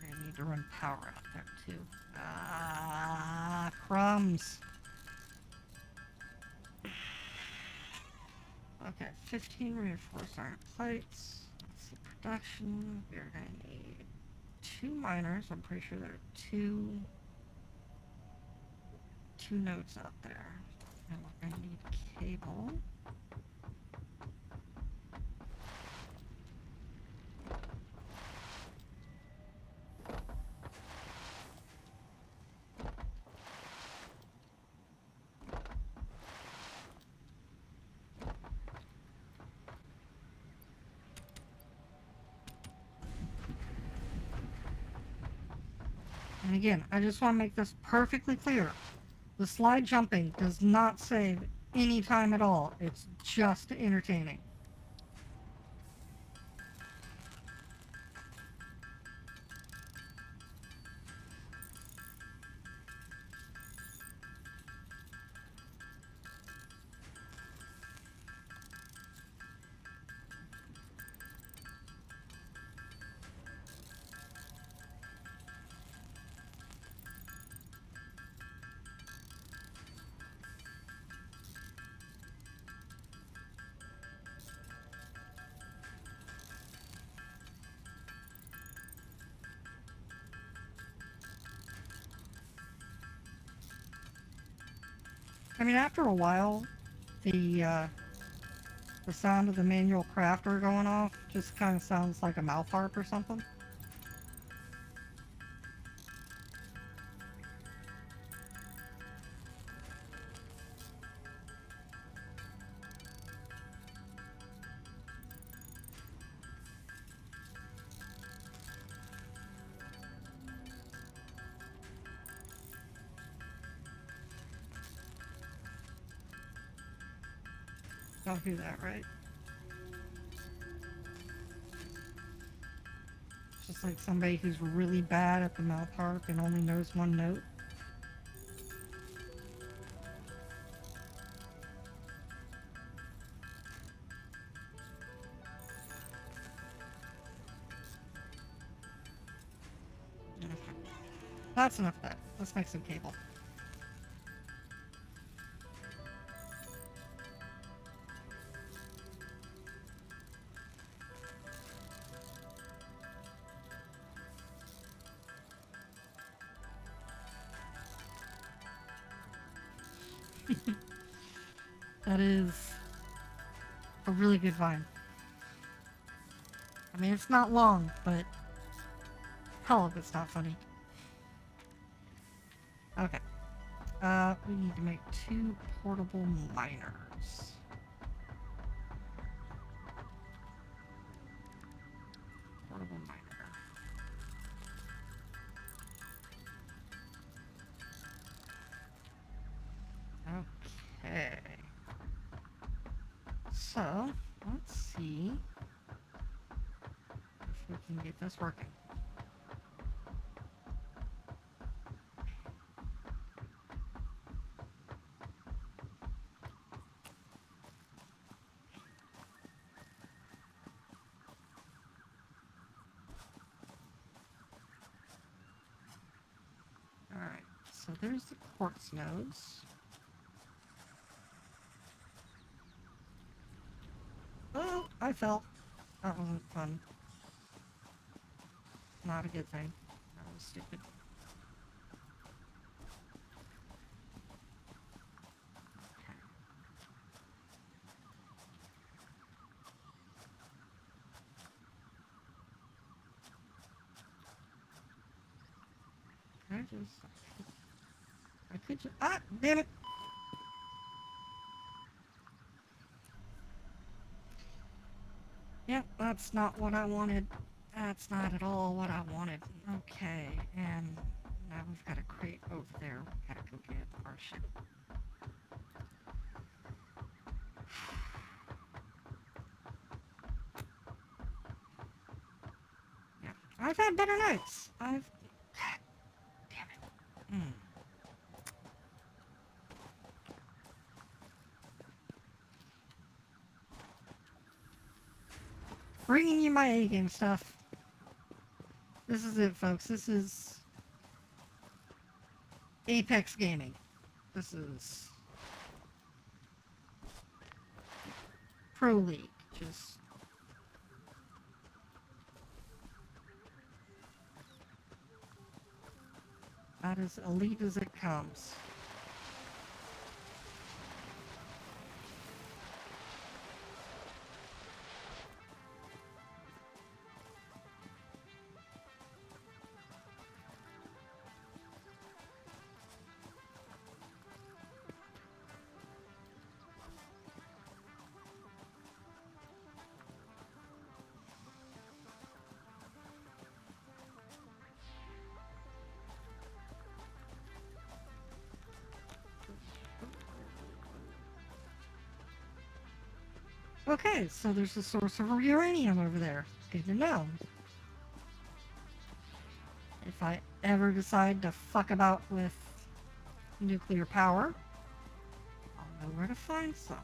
I need to run power out there too. Ah, crumbs. Okay, 15 reinforced iron plates. Let's see, production. We're gonna need 2 miners. I'm pretty sure there are two nodes out there. And we're gonna need cable. And again, I just want to make this perfectly clear. The slide jumping does not save any time at all. It's just entertaining. I mean, after a while, the sound of the manual crafter going off just kind of sounds like a mouth harp or something. Don't do that, right? Just like somebody who's really bad at the mouth harp and only knows one note. Okay. That's enough of that. Let's make some cable. That is a really good vine. I mean, it's not long, but hell if it's not funny. Okay. We need to make 2 portable miners. Portable miner. Okay. So, let's see if we can get this working. Alright, so there's the quartz nodes. Oh, I fell. That wasn't fun. Not a good thing. That was stupid. I could just, ah, damn it! Yep, that's not what I wanted. That's not at all what I wanted. Okay, and now we've got a crate over there. We gotta go get our ship. Yeah, I've had better nights. God damn it. Mm. Bringing you my A-game stuff. This is it, folks. This is Apex Gaming. This is Pro League. Just about as elite as it comes. Okay, so there's a source of uranium over there. Good to know. If I ever decide to fuck about with nuclear power, I'll know where to find some.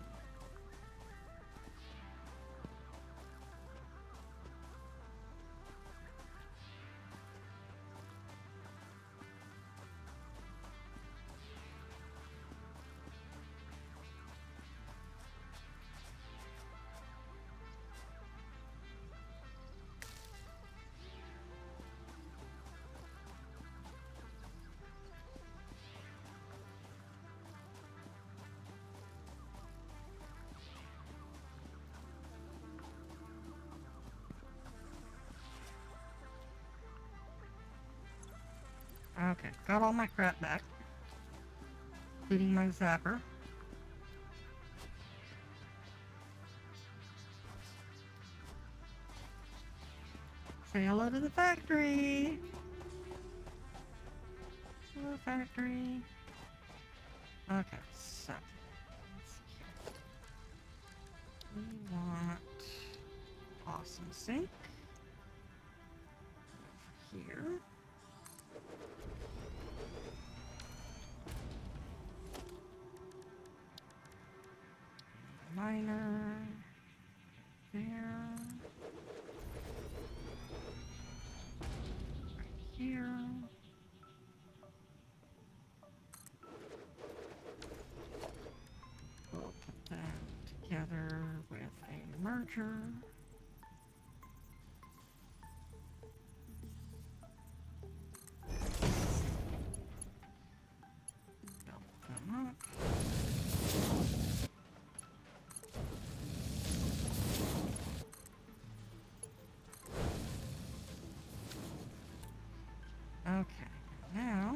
Okay, got all my crap back, including my zapper. Say hello to the factory! Hello, factory. Okay, so, let's see here. We want awesome sink. here. Miner. There. Right here. We'll put that together with a merger. Build them up. Okay, now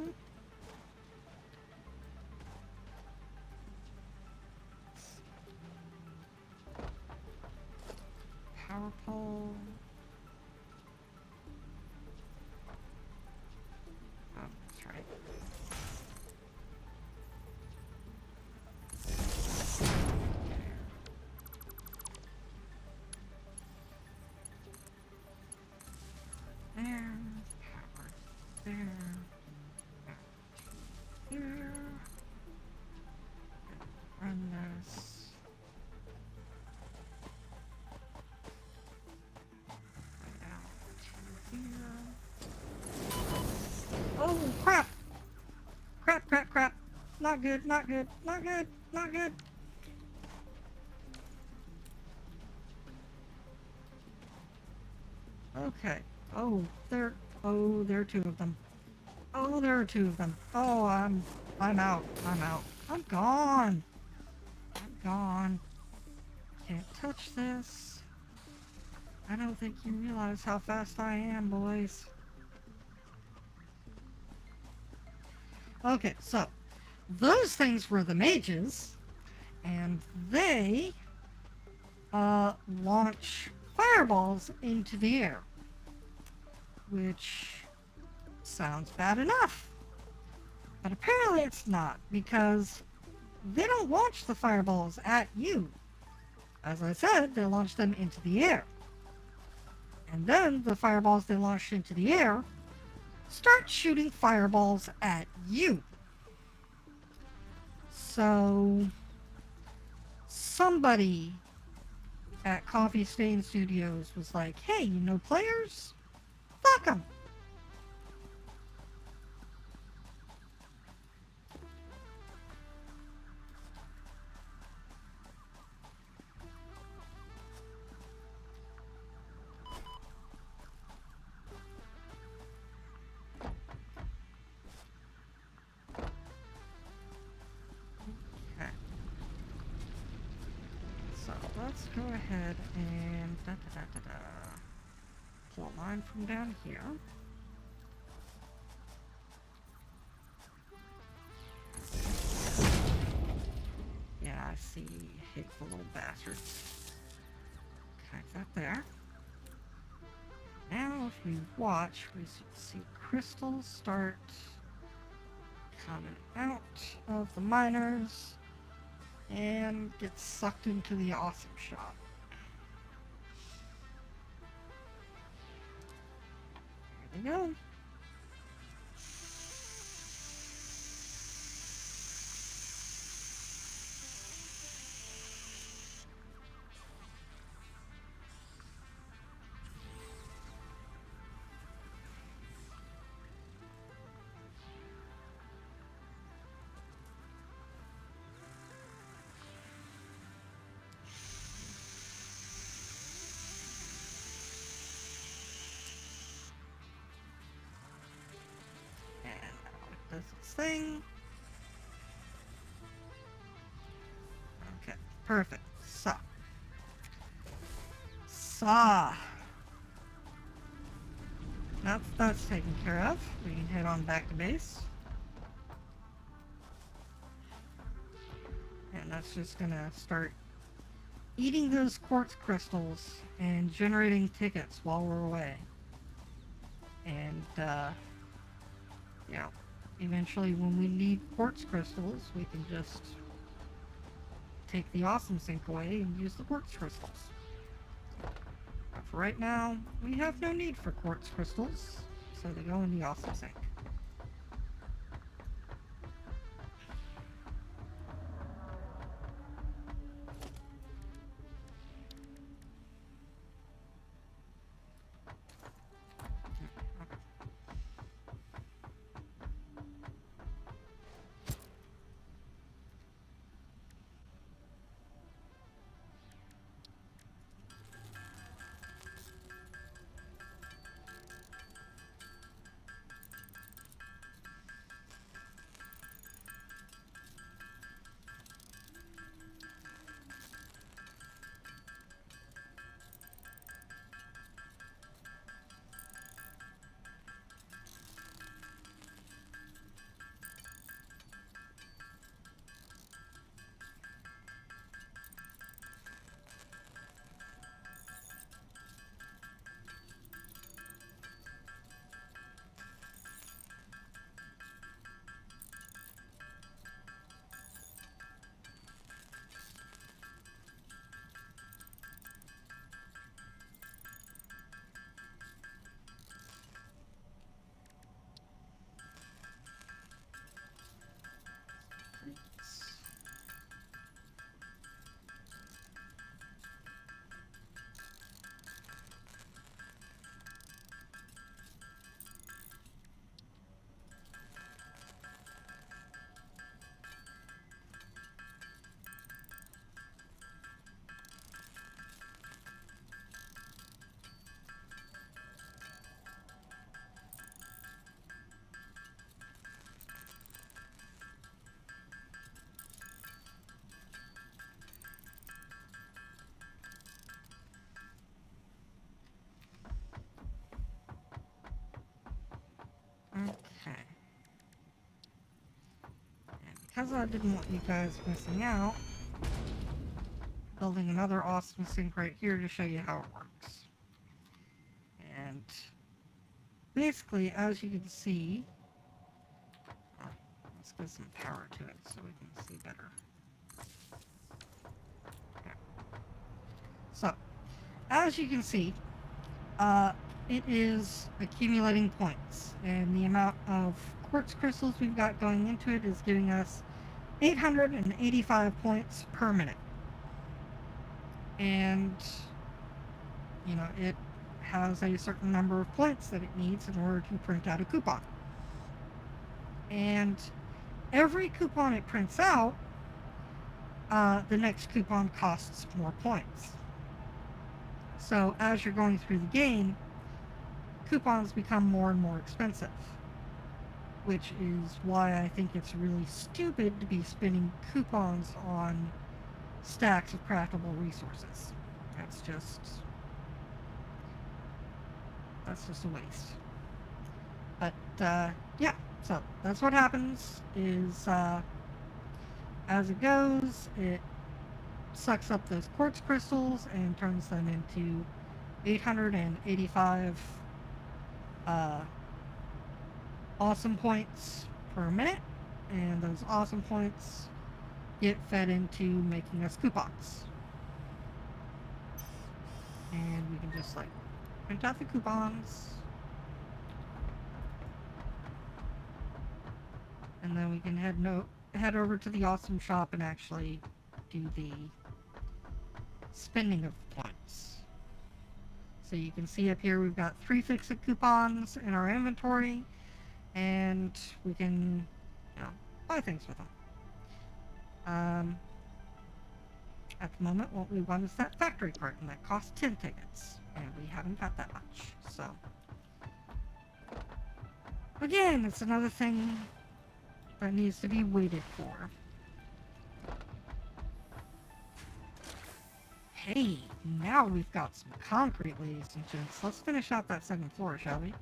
power pole. Oh, that's right. There, power there, there. Run this. Right out to here. Oh, crap! Crap, crap, crap. Not good, not good, not good, not good. Okay. There are two of them. Oh, there are two of them. Oh, I'm out. I'm out. I'm gone. I'm gone. Can't touch this. I don't think you realize how fast I am, boys. Okay, so those things were the mages, and they launch fireballs into the air, which sounds bad enough. But apparently it's not, because they don't launch the fireballs at you. As I said, they launch them into the air. And then the fireballs they launched into the air start shooting fireballs at you. So somebody at Coffee Stain Studios was like, hey, you know players? Fuck them. Okay. So let's go ahead and pull a line from down here. Yeah, I see, hateful little bastards. Connect that there. Now if we watch, we see crystals start coming out of the miners and get sucked into the awesome shop. There they go. Does its thing. Okay, perfect. That's taken care of. We can head on back to base. And that's just gonna start eating those quartz crystals and generating tickets while we're away. And, eventually when we need quartz crystals, we can just take the awesome sink away and use the quartz crystals. But for right now, we have no need for quartz crystals, so they go in the awesome sink. Okay. And because I didn't want you guys missing out, building another awesome sink right here to show you how it works. And basically, as you can see, let's get some power to it so we can see better. Okay. So, as you can see, it is accumulating points, and the amount of quartz crystals we've got going into it is giving us 885 points per minute. And, you know, it has a certain number of points that it needs in order to print out a coupon. And every coupon it prints out, the next coupon costs more points. So as you're going through the game, coupons become more and more expensive, which is why I think it's really stupid to be spending coupons on stacks of craftable resources. That's just a waste. But yeah, so that's what happens is as it goes, it sucks up those quartz crystals and turns them into 885 awesome points per minute, and those awesome points get fed into making us coupons. And we can just like print out the coupons, and then we can head over to the awesome shop and actually do the spending of points. So you can see up here we've got 3 fix-it coupons in our inventory, and we can, you know, buy things with them. At the moment, what we want is that factory cart, and that costs 10 tickets, and we haven't got that much, so. Again, it's another thing that needs to be waited for. Hey, now we've got some concrete, ladies and gents. Let's finish out that second floor, shall we?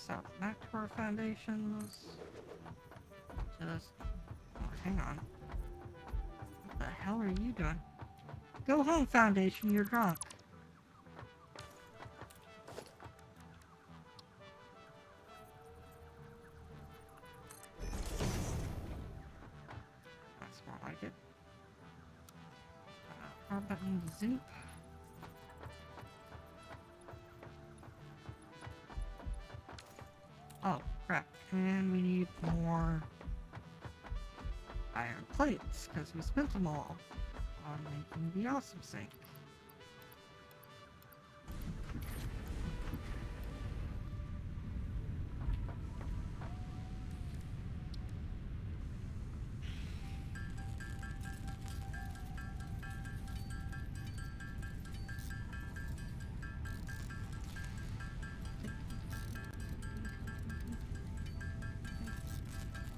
south back to our foundations. Just... Oh, hang on. What the hell are you doing? Go home, Foundation, you're drunk. That's more like it. Power button to zoop. Oh, crap. And we need more iron plates, because we spent them all on making the awesome sink.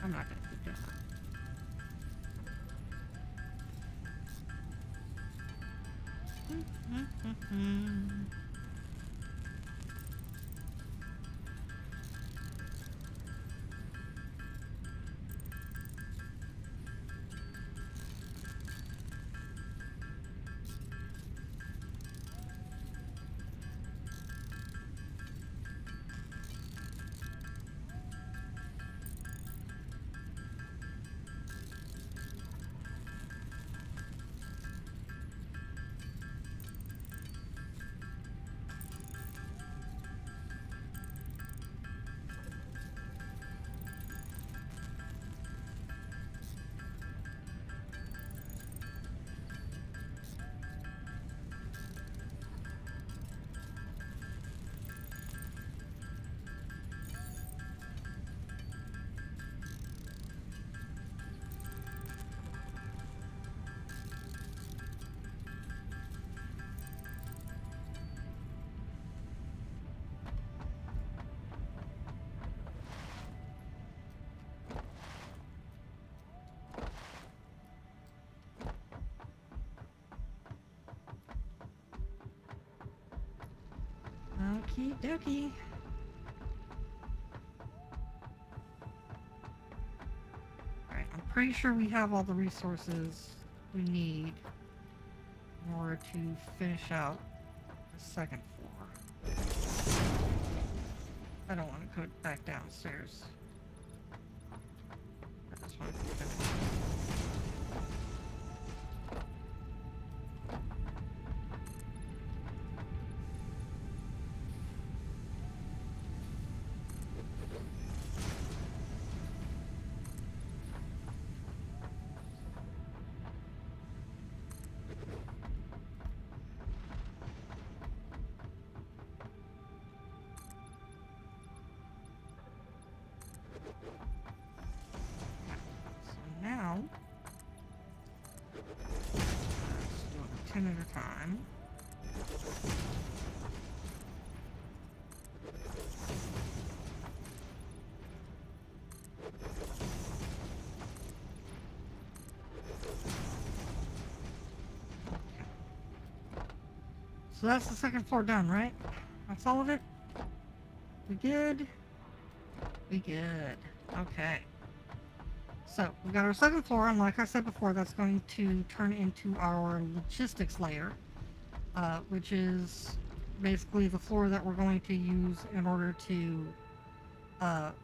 I'm not gonna keep doing that. Okie dokie. Alright, I'm pretty sure we have all the resources we need in order to finish out the second floor. I don't want to go back downstairs. I just want to finish. Now, let's do it 10 at a time. So that's the second floor done, right? That's all of it? We good? We good. Okay. So, we got our second floor, and like I said before, that's going to turn into our logistics layer, which is basically the floor that we're going to use in order to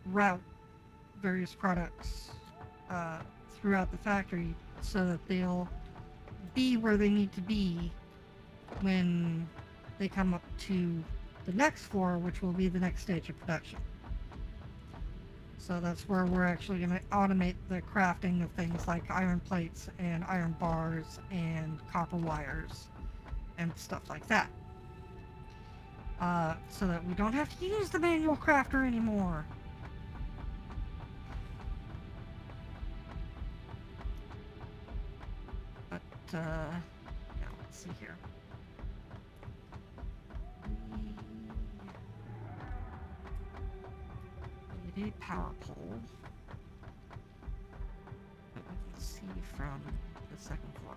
route various products throughout the factory so that they'll be where they need to be when they come up to the next floor, which will be the next stage of production. So that's where we're actually going to automate the crafting of things like iron plates and iron bars and copper wires and stuff like that. So that we don't have to use the manual crafter anymore. But, yeah, let's see here. We need a power pole that we can see from the second floor.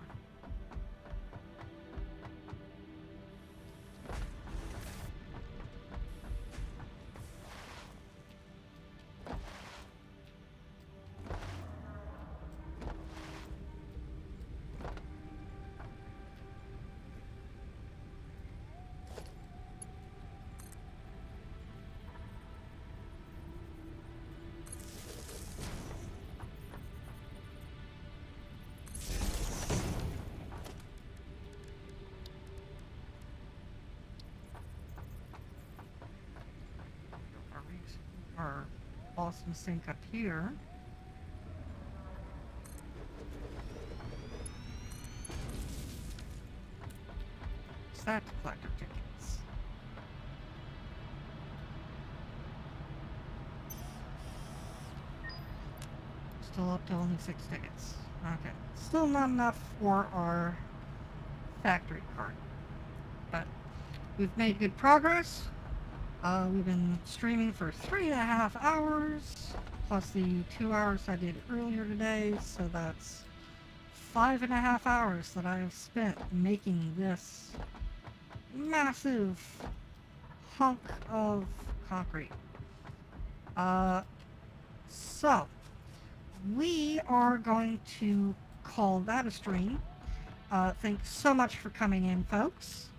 awesome sink up here. What's that? Collector tickets. Still up to only 6 tickets. Okay. Still not enough for our factory card. But we've made good progress. We've been streaming for 3.5 hours, plus the 2 hours I did earlier today, so that's 5.5 hours that I have spent making this massive hunk of concrete. So, we are going to call that a stream. Thanks so much for coming in, folks.